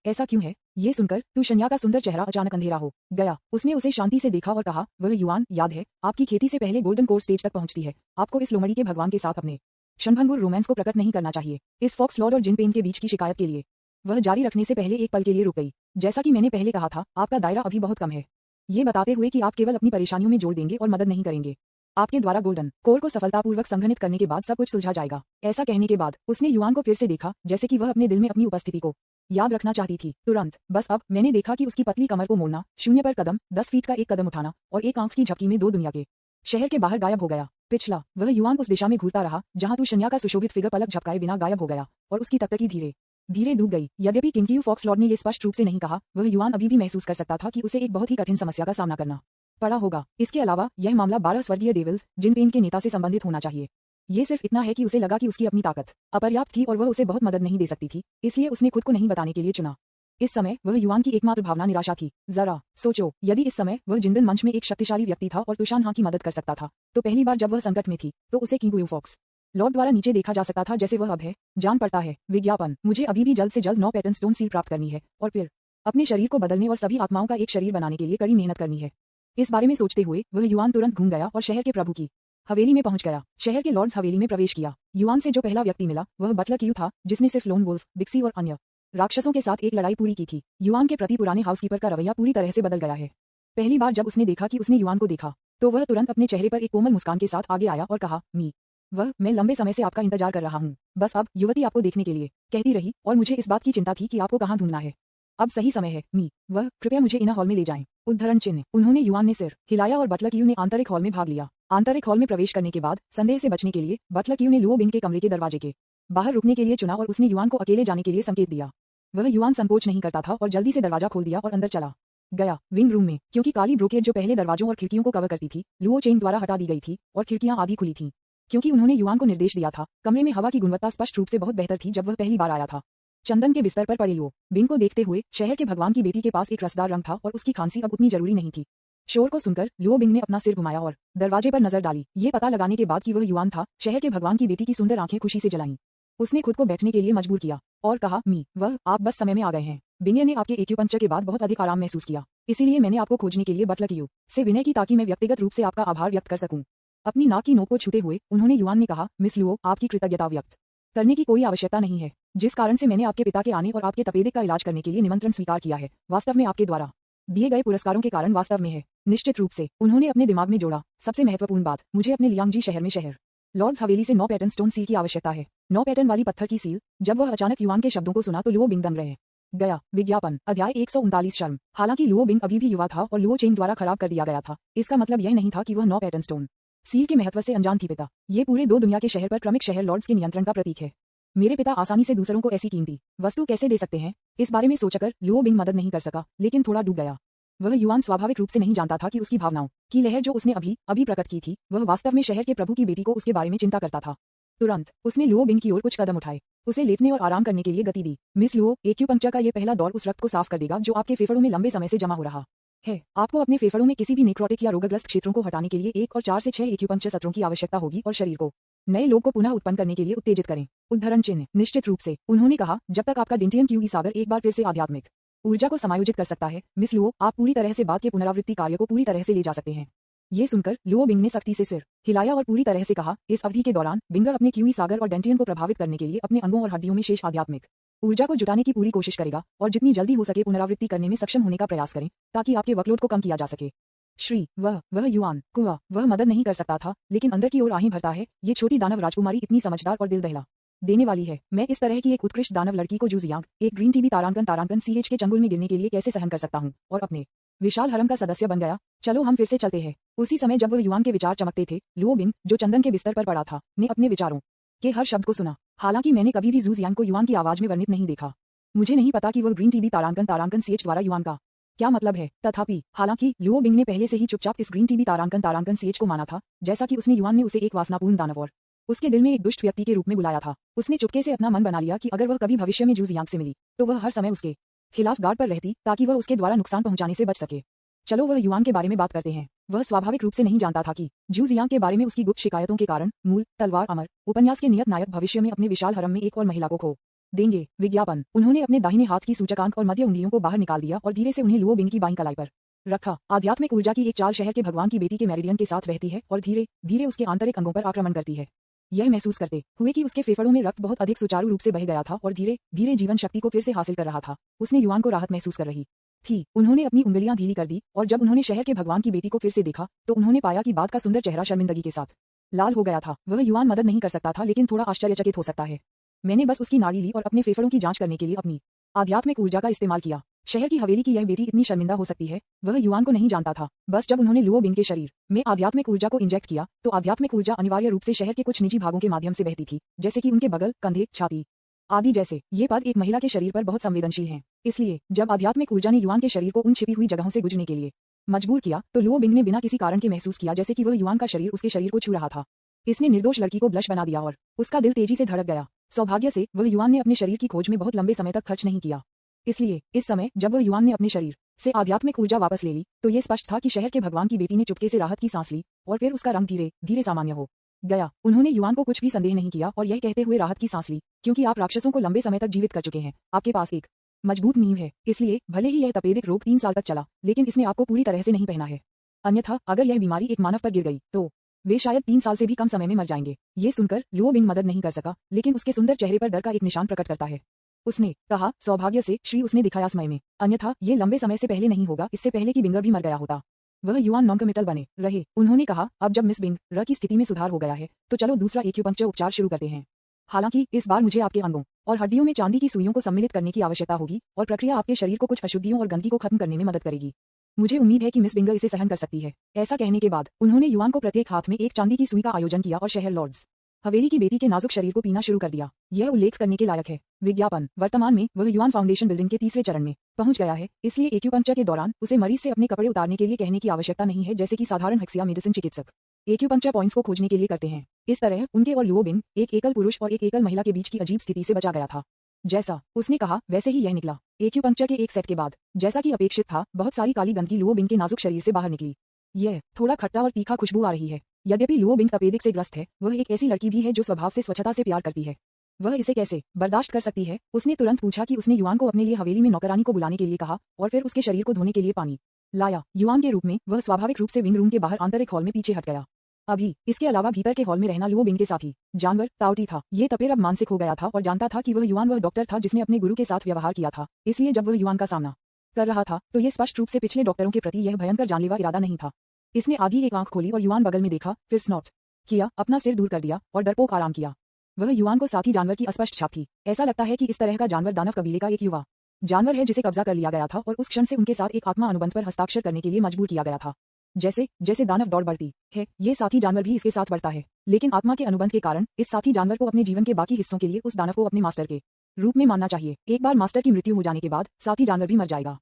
ऐसा क्यों है? ये सुनकर तूशन्या का सुंदर चेहरा अचानक अंधेरा हो गया। उसने उसे शांति से देखा और कहा, वह युआन, याद है, आपकी खेती से पहले गोल्डन कोर स्टेज तक पहुंचती है। आपको इस लोमड़ी के भगवान के साथ अपने क्षणभंगुर रोमांस को प्रकट नहीं करना चाहिए। इस फॉक्स लॉर्ड और जिनपेन के बीच की शिकायत के लिए वह जारी रखने से पहले एक पल के लिए रुक गई। जैसा कि मैंने पहले कहा था, आपका दायरा अभी बहुत कम है, ये बताते हुए कि आप केवल अपनी परेशानियों में जोड़ देंगे और मदद नहीं करेंगे। आपके द्वारा गोल्डन कोर को सफलतापूर्वक संघनित करने के बाद सब कुछ सुलझा जाएगा। ऐसा कहने के बाद उसने युआन को फिर से देखा, जैसे कि वह अपने दिल में अपनी उपस्थिति को याद रखना चाहती थी। तुरंत बस अब मैंने देखा कि उसकी पतली कमर को मोड़ना, शून्य पर कदम, 10 फीट का एक कदम उठाना और एक आंख की झपकी में 2 दुनिया के शहर के बाहर गायब हो गया। पिछला वह युआन उस दिशा में घूरता रहा जहां तूशन्या का सुशोभित फिगर पलक झपकाए बिना गायब हो गया और उसकी टकटकी धीरे धीरे डूब गई। यद्यपि किंगयू फॉक्स लॉर्ड ने यह स्पष्ट रूप से नहीं कहा, वह युआन अभी भी महसूस कर सकता था कि उसे एक बहुत ही कठिन समस्या का सामना करना पड़ा होगा। इसके अलावा यह मामला 12 स्वर्गीय डेविल्स जिनपेन के नेता से संबंधित होना चाहिए। ये सिर्फ इतना है कि उसे लगा कि उसकी अपनी ताकत अपर्याप्त थी और वह उसे बहुत मदद नहीं दे सकती थी, इसलिए उसने खुद को नहीं बताने के लिए चुना। इस समय वह युआन की एकमात्र भावना निराशा थी। जरा सोचो, यदि इस समय वह जिंदन मंच में एक शक्तिशाली व्यक्ति था और तुशान हाँ की मदद कर सकता था, तो पहली बार जब वह संकट में थी तो उसे किंगयू फॉक्स लॉर्ड द्वारा नीचे देखा जा सकता था जैसे वह अब है। जान पड़ता है। विज्ञापन। मुझे अभी भी जल्द से जल्द 9 पैटर्न स्टोन सील प्राप्त करनी है और फिर अपने शरीर को बदलने और सभी आत्माओं का एक शरीर बनाने के लिए कड़ी मेहनत करनी है। इस बारे में सोचते हुए वह युआन तुरंत घूम गया और शहर के प्रभु की हवेली में पहुंच गया। शहर के लॉर्ड्स हवेली में प्रवेश किया। युआन से जो पहला व्यक्ति मिला वह बटलर क्यू था, जिसने सिर्फ लोन वुल्फ, बिक्सी और अन्य राक्षसों के साथ एक लड़ाई पूरी की थी। युआन के प्रति पुराने हाउसकीपर का रवैया पूरी तरह से बदल गया है। पहली बार जब उसने देखा कि उसने युआन को देखा तो वह तुरंत अपने चेहरे पर एक कोमल मुस्कान के साथ आगे आया और कहा, मी वह मैं लंबे समय से आपका इंतजार कर रहा हूँ। बस अब युवती आपको देखने के लिए कहती रही और मुझे इस बात की चिंता थी कि आपको कहाँ ढूंढना है। अब सही समय है मी वह कृपया मुझे इन हॉल में ले जाएं। उद्धरण चिन्ह। उन्होंने युवान ने सिर हिलाया और बटलक्यू ने आंतरिक हॉल में भाग लिया। आंतरिक हॉल में प्रवेश करने के बाद संदेह से बचने के लिए बटलक्यू ने लुओ बिंग के कमरे के दरवाजे के बाहर रुकने के लिए चुना और उसने युवान को अकेले जाने के लिए संकेत दिया। वह युवान संकोच नहीं करता था और जल्दी से दरवाजा खोल दिया और अंदर चला गया। विंग रूम में क्योंकि काली ब्रोकेट जो पहले दरवाजों और खिड़कियों को कवर करती थी लुओ चेंग द्वारा हटा दी गई थी और खिड़कियां आधी खुली थीं। क्योंकि उन्होंने युवान को निर्देश दिया था, कमरे में हवा की गुणवत्ता स्पष्ट रूप से बहुत बेहतर थी जब वह पहली बार आया था। चंदन के बिस्तर पर पड़े लुओ बिंग को देखते हुए शहर के भगवान की बेटी के पास एक रसदार रंग था और उसकी खांसी अब उतनी जरूरी नहीं थी। शोर को सुनकर लुओ बिंग ने अपना सिर घुमाया और दरवाजे पर नजर डाली। ये पता लगाने के बाद कि वह युवान था, शहर के भगवान की बेटी की सुंदर आंखें खुशी से जलाईं। उसने खुद को बैठने के लिए मजबूर किया और कहा, मी वह आप बस समय में आ गए हैं। बिंगे ने आपके एक्यूपंक्चर के बाद बहुत अधिक आराम महसूस किया, इसीलिए मैंने आपको खोजने के लिए बटलक्यू से विनय की ताकि मैं व्यक्तिगत रूप से आपका आभार व्यक्त कर सकूं। अपनी नाक की नोक को छूते हुए उन्होंने युवान ने कहा, मिस लुओ आपकी कृतज्ञता व्यक्त करने की कोई आवश्यकता नहीं है। जिस कारण से मैंने आपके पिता के आने और आपके तपेदिक का इलाज करने के लिए निमंत्रण स्वीकार किया है, वास्तव में आपके द्वारा दिए गए पुरस्कारों के कारण वास्तव में है। निश्चित रूप से उन्होंने अपने दिमाग में जोड़ा, सबसे महत्वपूर्ण बात, मुझे अपने लियांगजी शहर में शहर लॉर्ड्स हवेली से 9 पैटर्न स्टोन सील की आवश्यकता है। 9 पैटर्न वाली पत्थर की सील। जब वह अचानक युवान के शब्दों को सुना तो लुओ बिंग दंग रह गया। विज्ञापन। अध्याय 139 शर्म। हालांकि लुओ बिंग अभी भी युवा था और लुओ चेंग द्वारा खराब कर दिया गया था, इसका मतलब यह नहीं था कि वह 9 पैटर्न स्टोन सील के महत्व से अनजान थी। पिता ये पूरे 2 दुनिया के शहर पर क्रमिक शहर लॉर्ड्स के नियंत्रण का प्रतीक है। मेरे पिता आसानी से दूसरों को ऐसी कीमती वस्तु कैसे दे सकते हैं, इस बारे में सोचकर लुओ बिंग मदद नहीं कर सका, लेकिन थोड़ा डूब गया। वह युवान स्वाभाविक रूप से नहीं जानता था कि उसकी भावनाओं की लहर जो उसने अभी अभी प्रकट की थी, वह वास्तव में शहर के प्रभु की बेटी को उसके बारे में चिंता करता था। तुरंत उसने लुओ बिंग की ओर कुछ कदम उठाए, उसे लेटने और आराम करने के लिए गति दी। मिस लुओ, एक्यूपंक्चर का ये पहला दौर उस रक्त को साफ कर देगा जो आपके फेफड़ों में लंबे समय से जमा हो रहा है। आपको अपने फेफड़ों में किसी भी नेक्रोटिक या रोगग्रस्त क्षेत्रों को हटाने के लिए 1 और 4 से 6 एक्यूपंक्चर सत्रों की आवश्यकता होगी और शरीर को नए लोग को पुनः उत्पन्न करने के लिए उत्तेजित करें। उद्धरण चिन्ह। निश्चित रूप से उन्होंने कहा, जब तक आपका डेंटियन क्यूई सागर एक बार फिर से आध्यात्मिक ऊर्जा को समायोजित कर सकता है, मिस लुओ आप पूरी तरह से बाद के पुनरावृत्ति कार्य को पूरी तरह से ले जा सकते हैं। ये सुनकर लुओ बिंग ने सख्ती से सिर हिलाया और पूरी तरह से कहा, इस अवधि के दौरान बिंगर अपने क्यूई सागर और डेंटियन को प्रभावित करने के लिए अपने अंगों और हड्डियों में शेष आध्यात्मिक ऊर्जा को जुटाने की पूरी कोशिश करेगा और जितनी जल्दी हो सके पुनरावृत्ति करने में सक्षम होने का प्रयास करें ताकि आपके वर्कलोड को कम किया जा सके। श्री वह युवान कुआ वह मदद नहीं कर सकता था, लेकिन अंदर की ओर आहें भरता है, ये छोटी दानव राजकुमारी इतनी समझदार और दिल दहला देने वाली है। मैं इस तरह की एक उत्कृष्ट दानव लड़की को जूजियांग एक ग्रीन टीबी तारांकन सीएच के चंगुल में गिरने के लिए कैसे सहन कर सकता हूँ और अपने विशाल हरम का सदस्य बन गया। चलो हम फिर से चलते हैं। उसी समय जब वह युवान के विचार चमकते थे, लुओ बिंग जो चंदन के बिस्तर पर पड़ा था ने अपने विचारों के हर शब्द को सुना। हालांकि मैंने कभी भी जूजियांग को युवान की आवाज में वर्णित नहीं देखा, मुझे नहीं पता कि वह ग्रीन टीबी तारांकन सीएच द्वारा युवान का क्या मतलब है। तथापि हालांकि लुओ बिंग ने पहले से ही चुपचाप इस ग्रीन टीबी तारांकन सीएच को माना था, जैसा कि उसने युवान ने उसे एक वासनापूर्ण दानव और उसके दिल में एक दुष्ट व्यक्ति के रूप में बुलाया था। उसने चुपके से अपना मन बना लिया कि अगर वह कभी भविष्य में जूजियांग से मिली तो वह हर समय उसके खिलाफ गार्ड पर रहती ताकि वह उसके द्वारा नुकसान पहुंचाने से बच सके। चलो वह युवान के बारे में बात करते हैं। वह स्वाभाविक रूप से नहीं जानता था कि जूजियांग के बारे में उसकी गुप्त शिकायतों के कारण मूल तलवार अमर उपन्यास के नियत नायक भविष्य में अपने विशाल हरम में एक और महिला को खो देंगे। विज्ञापन। उन्होंने अपने दाहिने हाथ की सूचकांक और मध्य उंगलियों को बाहर निकाल दिया और धीरे से उन्हें लुओ बिंग की बाईं कलाई पर रखा। आध्यात्मिक ऊर्जा की एक चाल शहर के भगवान की बेटी के मेरिडियन के साथ बहती है और धीरे धीरे उसके आंतरिक अंगों पर आक्रमण करती है। यह महसूस करते हुए कि उसके फेफड़ों में रक्त बहुत अधिक सुचारू रूप से बह गया था और धीरे धीरे जीवन शक्ति को फिर से हासिल कर रहा था, उसने युवान को राहत महसूस कर रही थी। उन्होंने अपनी उंगलियां ढीली कर दी और जब उन्होंने शहर के भगवान की बेटी को फिर से देखा तो उन्होंने पाया कि बाद का सुंदर चेहरा शर्मिंदगी के साथ लाल हो गया था। वह युवान मदद नहीं कर सकता था, लेकिन थोड़ा आश्चर्यचकित हो सकता है। मैंने बस उसकी नाड़ी ली और अपने फेफड़ों की जांच करने के लिए अपनी आध्यात्मिक ऊर्जा का इस्तेमाल किया। शहर की हवेली की यह बेटी इतनी शर्मिंदा हो सकती है, वह युवान को नहीं जानता था। बस जब उन्होंने लुओ बिंग के शरीर में आध्यात्मिक ऊर्जा को इंजेक्ट किया तो आध्यात्मिक ऊर्जा अनिवार्य रूप से शहर के कुछ निजी भागों के माध्यम से बहती थी, जैसे कि उनके बगल, कंधे, छाती आदि। जैसे ये पद एक महिला के शरीर पर बहुत संवेदनशील हैं, इसलिए जब आध्यात्मिक ऊर्जा ने युवान के शरीर को उन छिपी हुई जगहों से गुजरने के लिए मजबूर किया तो लुओ बिंग ने बिना किसी कारण के महसूस किया जैसे कि वह युवान का शरीर उसके शरीर को छू रहा था। इसने निर्दोष लड़की को ब्लश बना दिया और उसका दिल तेजी से धड़क गया। सौभाग्य से वह युवान ने अपने शरीर की खोज में बहुत लंबे समय तक खर्च नहीं किया, इसलिए इस समय जब वह युवान ने अपने शरीर से आध्यात्मिक ऊर्जा वापस ले ली तो यह स्पष्ट था कि शहर के भगवान की बेटी ने चुपके से राहत की सांस ली और फिर उसका रंग धीरे धीरे सामान्य हो गया। उन्होंने युवान को कुछ भी संदेह नहीं किया और यह कहते हुए राहत की सांस ली, क्योंकि आप राक्षसों को लंबे समय तक जीवित कर चुके हैं, आपके पास एक मजबूत नींव है, इसलिए भले ही यह तपेदिक रोग 3 साल तक चला, लेकिन इसने आपको पूरी तरह से नहीं पहना है। अन्यथा अगर यह बीमारी एक मानव पर गिर गई तो वे शायद 3 साल से भी कम समय में मर जाएंगे। ये सुनकर लुओ बिंग मदद नहीं कर सका, लेकिन उसके सुंदर चेहरे पर डर का एक निशान प्रकट करता है। उसने कहा, सौभाग्य से श्री, उसने दिखाया समय में, अन्यथा ये लंबे समय से पहले नहीं होगा, इससे पहले कि बिंगर भी मर गया होता। वह युआन नॉन कमिटल बने रहे। उन्होंने कहा, अब जब मिस बिंग र की स्थिति में सुधार हो गया है तो चलो दूसरा एक्यूपंक्चर उपचार शुरू करते हैं। हालांकि इस बार मुझे आपके अंगों और हड्डियों में चांदी की सुइयों को सम्मिलित करने की आवश्यकता होगी और प्रक्रिया आपके शरीर को कुछ अशुद्धियों और गंदगी को खत्म करने में मदद करेगी। मुझे उम्मीद है कि मिस बिंगर इसे सहन कर सकती है। ऐसा कहने के बाद उन्होंने युआन को प्रत्येक हाथ में एक चांदी की सुई का आयोजन किया और शहर लॉर्ड्स हवेली की बेटी के नाजुक शरीर को पीना शुरू कर दिया। यह उल्लेख करने के लायक है, विज्ञापन वर्तमान में वह युआन फाउंडेशन बिल्डिंग के तीसरे चरण में पहुंच गया है, इसलिए एक्यूपंक्चर के दौरान उसे मरीज से अपने कपड़े उतारने के लिए कहने की आवश्यकता नहीं है, जैसे कि साधारण हेक्सिया मेडिसिन चिकित्सक एक्यूपंक्चर पॉइंट्स को खोजने के लिए करते हैं। इस तरह उनके और लुओ बिंग एक एकल पुरुष और एक एकल महिला के बीच की अजीब स्थिति से बचा गया था। जैसा उसने कहा वैसे ही यह निकला। एक्यूपंक्चर के एक सेट के बाद, जैसा कि अपेक्षित था, बहुत सारी काली गंदगी लुओ बिंग के नाजुक शरीर से बाहर निकली। यह थोड़ा खट्टा और तीखा खुशबू आ रही है। यद्यपि लुओ बिंग तपेदिक से ग्रस्त है, वह एक ऐसी लड़की भी है जो स्वभाव से स्वच्छता से प्यार करती है। वह इसे कैसे बर्दाश्त कर सकती है? उसने तुरंत पूछा कि उसने युआन को अपने लिए हवेली में नौकरानी को बुलाने के लिए कहा और फिर उसके शरीर को धोने के लिए पानी लाया। युआन के रूप में वह स्वाभाविक रूप से विंग रूम के बाहर आंतरिक हॉल में पीछे हट गया। अभी इसके अलावा भीतर के हॉल में रहना लुओ बिंग के साथी जानवर ताउटी था। ये तपेर अब मानसिक हो गया था और जानता था कि वह युआन वह डॉक्टर था जिसने अपने गुरु के साथ व्यवहार किया था। इसलिए जब वह युआन का सामना कर रहा था तो ये स्पष्ट रूप से पिछले डॉक्टरों के प्रति यह भयंकर जानलेवा इरादा नहीं था। इसने आधी एक आंख खोली और युआन बगल में देखा, फिर स्नॉट किया, अपना सिर दूर कर दिया और डरपोक आराम किया। वह युआन को साथी जानवर की अस्पष्ट छाप थी। ऐसा लगता है कि इस तरह का जानवर दानव कबीले का एक युवा जानवर है जिसे कब्जा कर लिया गया था और उस क्षण से उनके साथ एक आत्मा अनुबंध पर हस्ताक्षर करने के लिए मजबूर किया गया था। जैसे जैसे दानव दौड़ बढ़ती है, ये साथी जानवर भी इसके साथ बढ़ता है, लेकिन आत्मा के अनुबंध के कारण इस साथी जानवर को अपने जीवन के बाकी हिस्सों के लिए उस दानव को अपने मास्टर के रूप में मानना चाहिए। एक बार मास्टर की मृत्यु हो जाने के बाद साथी जानवर भी मर जाएगा।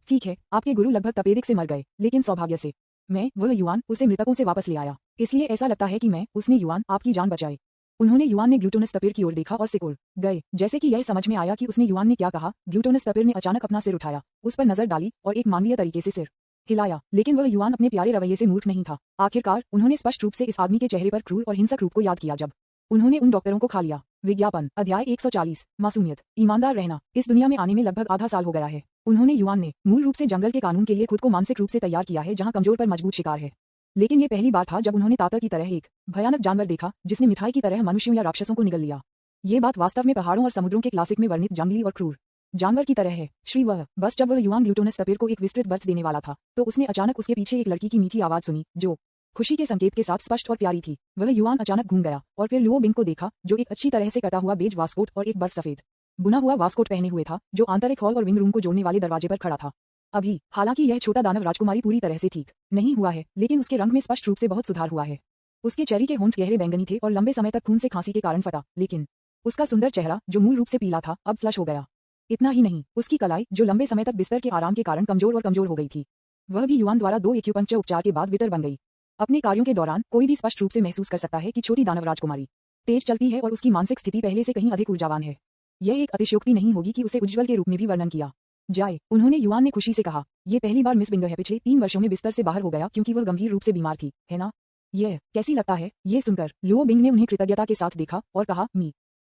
ठीक है, आपके गुरु लगभग तपेदिक से मर गए, लेकिन सौभाग्य से मैं वह युआन उसे मृतकों से वापस ले आया, इसलिए ऐसा लगता है कि मैं उसने युआन आपकी जान बचाई। उन्होंने युआन ने ग्लूटोनस तपेर की ओर देखा और सिकुड़ गए। जैसे कि यह समझ में आया कि उसने युआन ने क्या कहा, ग्लूटोनस तपेर ने अचानक अपना सिर उठाया, उस पर नजर डाली और एक मानवीय तरीके से सिर हिलाया। लेकिन वह युआन अपने प्यारे रवैये से मूर्ख नहीं था। आखिरकार उन्होंने स्पष्ट रूप से इस आदमी के चेहरे पर क्रूर और हिंसक रूप को याद किया जब उन्होंने उन डॉक्टरों को खा लिया। विज्ञापन अध्याय 140 मासूमियत ईमानदार रहना। इस दुनिया में आने में लगभग आधा साल हो गया है। उन्होंने युआन ने मूल रूप से जंगल के कानून के लिए खुद को मानसिक रूप से तैयार किया है, जहां कमजोर पर मजबूत शिकार है। लेकिन ये पहली बार था जब उन्होंने तातर की तरह एक भयानक जानवर देखा जिसने मिठाई की तरह मनुष्यों या राक्षसों को निगल लिया। ये बात वास्तव में पहाड़ों और समुद्रों के क्लासिक में वर्णित जंगली और क्रूर जानवर की तरह है। श्री वह बस जब वह युआन ग्लूटोनस तपेर को एक विस्तृत बर्फ देने वाला था तो उसने अचानक उसके पीछे एक लड़की की मीठी आवाज सुनी जो खुशी के संकेत के साथ स्पष्ट और प्यारी थी। वह युआन अचानक घूम गया और फिर लुओ बिंग को देखा जो एक अच्छी तरह से कटा हुआ बेज वास्कोट और एक बर्फ सफेद बुना हुआ वास्कोट पहने हुए था, जो आंतरिक हॉल और विंग रूम को जोड़ने वाले दरवाजे पर खड़ा था। अभी हालांकि यह छोटा दानव राजकुमारी पूरी तरह से ठीक नहीं हुआ है, लेकिन उसके रंग में स्पष्ट रूप से बहुत सुधार हुआ है। उसके चेहरे के होंठ गहरे बैंगनी थे और लंबे समय तक खून से खांसी के कारण फटा, लेकिन उसका सुंदर चेहरा जो मूल रूप से पीला था अब फ्लश हो गया। इतना ही नहीं, उसकी कलाई जो लंबे समय तक बिस्तर के आराम के कारण कमजोर और कमजोर हो गई थी, वह भी युआन द्वारा 2 एक्यूपंक्चर उपचार के बाद विटर बन गई। अपने कार्यों के दौरान कोई भी स्पष्ट रूप से महसूस कर सकता है कि छोटी दानव राजकुमारी तेज चलती है और उसकी मानसिक स्थिति पहले से कहीं अधिक ऊर्जावान है। यह एक अतिशयोक्ति नहीं होगी कि उसे उज्ज्वल के रूप में भी वर्णन किया जाए। उन्होंने युआन ने खुशी से कहा, ये पहली बार मिस बिंगर है पिछले 3 वर्षों में बिस्तर से बाहर हो गया क्योंकि वह गंभीर रूप से बीमार थी, है ना? यह कैसी लगता है? ये सुनकर लुओ बिंग ने उन्हें कृतज्ञता के साथ देखा और कहा,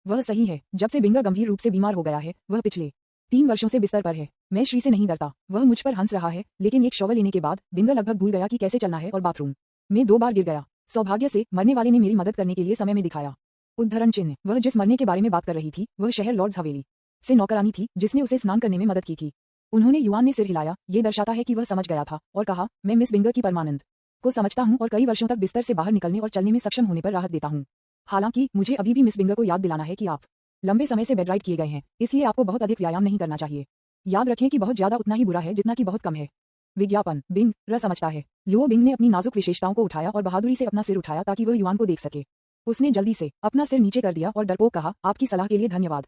वह सही है। जब से बिंगर गंभीर रूप से बीमार हो गया है, वह पिछले 3 वर्षों से बिस्तर पर है। मैं श्री से नहीं डरता, वह मुझ पर हंस रहा है, लेकिन एक शॉवर लेने के बाद बिंगर लगभग भूल गया कि कैसे चलना है और बाथरूम में 2 बार गिर गया। सौभाग्य से मरने वाले ने मेरी मदद करने के लिए समय में दिखाया। उद्धरण चिन्ह। वह जिस मरने के बारे में बात कर रही थी वह शहर लॉर्ड्स हवेली से नौकरानी थी जिसने उसे स्नान करने में मदद की थी। उन्होंने युआन ने सिर हिलाया, ये दर्शाता है कि वह समझ गया था, और कहा, मैं मिस बिंगर की परमानंद को समझता हूं और कई वर्षों तक बिस्तर से बाहर निकलने और चलने में सक्षम होने पर राहत देता हूं। हालांकि मुझे अभी भी मिस बिंगर को याद दिलाना है कि आप लंबे समय से बेड राइड किए गए हैं, इसलिए आपको बहुत अधिक व्यायाम नहीं करना चाहिए। याद रखें कि बहुत ज्यादा उतना ही बुरा है जितना कि बहुत कम है। विज्ञापन बिंग र समझता है। लुओ बिंग ने अपनी नाजुक विशेषताओं को उठाया और बहादुरी से अपना सिर उठाया ताकि वह युआन को देख सके। उसने जल्दी से अपना सिर नीचे कर दिया और डरपोक कहा, आपकी सलाह के लिए धन्यवाद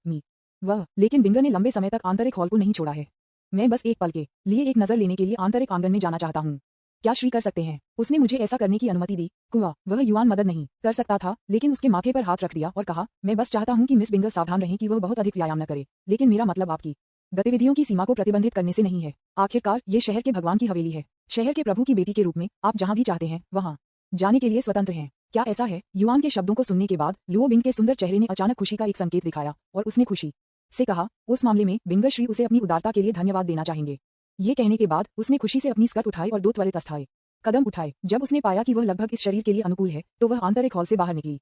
वह लेकिन बिंगर ने लंबे समय तक आंतरिक हॉल को नहीं छोड़ा है। मैं बस एक पल के लिए एक नजर लेने के लिए आंतरिक आंगन में जाना चाहता हूँ। क्या श्री कर सकते हैं? उसने मुझे ऐसा करने की अनुमति दी। कुआ वह युआन मदद नहीं कर सकता था, लेकिन उसके माथे पर हाथ रख दिया और कहा, मैं बस चाहता हूँ कि मिस बिंगर सावधान रहें कि वह बहुत अधिक व्यायाम न करे, लेकिन मेरा मतलब आपकी गतिविधियों की सीमा को प्रतिबंधित करने से नहीं है। आखिरकार ये शहर के भगवान की हवेली है। शहर के प्रभु की बेटी के रूप में आप जहां भी चाहते हैं वहां जाने के लिए स्वतंत्र हैं। क्या ऐसा है? युआन के शब्दों को सुनने के बाद लुओ बिंग के सुंदर चेहरे ने अचानक खुशी का एक संकेत दिखाया और उसने खुशी से कहा, उस मामले में बिंगर श्री उसे अपनी उदारता के लिए धन्यवाद देना चाहेंगे। ये कहने के बाद उसने खुशी से अपनी स्कर्ट उठाई और 2 त्वरित अस्थायी कदम उठाए। जब उसने पाया कि वह लगभग इस शरीर के लिए अनुकूल है तो वह आंतरिक हॉल से बाहर निकली।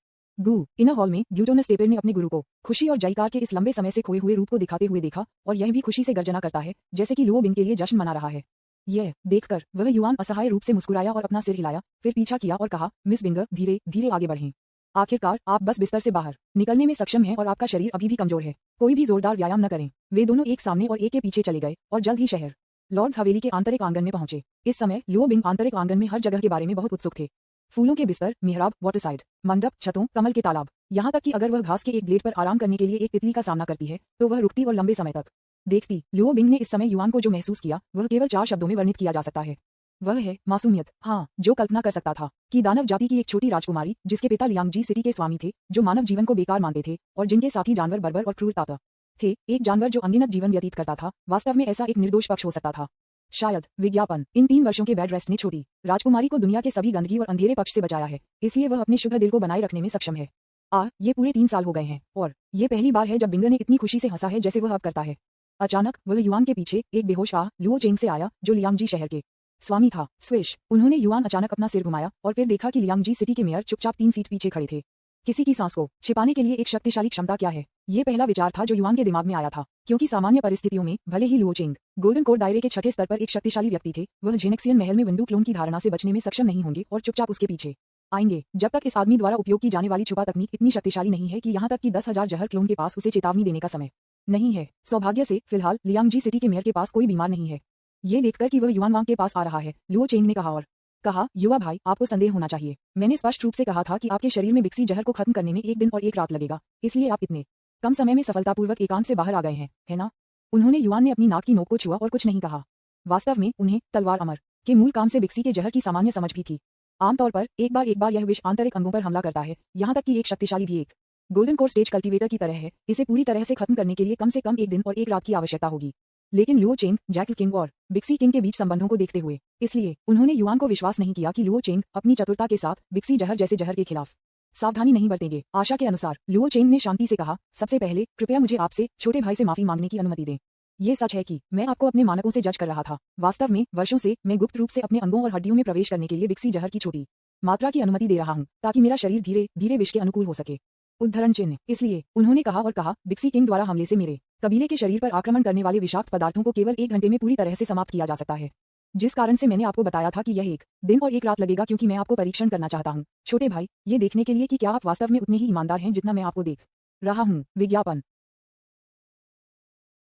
इनर हॉल में ग्लूटोनस टेपेर ने अपने गुरु को खुशी और जयकार के इस लंबे समय से खोए हुए रूप को दिखाते हुए देखा और यह भी खुशी से गर्जना करता है जैसे कि लुओ बिंग के लिए जश्न मना रहा है। यह देखकर वह युआन असहाय रूप से मुस्कुराया और अपना सिर हिलाया, फिर पीछा किया और कहा, मिस बिंगर, धीरे धीरे आगे बढ़ें। आखिरकार आप बस बिस्तर से बाहर निकलने में सक्षम हैं और आपका शरीर अभी भी कमजोर है। कोई भी जोरदार व्यायाम न करें। वे दोनों एक सामने और एक के पीछे चले गए और जल्द ही शहर लॉर्ड्स हवेली के आंतरिक आंगन में पहुंचे। इस समय लुओ बिंग आंतरिक आंगन में हर जगह के बारे में बहुत उत्सुक थे। फूलों के बिस्तर, मिहराब, वाटरसाइड, मंडप, छतों, कमल के तालाब, यहाँ तक कि अगर वह घास के एक ब्लेड पर आराम करने के लिए एक तितली का सामना करती है तो वह रुकती और लंबे समय तक देखती। लुओ बिंग ने इस समय युआन को जो महसूस किया वह केवल 4 शब्दों में वर्णित किया जा सकता है। वह है मासूमियत। हाँ, जो कल्पना कर सकता था कि दानव जाति की एक छोटी राजकुमारी जिसके पिता लियांगजी सिटी के स्वामी थे, जो मानव जीवन को बेकार मानते थे और जिनके साथी जानवर बर्बर और क्रूरता थे, एक जानवर जो अनगिनत जीवन व्यतीत करता था, वास्तव में ऐसा एक निर्दोष पक्ष हो सकता था। शायद विज्ञापन इन 3 वर्षों के बेड रेस्ट ने छोटी राजकुमारी को दुनिया के सभी गंदगी और अंधेरे पक्ष से बचाया है, इसलिए वह अपने शुद्ध दिल को बनाए रखने में सक्षम है। ये पूरे 3 साल हो गए हैं और ये पहली बार है जब बिंगर ने इतनी खुशी से हंसा है जैसे वह अब करता है। अचानक वह युआन के पीछे एक बेहोश लुओ चेंग से आया, जो लियांगजी शहर के स्वामी था। स्विश। उन्होंने युआन अचानक अपना सिर घुमाया और फिर देखा कि लियांगजी सिटी के मेयर चुपचाप 3 फीट पीछे खड़े थे। किसी की सांस को छिपाने के लिए एक शक्तिशाली क्षमता क्या है? ये पहला विचार था जो युआन के दिमाग में आया था, क्योंकि सामान्य परिस्थितियों में भले ही लुओ चेंग गोल्डन कोर दायरे के 6ठे स्तर पर एक शक्तिशाली व्यक्ति थे, वह जेनेक्सियन महल में विंडू क्लोन की धारणा से बचने में सक्षम नहीं होंगे और चुपचाप उसके पीछे आएंगे जब तक इस आदमी द्वारा उपयोग की जाने वाली छुपा तकनीक इतनी शक्तिशाली नहीं है कि यहाँ तक कि 10,000 जहर क्लोन के पास उसे चेतावनी देने का समय नहीं है। सौभाग्य से फिलहाल लियांगजी सिटी के मेयर के पास कोई बीमार नहीं है। ये देखकर कि वह युआन वांग के पास आ रहा है, लुओ चेंग ने कहा, युवा भाई, आपको संदेह होना चाहिए। मैंने स्पष्ट रूप से कहा था कि आपके शरीर में बिक्सी जहर को खत्म करने में 1 दिन और 1 रात लगेगा, इसलिए आप इतने कम समय में सफलतापूर्वक एकांत से बाहर आ गए हैं, है ना? उन्होंने युआन ने अपनी नाक की नोक को छुआ और कुछ नहीं कहा। वास्तव में उन्हें तलवार अमर के मूल काम से बिक्सी के जहर की सामान्य समझ भी थी। आमतौर पर एक बार यह विष आंतरिक अंगों पर हमला करता है, यहाँ तक कि एक शक्तिशाली भी एक गोल्डन कोर स्टेज कल्टीवेटर की तरह है। इसे पूरी तरह से खत्म करने के लिए कम से कम 1 दिन और 1 रात की आवश्यकता होगी। लेकिन लुओ चेंग, जैकल किंग और बिक्सी किंग के बीच संबंधों को देखते हुए इसलिए उन्होंने युआन को विश्वास नहीं किया कि लुओ चेंग अपनी चतुरता के साथ बिक्सी जहर जैसे जहर के खिलाफ सावधानी नहीं बरतेंगे। आशा के अनुसार लुओ चेंग ने शांति से कहा, सबसे पहले कृपया मुझे आपसे छोटे भाई से माफी मांगने की अनुमति दें। ये सच है कि मैं आपको अपने मानकों से जज कर रहा था। वास्तव में वर्षों से मैं गुप्त रूप से अपने अंगों और हड्डियों में प्रवेश करने के लिए बिक्सी जहर की छोटी मात्रा की अनुमति दे रहा हूँ, ताकि मेरा शरीर धीरे धीरे विष के अनुकूल हो सके। उद्धरण चिन्ह। इसलिए उन्होंने कहा, बिक्सी किंग द्वारा हमले से मेरे कबीले के शरीर पर आक्रमण करने वाले विषाक्त पदार्थों को केवल 1 घंटे में पूरी तरह से समाप्त किया जा सकता है, जिस कारण से मैंने आपको बताया था कि यह 1 दिन और 1 रात लगेगा, क्योंकि मैं आपको परीक्षण करना चाहता हूँ, छोटे भाई, ये देखने के लिए कि क्या आप वास्तव में उतने ही ईमानदार हैं जितना मैं आपको देख रहा हूँ। विज्ञापन।